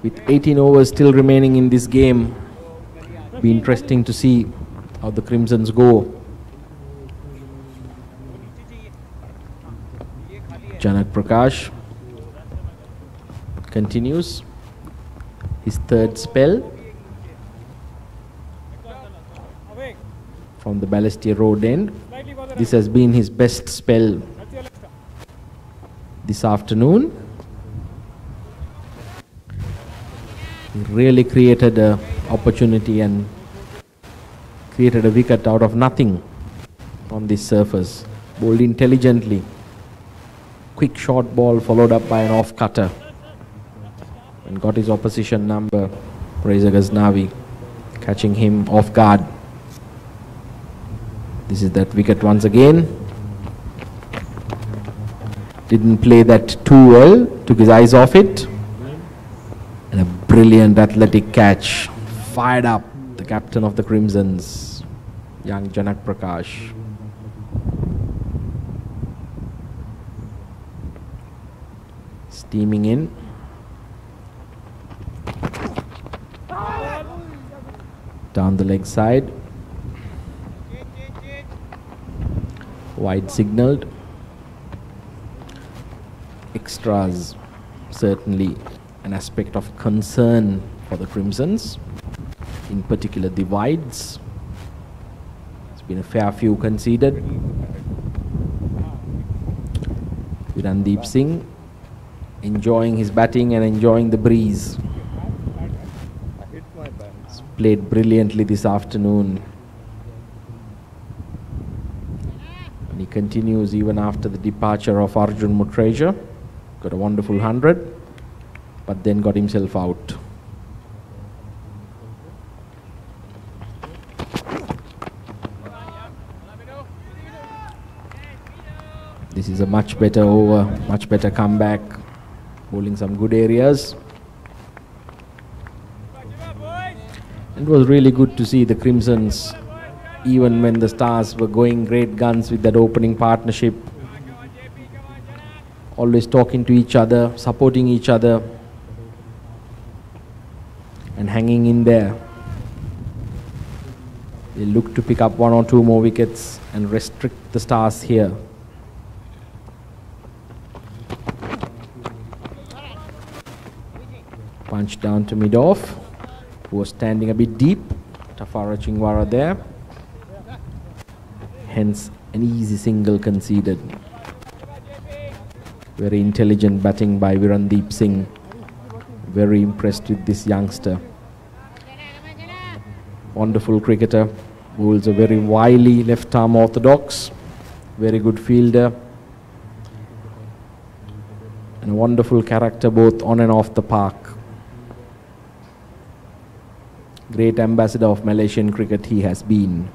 With 18 overs still remaining in this game, be interesting to see how the Crimsons go. Janak Prakash continues his third spell from the Balestier Road end. This has been his best spell this afternoon. He really created an opportunity and created a wicket out of nothing on this surface. Bowled intelligently. Quick short ball followed up by an off cutter. And got his opposition number, Reza Ghaznavi, catching him off guard. This is that wicket once again. Didn't play that too well, took his eyes off it. And a brilliant athletic catch. Fired up the captain of the Crimsons, young Janak Prakash. Steaming in. Down the leg side. Wide signalled. Extras, certainly an aspect of concern for the Crimsons, in particular the wides. There's been a fair few conceded. Virandeep Singh enjoying his batting and enjoying the breeze. He's played brilliantly this afternoon. And he continues even after the departure of Arjun Mutreja. Got a wonderful 100, but then got himself out. This is a much better over, much better comeback. Bowling some good areas. It was really good to see the Crimsons, even when the Stars were going great guns with that opening partnership, always talking to each other, supporting each other, and hanging in there. They look to pick up 1 or 2 more wickets and restrict the Stars here. Punch down to mid-off, who was standing a bit deep. Tafara Chingwara there. Hence an easy single conceded. Very intelligent batting by Virandeep Singh. Very impressed with this youngster. Wonderful cricketer. Bowls a very wily left-arm orthodox. Very good fielder. And a wonderful character both on and off the park. Great ambassador of Malaysian cricket he has been.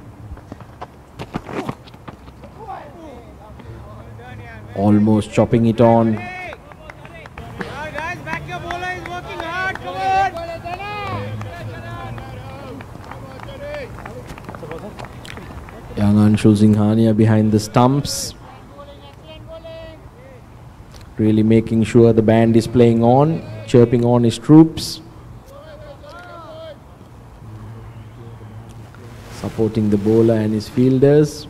Almost chopping it on. Young Anshu Singhania behind the stumps. Really making sure the band is playing on, chirping on his troops. Supporting the bowler and his fielders.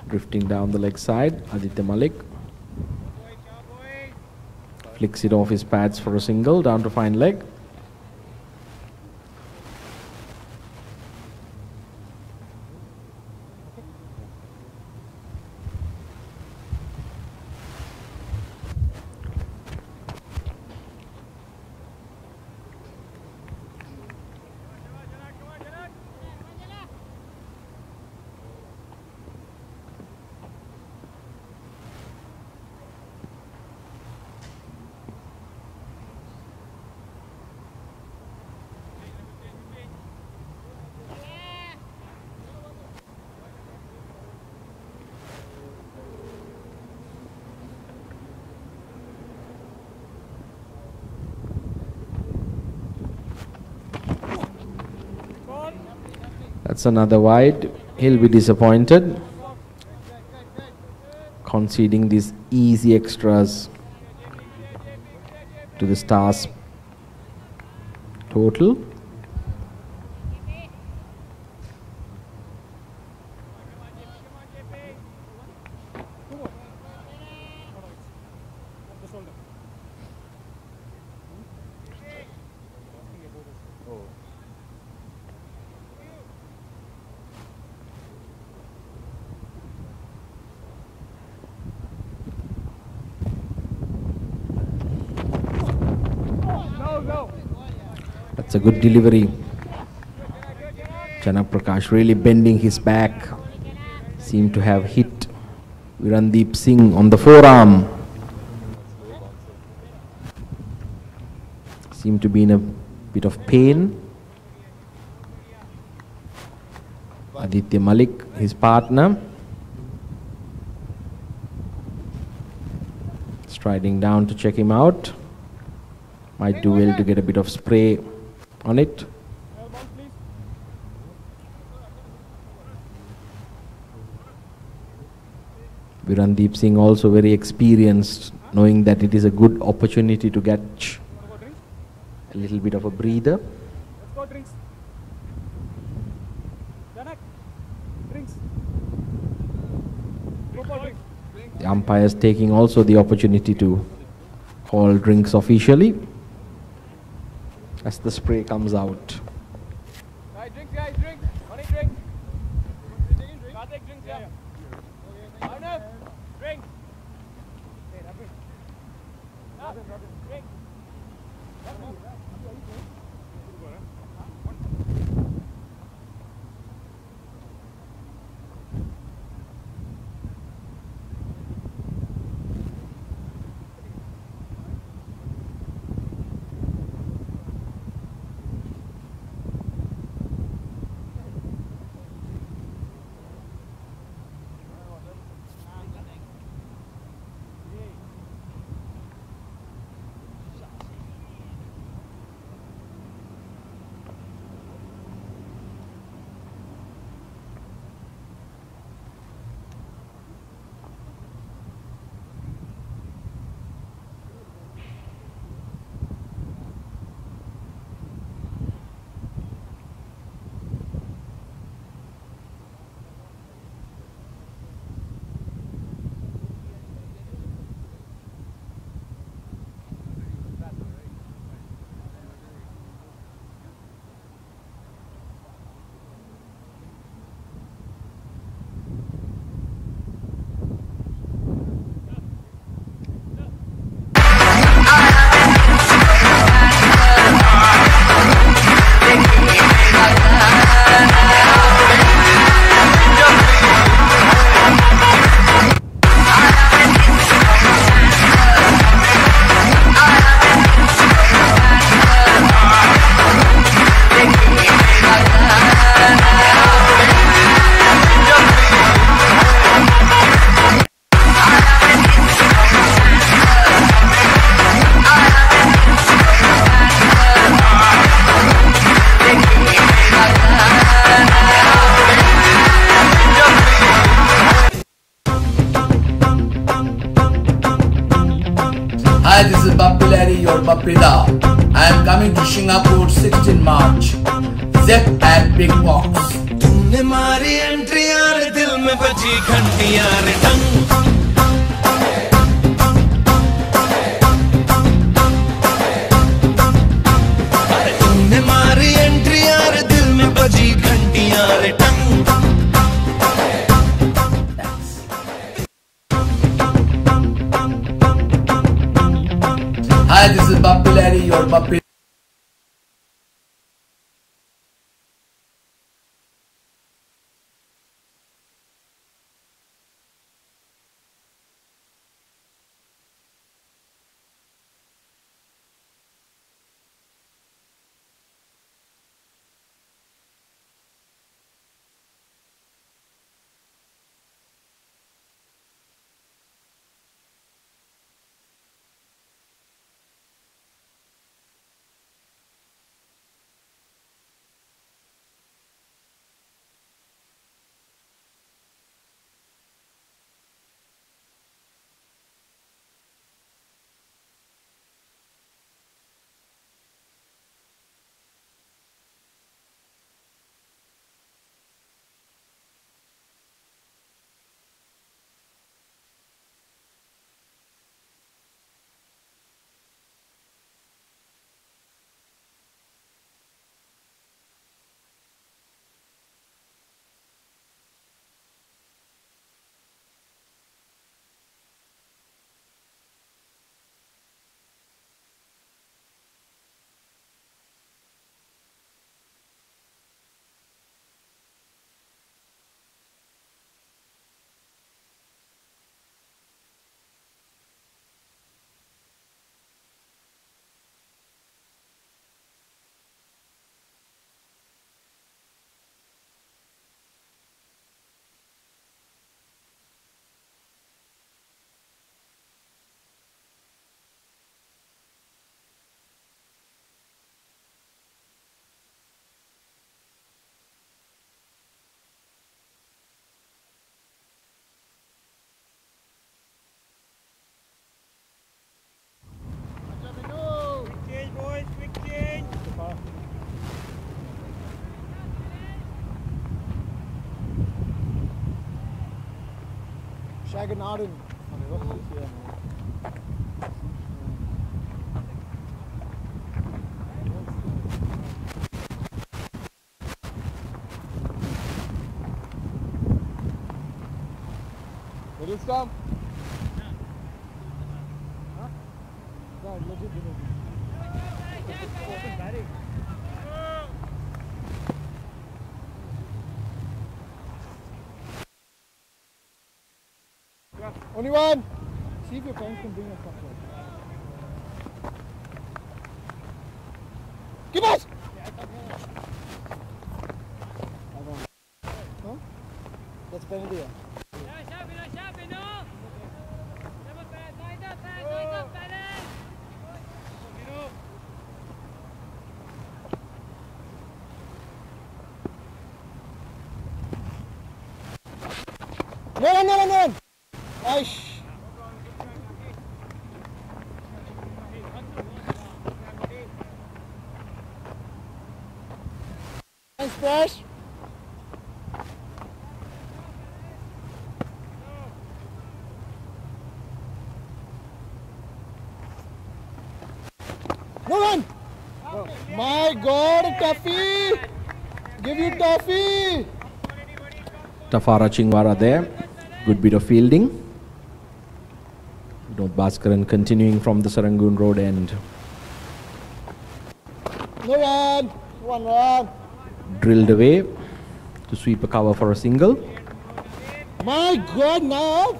Drifting down the leg side, Aditya Malik flicks it off his pads for a single, down to fine leg. That's another wide. He'll be disappointed, conceding these easy extras to the Stars total. That's a good delivery. Janak Prakash really bending his back. Seemed to have hit Virandeep Singh on the forearm. Seemed to be in a bit of pain. Aditya Malik, his partner, striding down to check him out. Might do well to get a bit of spray on it. Virandeep Singh also very experienced, knowing that it is a good opportunity to get a little bit of a breather. The umpires taking also the opportunity to call drinks officially as the spray comes out. Guys, drink. Money, drink. Karthik, drinks, yeah. Arnav, drink. Drink. Hi, this is Bappy Larry, your Bappida. I am coming to Singapore 16 March. Zep and Big Box. तूने मारी एंट्रियां रे दिल में बजी घंटियां रे टंग तूने मारी एंट्रियां रे दिल में बजी घंटियां रे टंग Hi, this is Bappy Larry, your Bappy. Dragon Arden. Middle stump. Huh? No, legit. Only one. See if your parents can bring us something. Give us! Huh? That's penalty. No. Aish. Nice splash. No run. Oh. My God, Tuffy. Give you Tuffy. Tafara Chingwara there. Good bit of fielding. Vinod Bhaskaran continuing from the Serangoon Road end. No run. One run. Drilled away to sweep a cover for a single. My God, now.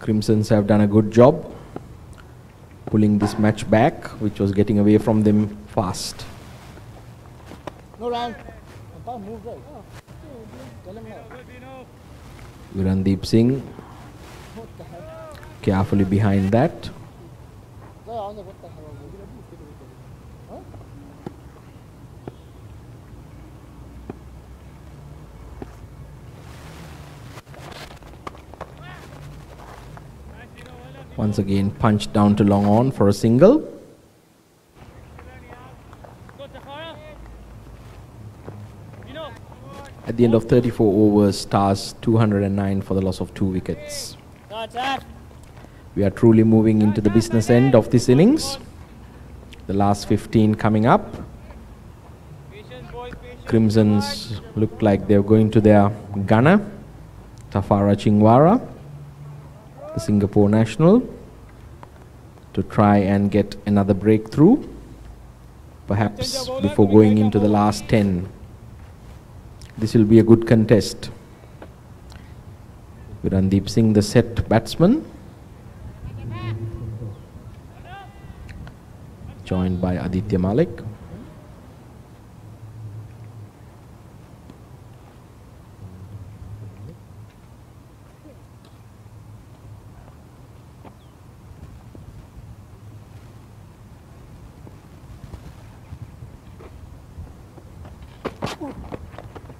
Crimsons have done a good job pulling this match back, which was getting away from them fast. No run. Move right. Tell him now. Virandeep Singh carefully behind that. Once again punched down to long on for a single. At the end of 34 overs, Stars 209 for the loss of 2 wickets. We are truly moving into the business end of this innings. The last 15 coming up. Crimsons look like they're going to their gunner, Tafara Chingwara, the Singapore national, to try and get another breakthrough, perhaps before going into the last 10. This will be a good contest. Virandeep Singh, the set batsman, joined by Aditya Malik.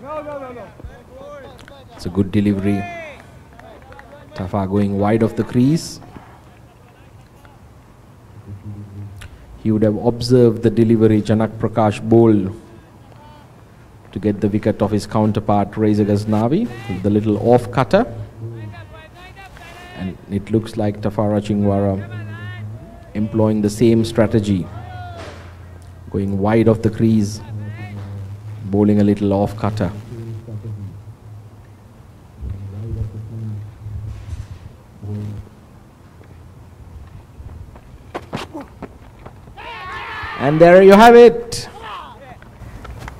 No. It's a good delivery. Tafa going wide of the crease. He would have observed the delivery Janak Prakash bowled to get the wicket of his counterpart Reza Ghaznavi with the little off cutter. And it looks like Tafara Chingwara employing the same strategy, going wide of the crease, bowling a little off cutter. And there you have it.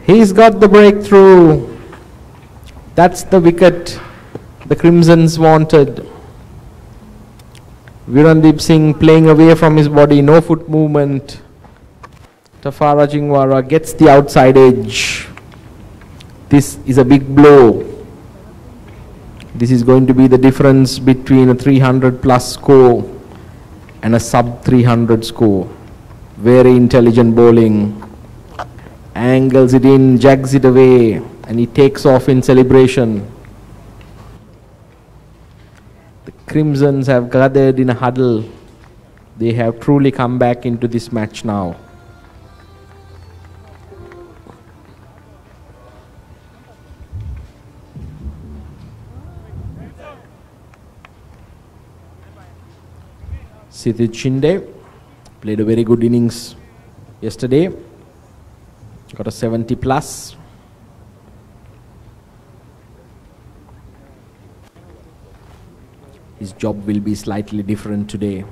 He's got the breakthrough. That's the wicket the Crimsons wanted. Virandeep Singh playing away from his body, no foot movement. Tafara Chingwara gets the outside edge. This is a big blow. This is going to be the difference between a 300 plus score and a sub 300 score. Very intelligent bowling. Angles it in, jags it away, and he takes off in celebration. The Crimsons have gathered in a huddle. They have truly come back into this match now. Sidit Shinde played a very good innings yesterday. Got a 70 plus. His job will be slightly different today.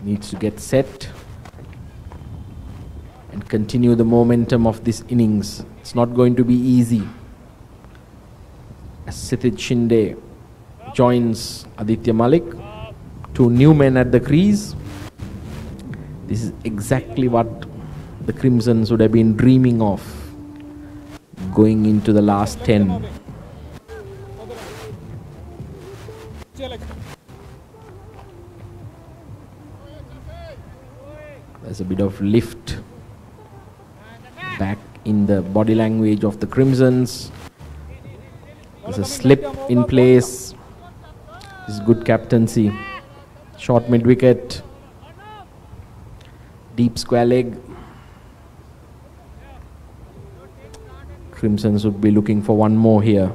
Needs to get set and continue the momentum of this innings. It's not going to be easy. As Sidit Shinde joins Aditya Malik, two new men at the crease. This is exactly what the Crimsons would have been dreaming of going into the last 10. There's a bit of lift back in the body language of the Crimsons. There's a slip in place. This is good captaincy. Short mid wicket. Deep square leg. Crimsons would be looking for one more here.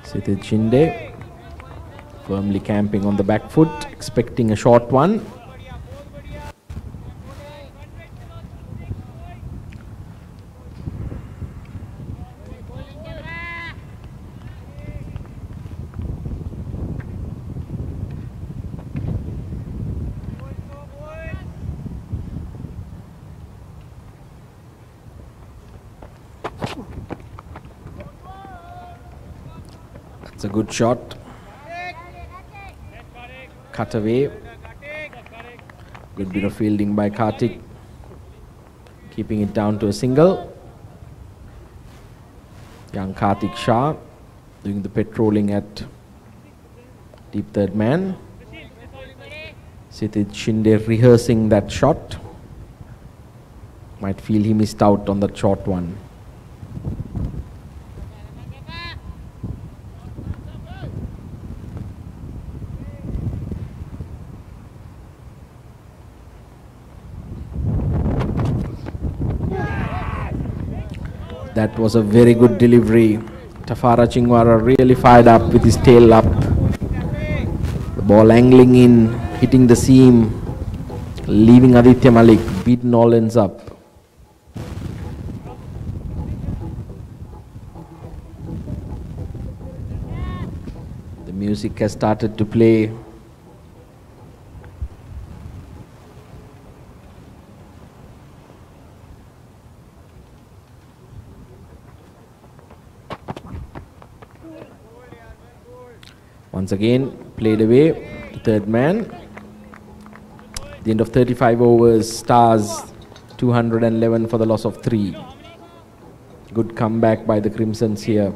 Sidit Shinde firmly camping on the back foot, expecting a short one. It's a good shot. Cut away. Good bit of fielding by Karthik. Keeping it down to a single. Young Karthik Shah doing the patrolling at deep third man. Sidit Shinde rehearsing that shot. Might feel he missed out on that short one. That was a very good delivery. Tafara Chingwara really fired up with his tail up. The ball angling in, hitting the seam, leaving Aditya Malik beaten all ends up. The music has started to play. Once again, played away to third man. At the end of 35 overs, Stars 211 for the loss of 3. Good comeback by the Crimsons here.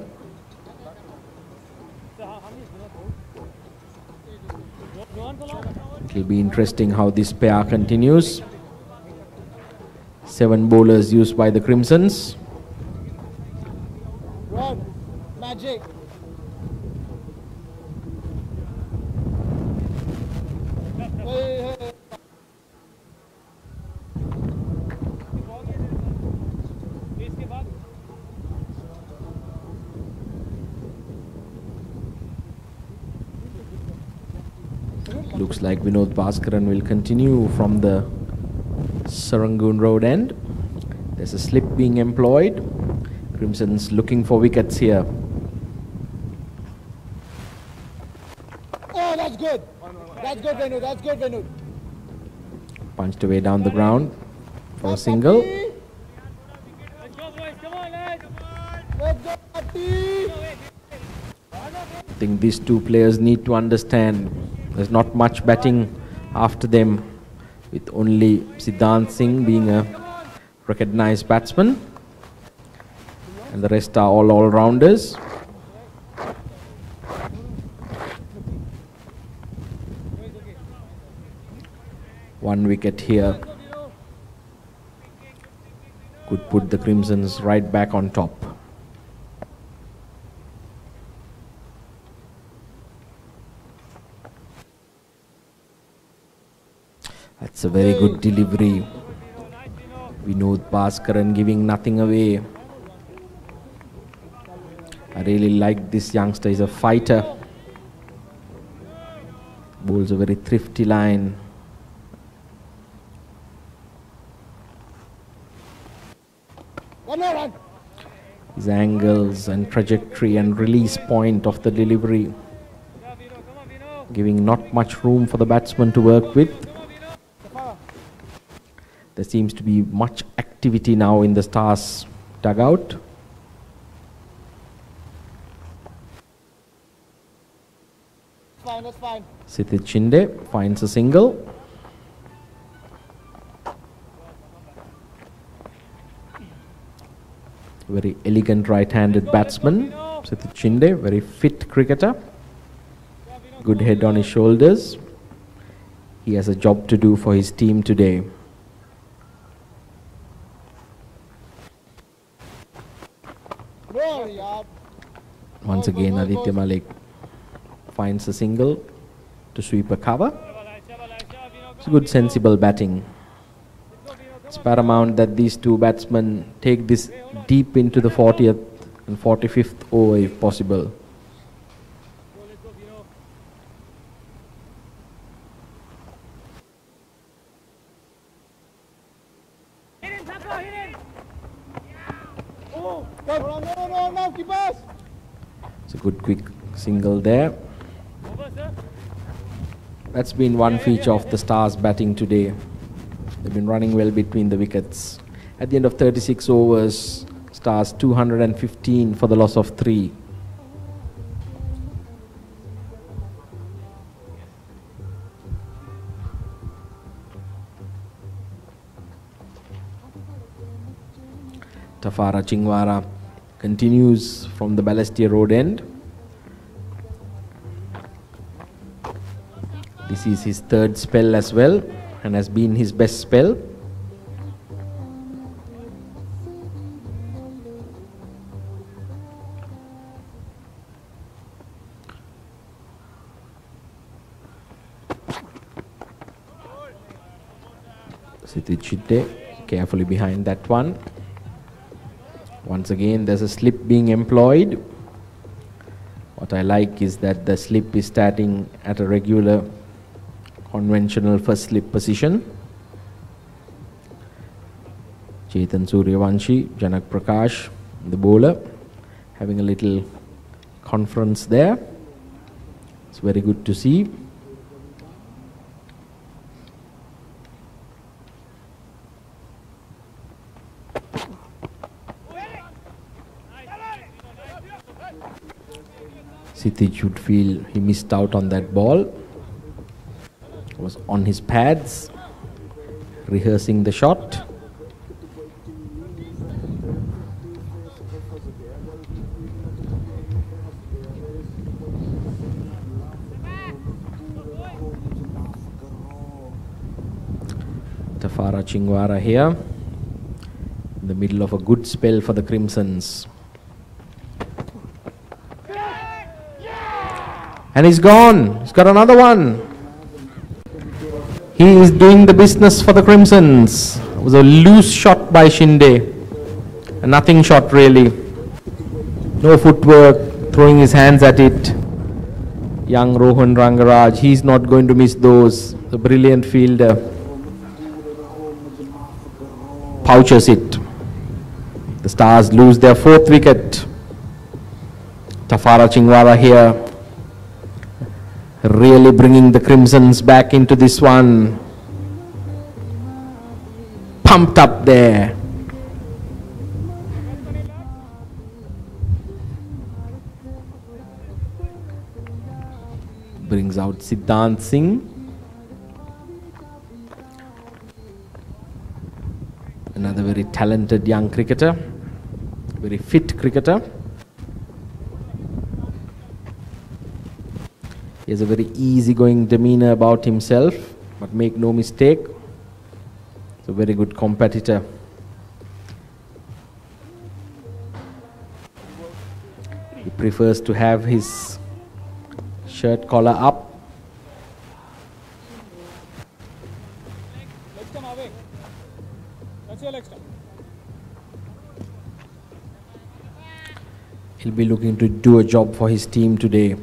It will be interesting how this pair continues. 7 bowlers used by the Crimsons. Run, magic. Looks like Vinod Bhaskaran will continue from the Serangoon Road end. There's a slip being employed. Crimson's looking for wickets here. Oh, that's good. That's good, Venu. That's good, Venu. Punched away down the ground for a single. Let's go, boys. Come on, lads. Let's go, Patti. I think these two players need to understand there's not much batting after them, with only Siddhant Singh being a recognized batsman, and the rest are all all-rounders. One wicket here could put the Crimsons right back on top. That's a very good delivery. Vinod Bhaskaran giving nothing away. I really like this youngster. He's a fighter. Bowls a very thrifty line. His angles and trajectory and release point of the delivery, giving not much room for the batsman to work with. There seems to be much activity now in the Stars dugout. That's fine. Sithit Shinde finds a single. Very elegant right-handed batsman, Sithit Shinde, very fit cricketer. Good head on his shoulders. He has a job to do for his team today. Once again, Aditya Malik finds a single to sweep a cover. It's good, sensible batting. It's paramount that these two batsmen take this deep into the 40th and 45th over if possible. It's a good quick single there. That's been one feature of the Stars batting today. They've been running well between the wickets. At the end of 36 overs, Stars 215 for the loss of 3. Tafara Chingwara continues from the Balestier Road end. This is his third spell as well, and has been his best spell. Sithit Shinde carefully behind that one. Once again, there's a slip being employed. What I like is that the slip is starting at a regular conventional first slip position. Chetan Suryavanshi, Janak Prakash, the bowler, having a little conference there. It's very good to see. Sithit should feel he missed out on that ball. Was on his pads, rehearsing the shot. Tafara Chingwara here, in the middle of a good spell for the Crimsons. And he's gone. He's got another one. He is doing the business for the Crimsons. It was a loose shot by Shinde. A nothing shot really. No footwork, throwing his hands at it. Young Rohan Rangaraj, he's not going to miss those. The brilliant fielder pouches it. The Stars lose their 4th wicket. Tafara Chingwara here, really bringing the Crimsons back into this one. Pumped up there. Brings out Siddhant Singh. Another very talented young cricketer, very fit cricketer. He has a very easygoing demeanor about himself, but make no mistake, he's a very good competitor. He prefers to have his shirt collar up. Legs come away. That's your leg stump. He'll be looking to do a job for his team today.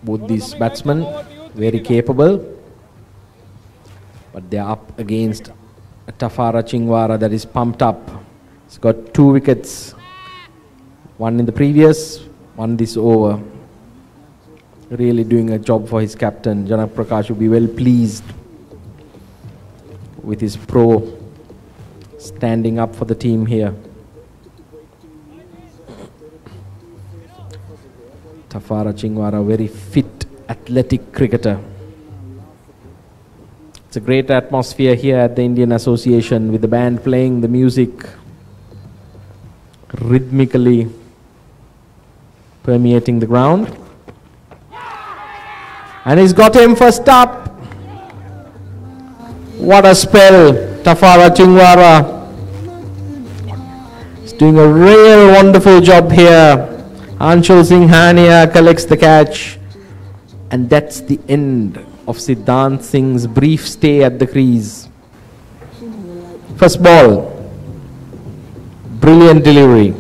Both these batsmen very capable, but they're up against Tafara Chingwara that is pumped up. He's got 2 wickets, one in the previous, one this over. Really doing a job for his captain. Janak Prakash will be well pleased with his pro standing up for the team here. Tafara Chingwara, very fit, athletic cricketer. It's a great atmosphere here at the Indian Association with the band playing the music rhythmically permeating the ground. And he's got him first up. What a spell, Tafara Chingwara. He's doing a real wonderful job here. Anshul Singh Hania collects the catch. And that's the end of Siddhant Singh's brief stay at the crease. First ball. Brilliant delivery.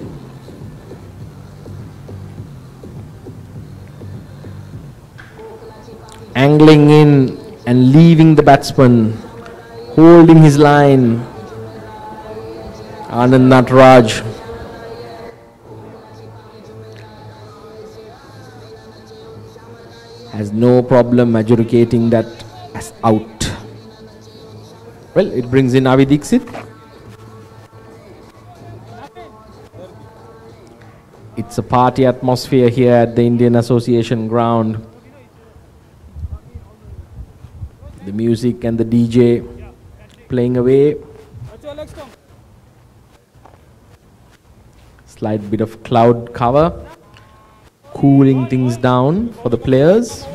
Angling in and leaving the batsman, holding his line. Anand Nataraj. Has no problem adjudicating that as out. Well, it brings in Avi Dixit. It's a party atmosphere here at the Indian Association ground. The music and the DJ playing away. Slight bit of cloud cover, cooling things down for the players.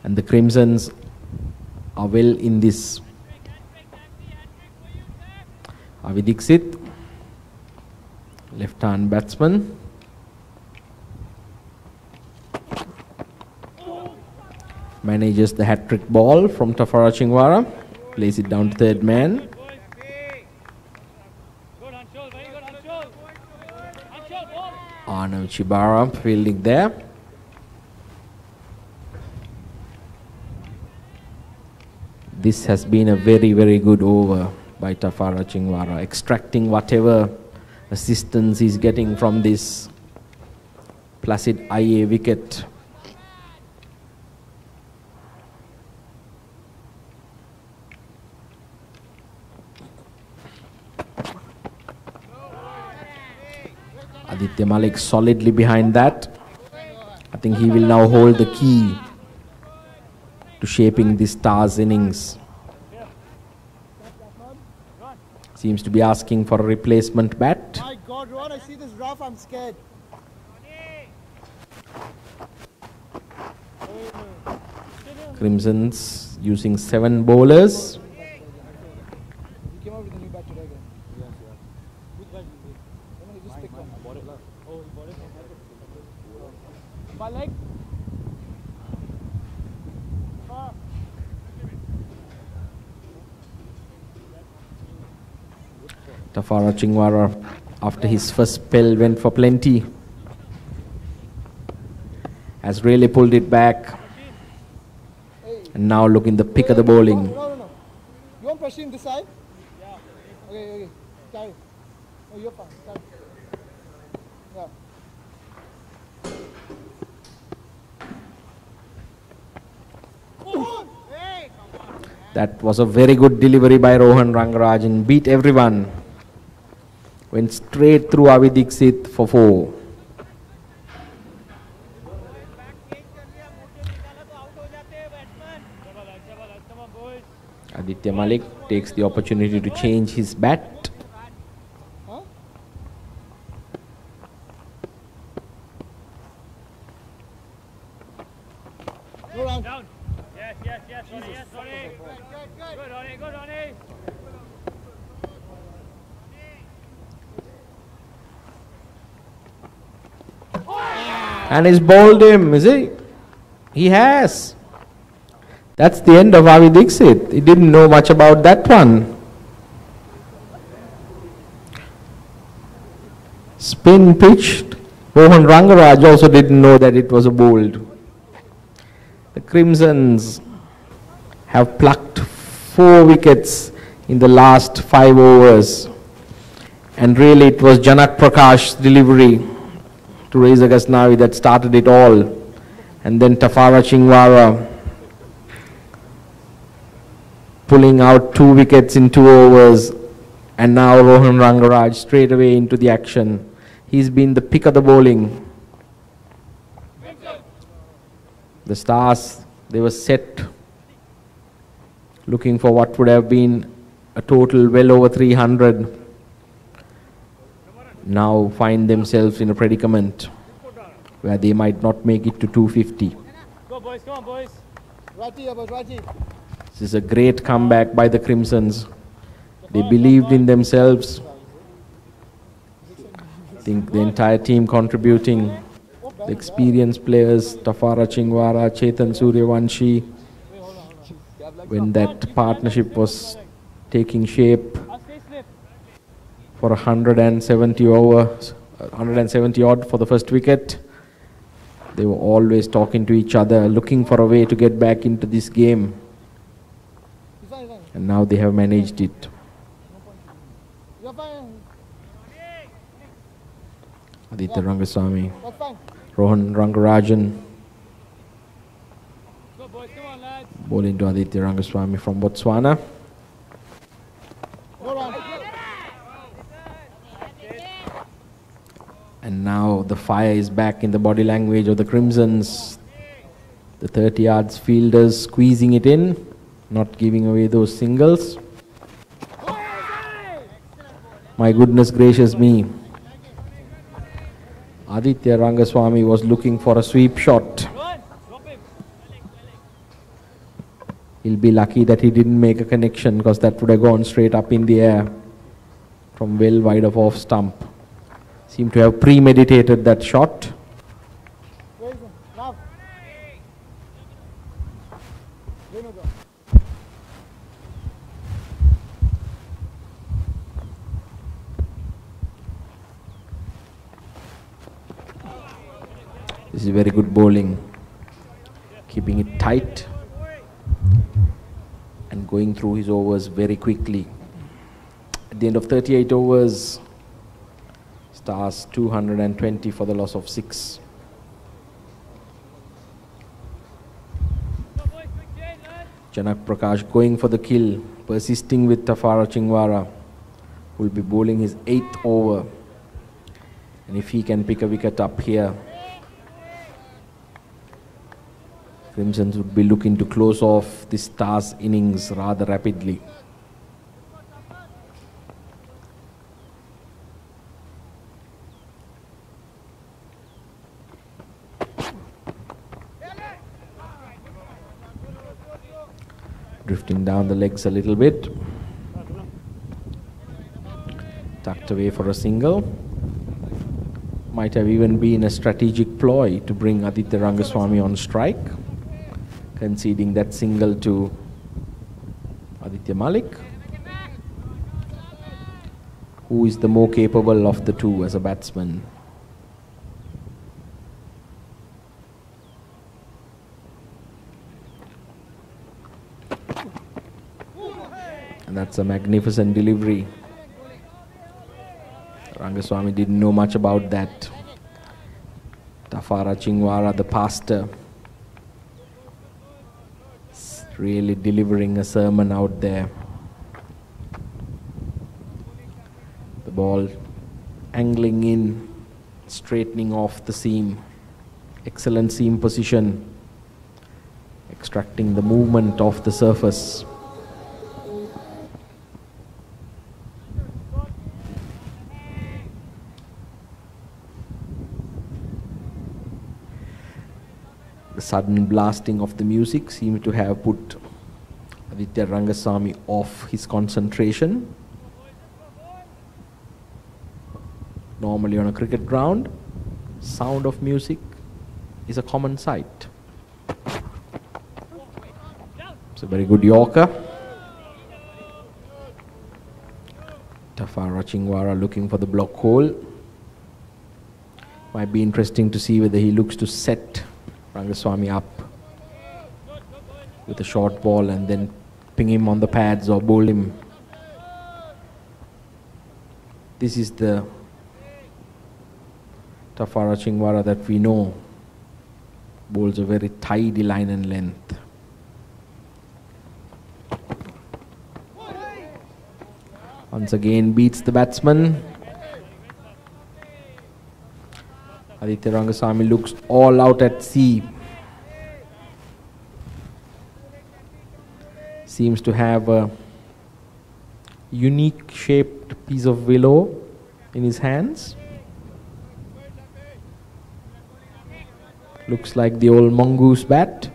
And the Crimsons are well in this. Avi Dixit, left-hand batsman. Manages the hat-trick ball from Tafara Chingwara. Plays it down to third man. Arnav Chibara fielding there. This has been a very, very good over by Tafara Chingwara, extracting whatever assistance he's getting from this placid IA wicket. Aditya Malik solidly behind that. I think he will now hold the key to shaping this Stars innings. Seems to be asking for a replacement bat. My God, Ron, I see this rough, I'm scared. Crimsons using 7 bowlers. He came out with a new bat today again. Yes, yeah. Which bat did he? No, he just picked one. I bought it last. Oh, he bought it? My leg? Tafara Chingwara, after his first spell, went for plenty. Has really pulled it back. And now look in the pick of the bowling. No. You want pressure in this side? Yeah. Okay. Carry. No, you're fine. Carry. Yeah. That was a very good delivery by Rohan Rangarajan. Beat everyone. Went straight through Avi Dixit for 4. Aditya Malik takes the opportunity to change his bat. Down. Yes, Ronnie. Good, Ronnie. And he's bowled him, is he? He has. That's the end of Avi Dixit. He didn't know much about that one. Spin pitched. Rohan Rangaraj also didn't know that it was a bowled. The Crimsons have plucked 4 wickets in the last 5 overs. And really it was Janak Prakash's delivery to Reza Ghaznavi that started it all. And then Tafara Chingwara pulling out 2 wickets in 2 overs. And now Rohan Rangaraj straight away into the action. He's been the pick of the bowling. The Stars, they were set looking for what would have been a total well over 300. Now find themselves in a predicament where they might not make it to 250. Go boys, come on boys. This is a great comeback by the Crimsons. They believed in themselves. I think the entire team contributing. The experienced players, Tafara Chingwara, Chetan Suryavanshi. When that partnership was taking shape for 170 overs, 170 odd for the first wicket, they were always talking to each other, looking for a way to get back into this game. And now they have managed it. Aditya Rangaswamy, Rohan Rangarajan, bowling to Aditya Rangaswamy from Botswana. And now the fire is back in the body language of the Crimsons. The 30 yards fielders squeezing it in, not giving away those singles. My goodness gracious me. Aditya Rangaswamy was looking for a sweep shot. He'll be lucky that he didn't make a connection, because that would have gone straight up in the air from well wide of off stump. Seemed to have premeditated that shot. This is very good bowling, keeping it tight and going through his overs very quickly. At the end of 38 overs, Stars 220 for the loss of 6. Janak Prakash going for the kill, persisting with Tafara Chingwara, who will be bowling his 8th over. And if he can pick a wicket up here, Crimsons would be looking to close off the Stars innings rather rapidly. Drifting down the legs a little bit. Tucked away for a single. Might have even been a strategic ploy to bring Aditya Rangaswamy on strike, conceding that single to Aditya Malik, who is the more capable of the two as a batsman. And that's a magnificent delivery. Rangaswamy didn't know much about that. Tafara Chingwara, the pastor, really delivering a sermon out there. The ball angling in, straightening off the seam. Excellent seam position, extracting the movement off the surface. The sudden blasting of the music seemed to have put Aditya Rangaswamy off his concentration. Normally on a cricket ground, sound of music is a common sight. It's a very good Yorker. Tafara Chingwara looking for the block hole. Might be interesting to see whether he looks to set Rangaswamy up with a short ball and then ping him on the pads or bowl him. This is the Tafara Chingwara that we know. Bowls a very tidy line and length. Once again beats the batsman. Aditya Rangaswamy looks all out at sea. Seems to have a unique shaped piece of willow in his hands. Looks like the old mongoose bat.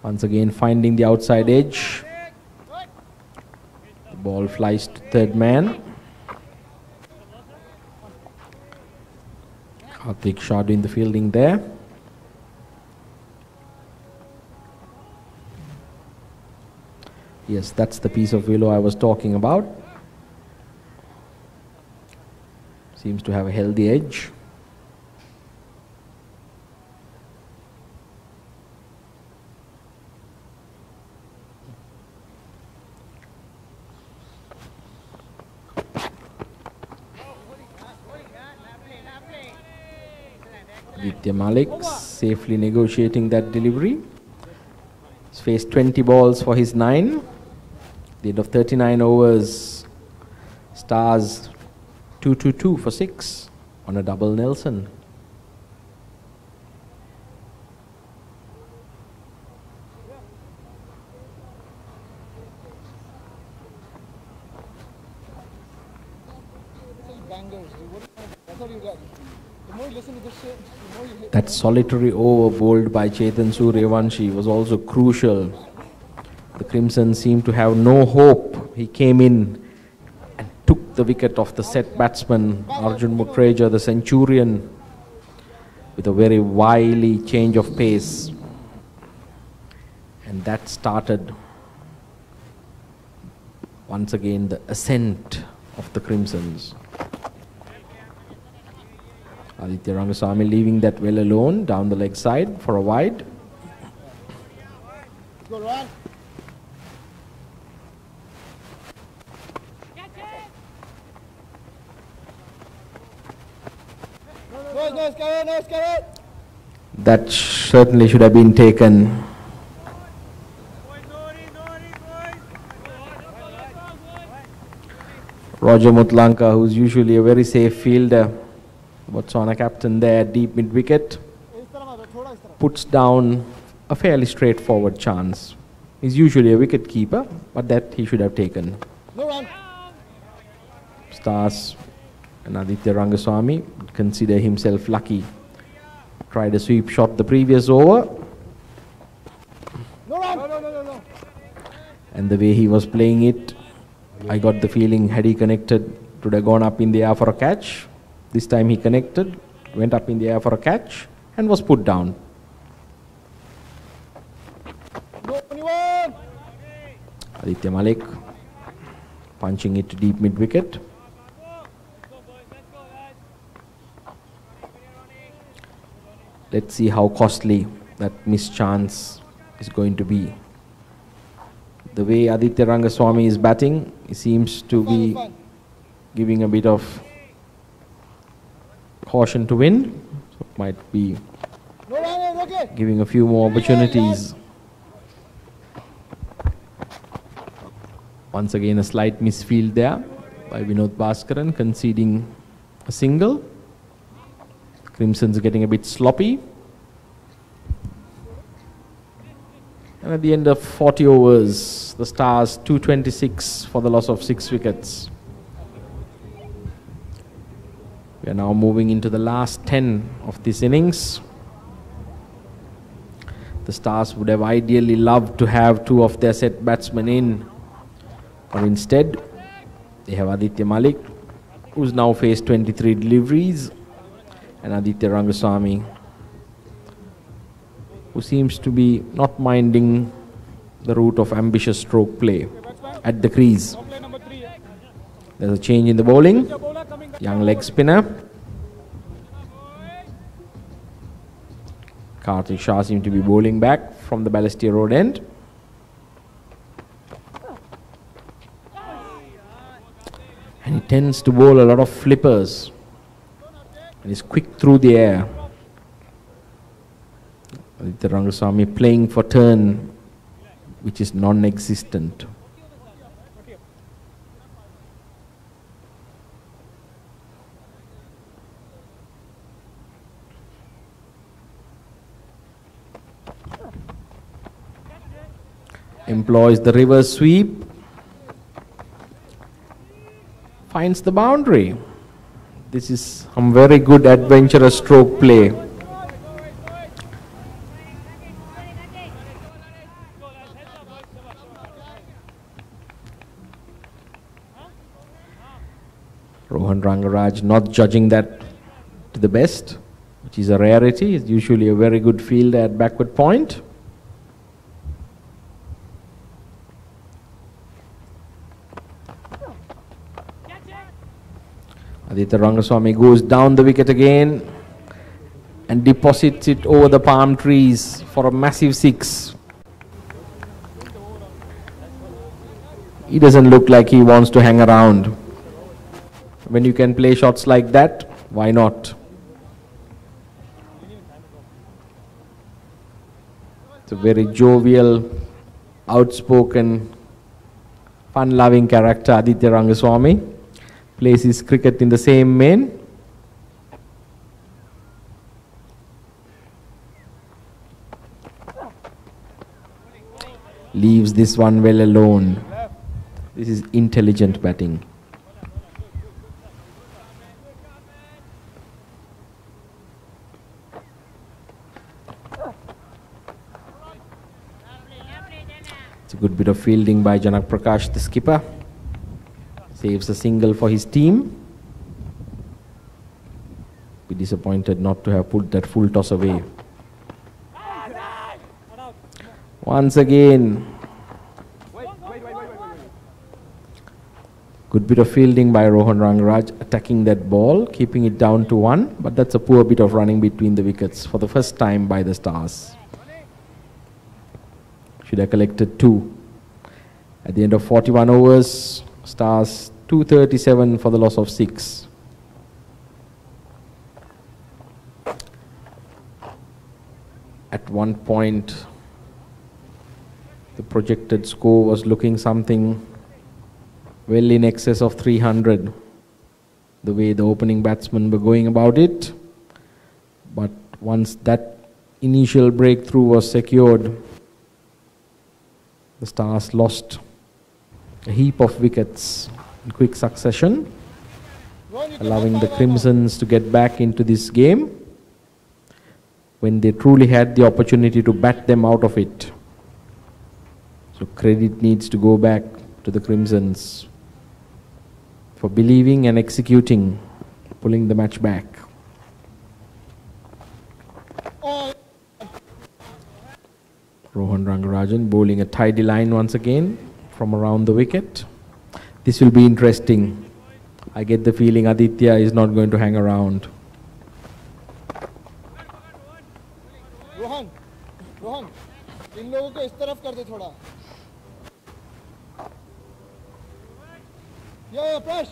Once again finding the outside edge. The ball flies to third man. Karthik Shah doing the fielding there. Yes, that's the piece of willow I was talking about. Seems to have a healthy edge. Aditya Malik safely negotiating that delivery. He's faced 20 balls for his 9. At the end of 39 overs, Stars 2-2-2 for 6 on a double Nelson. That solitary over bowled by Chetan Suryavanshi was also crucial. The Crimson seemed to have no hope. He came in and took the wicket of the set batsman Arjun Mutreja, the Centurion, with a very wily change of pace. And that started once again the ascent of the Crimsons. Aditya Rangaswamy leaving that well alone down the leg side for a wide. Go, Ron. That certainly should have been taken. Roger Mutlanka, who's usually a very safe fielder, Botswana captain there, deep mid wicket, puts down a fairly straightforward chance. He's usually a wicket keeper, but that he should have taken. Stars and Aditya Rangaswamy consider himself lucky. Tried a sweep shot the previous over. And the way he was playing it, I got the feeling had he connected, it would have gone up in the air for a catch. This time he connected, went up in the air for a catch and was put down. Aditya Malik punching it to deep mid wicket. Let's see how costly that missed chance is going to be. The way Aditya Rangaswamy is batting, he seems to be giving a bit of caution to win. So it might be giving a few more opportunities. Once again a slight misfield there by Vinod Bhaskaran, conceding a single. Crimson's getting a bit sloppy. And at the end of 40 overs, the Stars 226 for the loss of 6 wickets. We are now moving into the last 10 of this innings. The Stars would have ideally loved to have 2 of their set batsmen in, but instead they have Aditya Malik, who's now faced 23 deliveries, and Aditya Rangaswamy, who seems to be not minding the route of ambitious stroke play at the crease. There's a change in the bowling. Young leg spinner. Karthik Shah seems to be bowling back from the Balestier Road end. And he tends to bowl a lot of flippers. And he's quick through the air. Aditya Rangaswamy playing for turn, which is non-existent. Employs the reverse sweep. Finds the boundary. This is some very good adventurous stroke play. Rohan Rangaraj not judging that to the best, which is a rarity. It's usually a very good fielder at backward point. Aditya Rangaswamy goes down the wicket again and deposits it over the palm trees for a massive 6. He doesn't look like he wants to hang around. When you can play shots like that, why not? It's a very jovial, outspoken, fun-loving character, Aditya Rangaswamy. Plays his cricket in the same main. Leaves this one well alone. This is intelligent batting. It's a good bit of fielding by Janak Prakash, the skipper. Saves a single for his team. Be disappointed not to have put that full toss away. Once again. Good bit of fielding by Rohan Rangaraj, attacking that ball, keeping it down to 1. But that's a poor bit of running between the wickets for the first time by the Stars. Should have collected 2. At the end of 41 overs, Stars 237 for the loss of 6. At one point, the projected score was looking something well in excess of 300, the way the opening batsmen were going about it. But once that initial breakthrough was secured, the Stars lost a heap of wickets in quick succession, allowing the Crimsons to get back into this game when they truly had the opportunity to bat them out of it. So credit needs to go back to the Crimsons for believing and executing, pulling the match back. Rohan Rangarajan bowling a tidy line once again from around the wicket. This will be interesting. I get the feeling Aditya is not going to hang around. Rohan इन लोगों को इस तरफ कर दे थोड़ा या press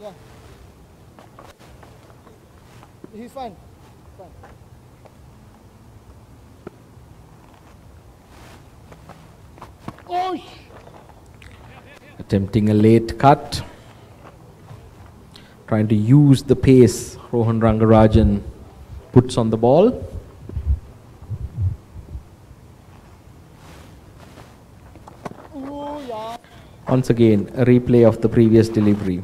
yeah he's fine oh attempting a late cut, trying to use the pace Rohan Rangarajan puts on the ball. Once again, a replay of the previous delivery.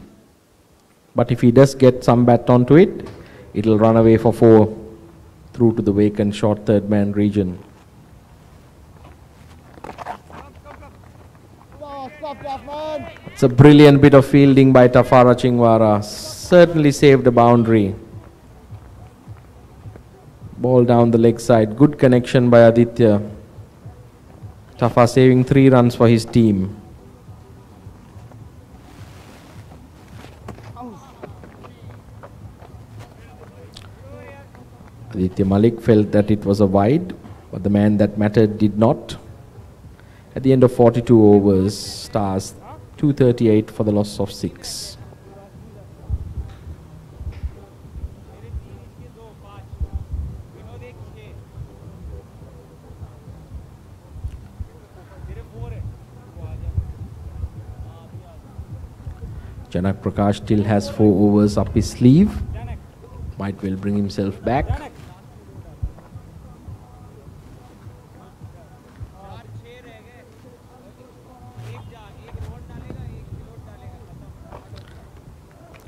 But if he does get some bat onto it, it'll run away for 4 through to the vacant short third man region. It's a brilliant bit of fielding by Tafara Chingwara. Certainly saved a boundary. Ball down the leg side. Good connection by Aditya. Tafa saving 3 runs for his team. Aditya Malik felt that it was a wide, but the man that mattered did not. At the end of 42 overs, Stars 238 for the loss of 6. Janak Prakash still has 4 overs up his sleeve. Might well bring himself back.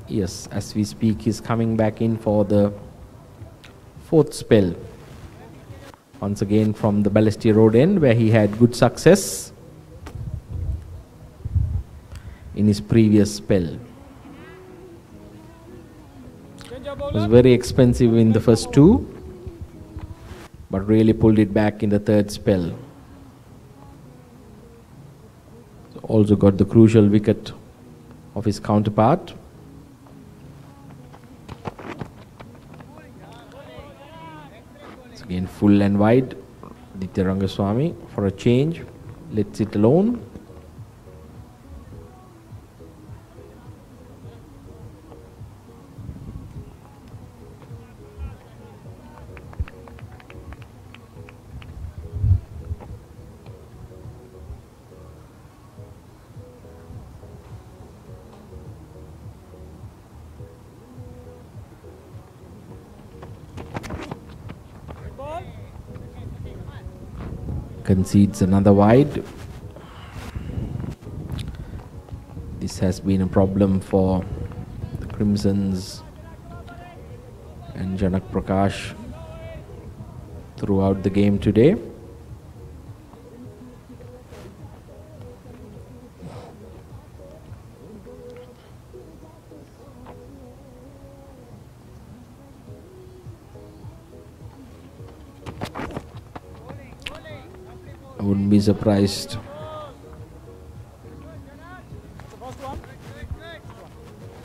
Yes, as we speak, he's coming back in for the 4th spell. Once again from the Balestier Road end, where he had good success in his previous spell. It was very expensive in the first 2, but really pulled it back in the 3rd spell. So also got the crucial wicket of his counterpart. It's again full and wide. Aditya Rangaswamy for a change lets it alone. Concedes another wide. This has been a problem for the Crimsons and Janak Prakash throughout the game today. I wouldn't be surprised. I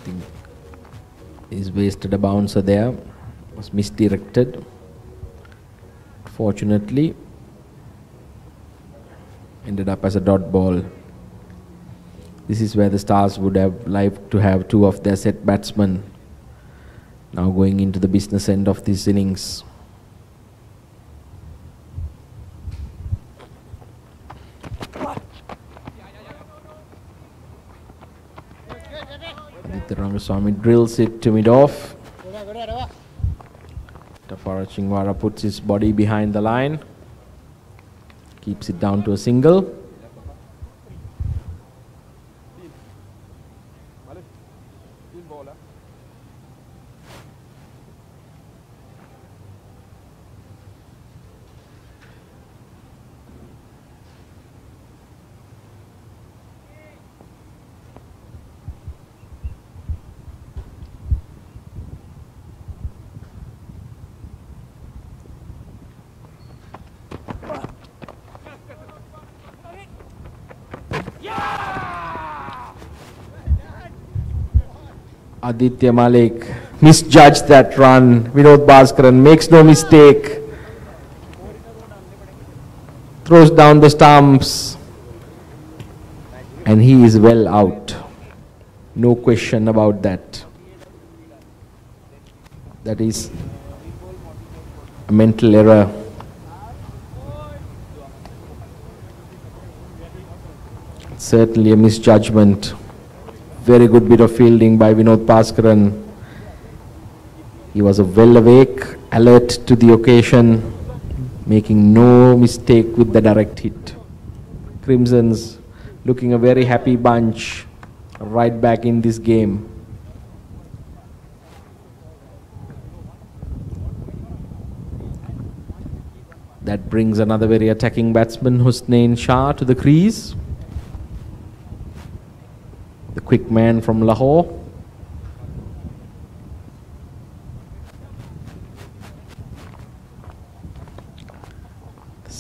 think he's wasted a bouncer there. Was misdirected. Fortunately, ended up as a dot ball. This is where the Stars would have liked to have 2 of their set batsmen now going into the business end of this innings. Aditya Rangaswamy drills it to mid-off. Tafara Chingwara puts his body behind the line. Keeps it down to a single. Aditya Malik misjudged that run. Vinod Bhaskaran makes no mistake. Throws down the stumps. And he is well out. No question about that. That is a mental error. Certainly a misjudgment. Very good bit of fielding by Vinod Bhaskaran. He was well awake, alert to the occasion, making no mistake with the direct hit. Crimsons looking a very happy bunch right back in this game. That brings another very attacking batsman, Husnain Shah, to the crease. The quick man from Lahore.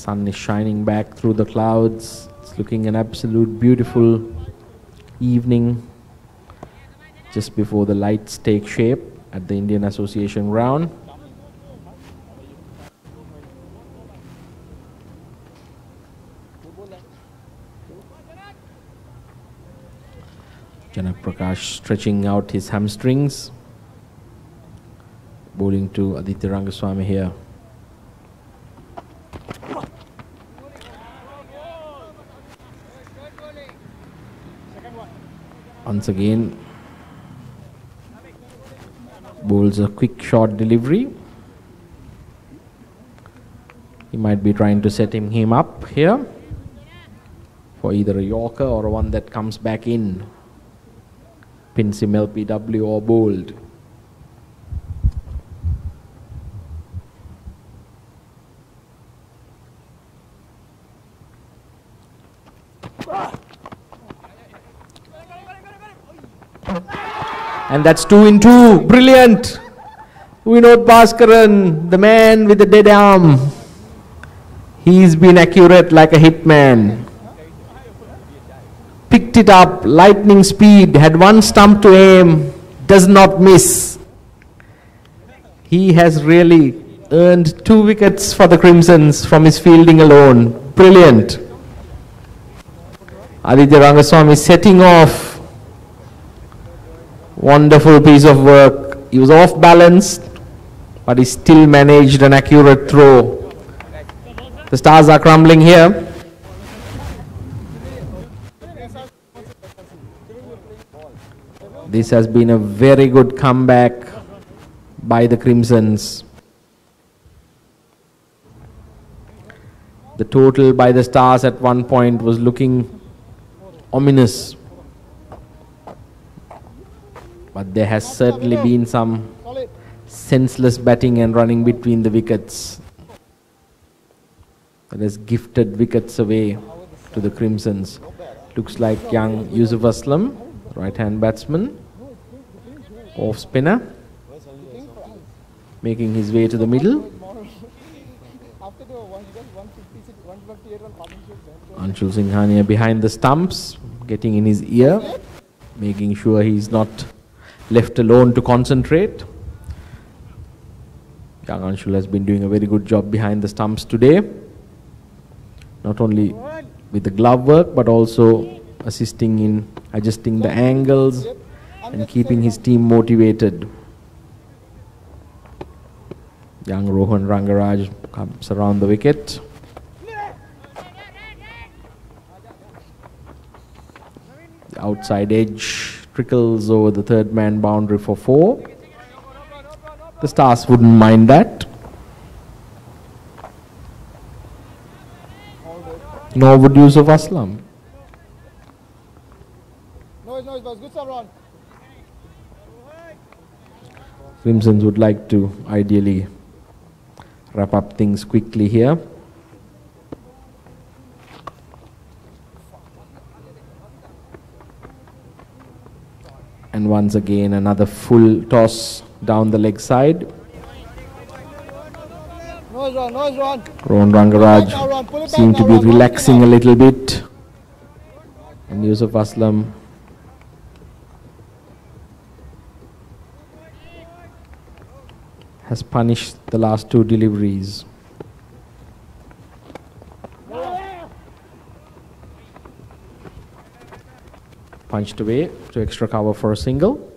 Sun is shining back through the clouds. It's looking an absolute beautiful evening just before the lights take shape at the Indian Association ground. Janak Prakash stretching out his hamstrings, bowling to Aditya Rangaswamy here. Once again, bowls a quick short delivery. He might be trying to set him up here for either a Yorker or one that comes back in. Pins him LPW or bowled. And that's 2 in 2. Brilliant. Vinod Bhaskaran, the man with the dead arm. He's been accurate like a hitman. Picked it up, lightning speed, had one stump to aim, does not miss. He has really earned 2 wickets for the Crimsons from his fielding alone. Brilliant. Aditya Rangaswamy setting off. Wonderful piece of work. He was off balance, but he still managed an accurate throw. The Stars are crumbling here. This has been a very good comeback by the Crimsons. The total by the Stars at one point was looking ominous. But there has certainly been some senseless batting and running between the wickets that has gifted wickets away to the Crimsons. Looks like young Yusuf Aslam, right-hand batsman, off spinner, making his way to the middle. Anshul Singhania behind the stumps, getting in his ear, making sure he's not left alone to concentrate. Young Anshul has been doing a very good job behind the stumps today, not only with the glove work but also assisting in adjusting the angles and keeping his team motivated. Young Rohan Rangaraj comes around the wicket. The outside edge trickles over the third man boundary for 4. The Stars wouldn't mind that. Nor would Yusuf Aslam. Crimsons would like to ideally wrap up things quickly here. And once again another full toss down the leg side. Rohan Rangaraj seemed to be relaxing a little bit. And Yusuf Aslam has punished the last 2 deliveries. Punched away to extra cover for a single.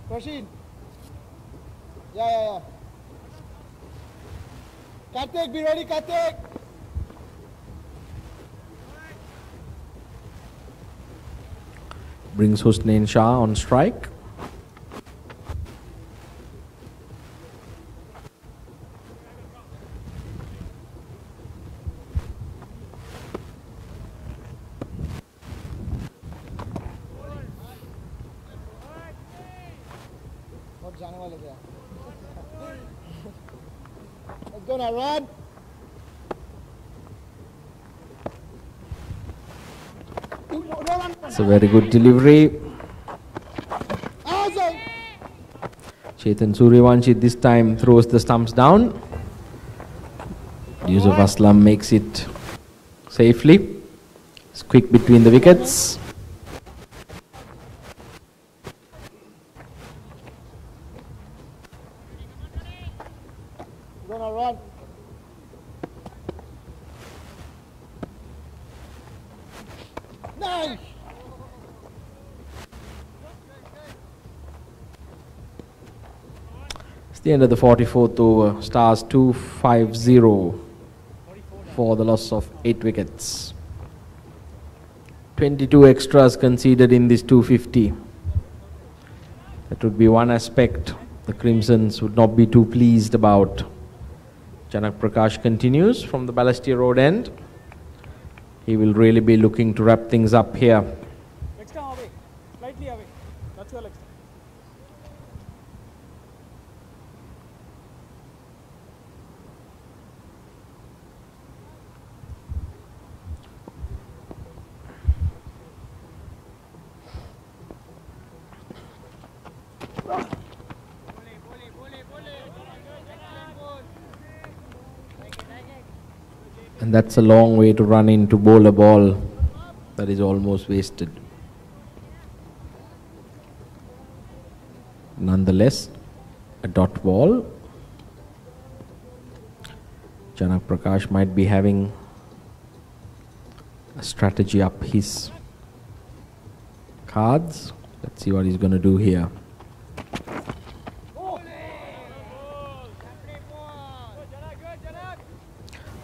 Rashid. Yeah. Karthik, be ready, Karthik. Brings Husnain Shah on strike. Let's go now, Rod. It's a very good delivery. Chetan Suryavanshi this time throws the stumps down. Yusuf Aslam makes it safely. It's quick between the wickets. Gonna run. Nice. It's the end of the 44th over. Stars 2-5-0 for the loss of 8 wickets. 22 extras conceded in this 250. That would be one aspect the Crimsons would not be too pleased about. Janak Prakash continues from the Balestier Road end. He will really be looking to wrap things up here. Next time away. Slightly away. That's your next time. And that's a long way to run in to bowl a ball that is almost wasted. Nonetheless, a dot ball. Janak Prakash might be having a strategy up his cards. Let's see what he's going to do here.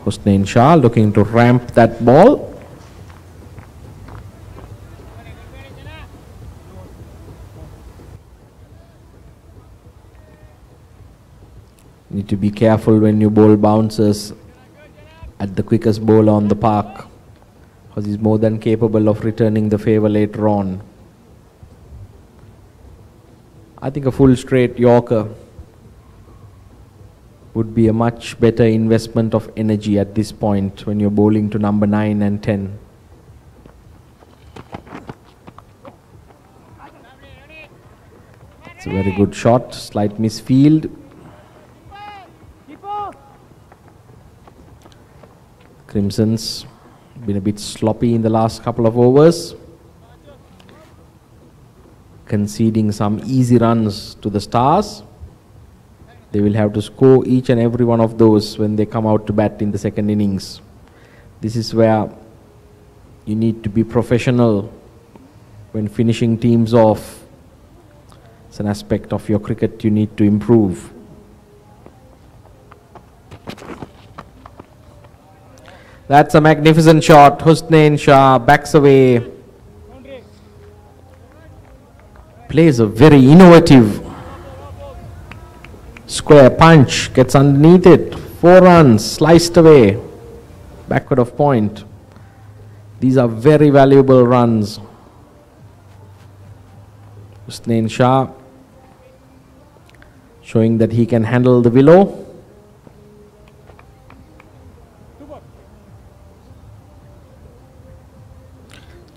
Husnain Shah looking to ramp that ball. Need to be careful when you bowl bouncers at the quickest bowler on the park, because he's more than capable of returning the favour later on. I think a full straight Yorker would be a much better investment of energy at this point when you're bowling to number 9 and 10. It's a very good shot, slight misfield. Crimson's been a bit sloppy in the last couple of overs, conceding some easy runs to the Stars. They will have to score each and every one of those when they come out to bat in the second innings. This is where you need to be professional when finishing teams off. It's an aspect of your cricket you need to improve. That's a magnificent shot. Husnain Shah backs away. Plays a very innovative square punch, gets underneath it, 4 runs, sliced away, backward of point. These are very valuable runs. Husnain Shah showing that he can handle the willow.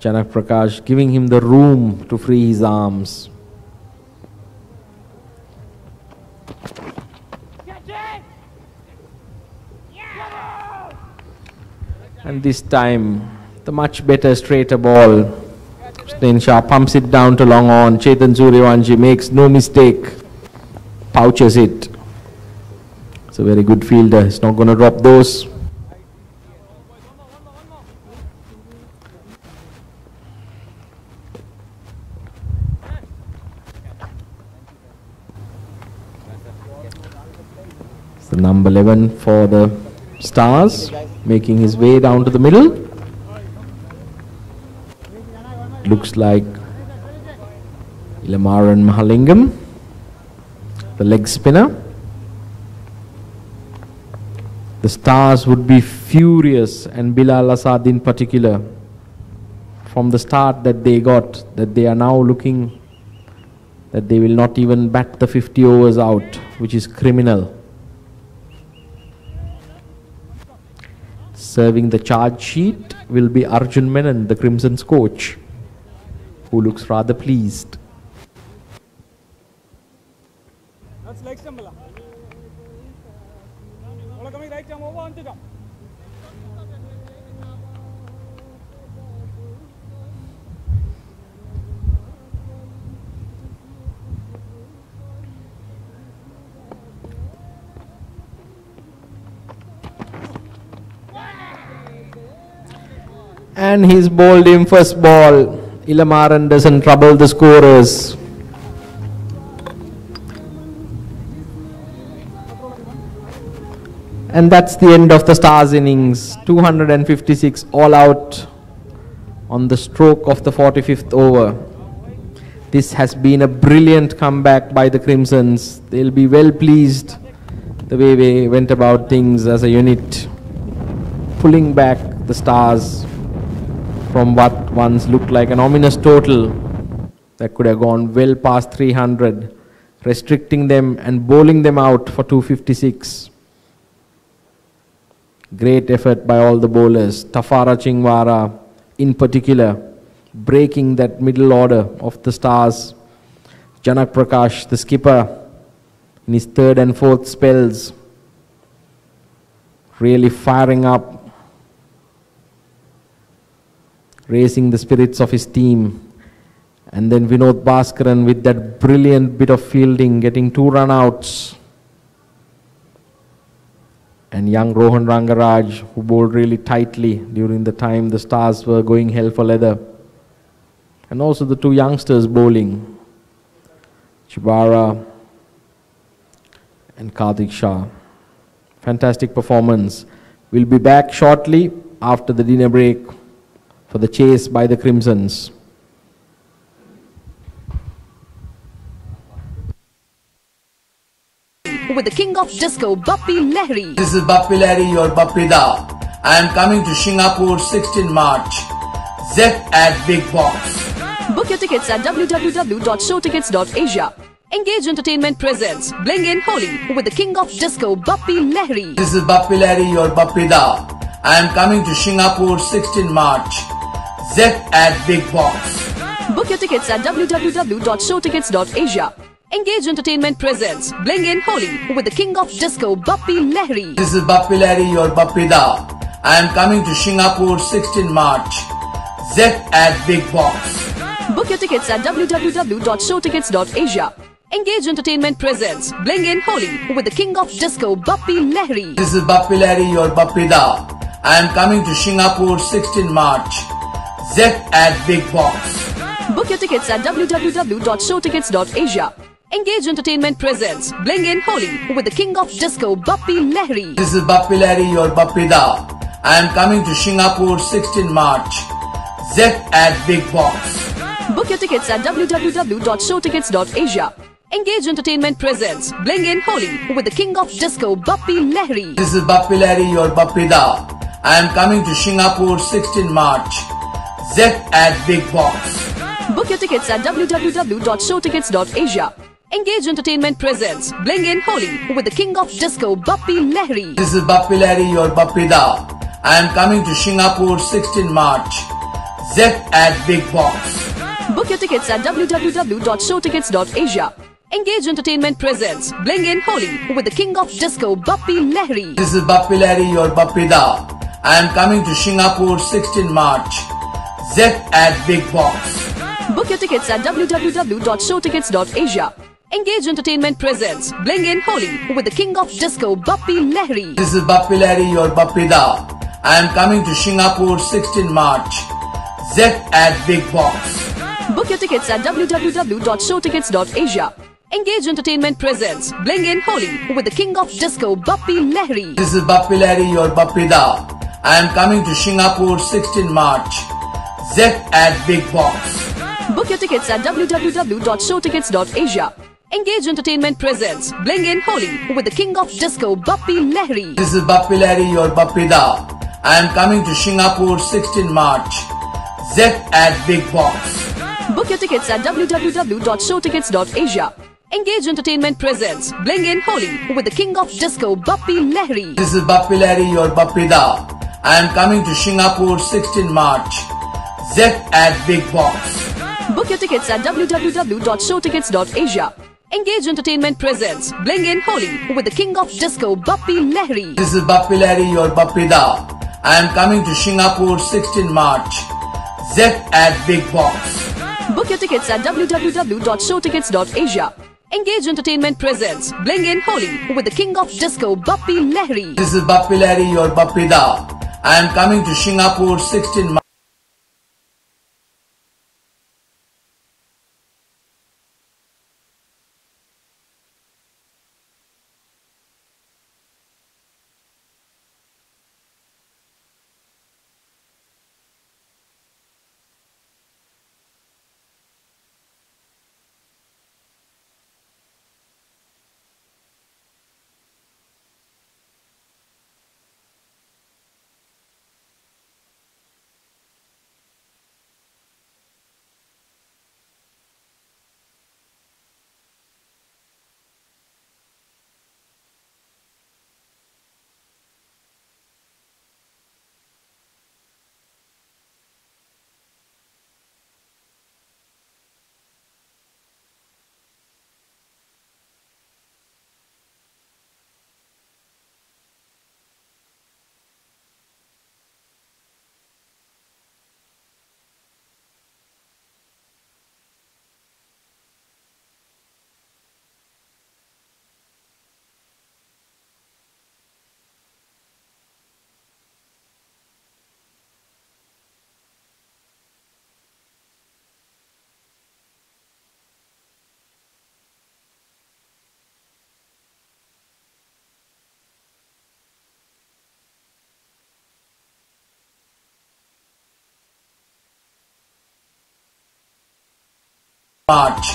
Janak Prakash giving him the room to free his arms. And this time, the much better straighter ball. Husnain Shah pumps it down to long on. Chetan Suryavanshi makes no mistake, pouches it. It's a very good fielder. He's not going to drop those. It's the number 11 for the Stars, making his way down to the middle. Looks like Ilamaran Mahalingam, the leg spinner. The Stars would be furious, and Bilal Asad in particular, from the start that they got, that they are now looking that they will not even bat the 50 overs out, which is criminal. Serving the charge sheet will be Arjun Menon, the Crimson's coach, who looks rather pleased. That's leg stumble. Coming right, over on to them. And he's bowled him first ball. Ilamaran doesn't trouble the scorers. And that's the end of the Stars innings. 256 all out on the stroke of the 45th over. This has been a brilliant comeback by the Crimsons. They'll be well pleased the way they went about things as a unit, pulling back the Stars from what once looked like an ominous total that could have gone well past 300, restricting them and bowling them out for 256. Great effort by all the bowlers. Tafara Chingwara in particular, breaking that middle order of the Stars. Janak Prakash, the skipper, in his third and fourth spells, really firing up, raising the spirits of his team. And then Vinod Bhaskaran with that brilliant bit of fielding, getting 2 run-outs. And young Rohan Rangaraj, who bowled really tightly during the time the Stars were going hell for leather. And also the 2 youngsters bowling, Chibara and Karthik Shah. Fantastic performance. We'll be back shortly after the dinner break for the chase by the Crimsons. With the king of disco, Bappi Lahiri. This is Bappi Lahiri, your Bappi Da. I am coming to Singapore 16 March. Zep at Big Box. Book your tickets at www.showtickets.asia. Engage Entertainment presents Bling in Holi with the king of disco, Bappi Lahiri. This is Bappi Lahiri, your Bappi Da. I am coming to Singapore 16 March. Zep at Big Box. Book your tickets at www.showtickets.asia. Engage Entertainment presents Bling in Holi with the king of disco, Bappi Lahiri. This is Bappi Lahiri, your Bappi Da. I am coming to Singapore 16 March. Zep at Big Box. Book your tickets at www.showtickets.asia. Engage Entertainment presents Bling in Holi with the king of disco, Bappi Lahiri. This is Bappi Lahiri, your Bappi Da. I am coming to Singapore 16 March. Zep at Big Box. Book your tickets at www.showtickets.asia. Engage Entertainment presents Bling in Holi with the king of disco, Bappi Lahiri. This is Bappi Lahiri, your Bappi Da. I am coming to Singapore 16 March. Zep at Big Box. Book your tickets at www.showtickets.asia. Engage Entertainment presents Bling in Holi with the king of disco, Bappi Lahiri. This is Bappi Lahiri, your Bappi Da. I am coming to Singapore 16 March. Zep at Big Box. Book your tickets at www.showtickets.asia. Engage Entertainment presents Bling in Holi with the king of disco, Bappi Lahiri. This is Bappi Lahiri, your Bappi Da. I am coming to Singapore 16 March. Zep at Big Box. Book your tickets at www.showtickets.asia. Engage Entertainment presents Bling in Holi with the king of disco, Bappi Lahiri. This is Bappi Lahiri, your Bappi Da. I am coming to Singapore 16 March. Zep at Big Box. Book your tickets at www.showtickets.asia. Engage Entertainment presents Bling in Holi with the king of disco, Bappi Lahiri. This is Bappi Lahiri, your Bappi Da. I am coming to Singapore 16 March. Zep at Big Box. Book your tickets at www.showtickets.asia. Engage Entertainment presents Bling in Holi with the king of disco, Bappi Lahiri. This is Bappi Lahiri, your Bappi Da. I am coming to Singapore 16 March. Zep at Big Box. Book your tickets at www.showtickets.asia. Engage Entertainment presents Bling in Holi with the king of disco, Bappi Lahiri. This is Bappi Lahiri, your Bappi Da. I am coming to Singapore 16 March. Zep at Big Box. Book your tickets at www.showtickets.asia. Engage Entertainment presents Bling in Holi with the king of disco, Bappi Lahiri. This is Bappi Lahiri, your Bappi Da. I am coming to Singapore 16 March. Zep at Big Box. Book your tickets at www.showtickets.asia. Engage Entertainment presents Bling in Holi with the king of disco, Bappi Lahiri. This is Bappi Lahiri, your Bappi Da. I am coming to Singapore 16 March. Zep at Big Box. Book your tickets at www.showtickets.asia. Engage Entertainment presents Bling in Holi with the king of disco, Bappi Lahiri. This is Bappi Lahiri, your Bappi Da. I am coming to Singapore 16 March. March.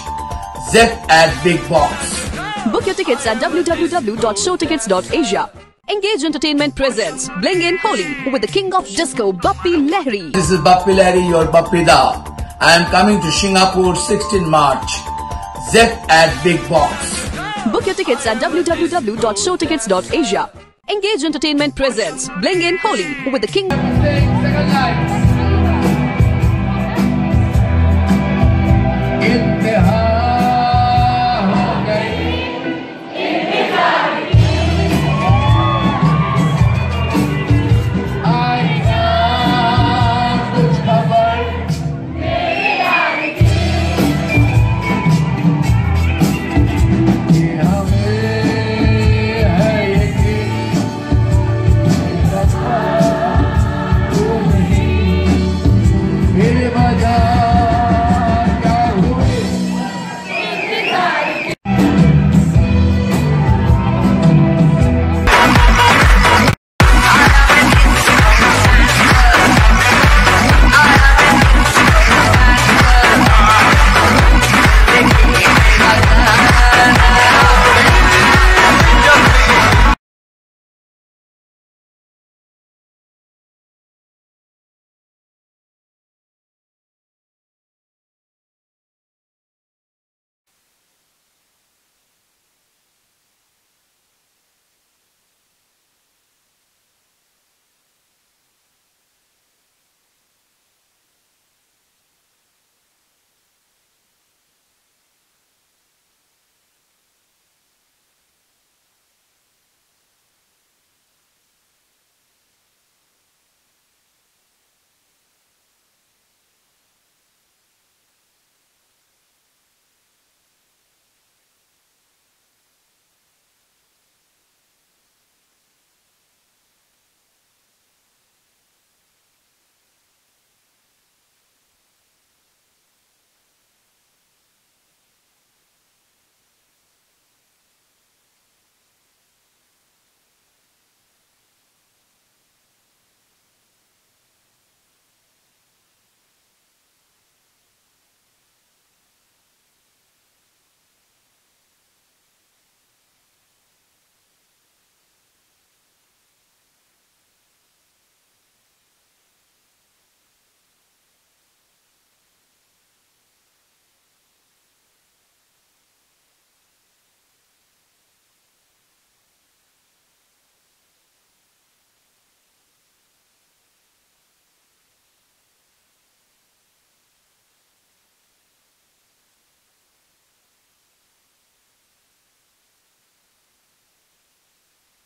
Zep at Big Box. Book your tickets at www.showtickets.asia. Engage Entertainment presents Bling in Holi with the king of disco, Bappi Lahiri. This is Bappi Lahiri, your Bappi Da. I am coming to Singapore 16 March. Zep at Big Box. Book your tickets at www.showtickets.asia. Engage Entertainment presents Bling in Holi with the king.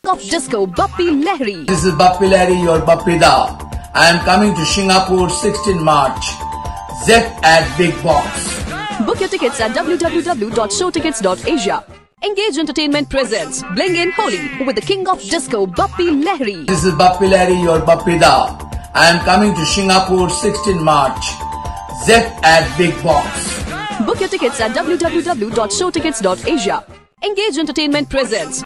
Of disco, Bappi Lahiri. This is Bappi Lahiri, your Bappi Da. I am coming to Singapore 16 March. Zep at Big Box. Book your tickets at www.showtickets.asia. Engage Entertainment presents Bling in Holi with the king of disco, Bappi Lahiri. This is Bappi Lahiri, your Bappi Da. I am coming to Singapore 16 March. Zep at Big Box. Book your tickets at www.showtickets.asia. Engage Entertainment presents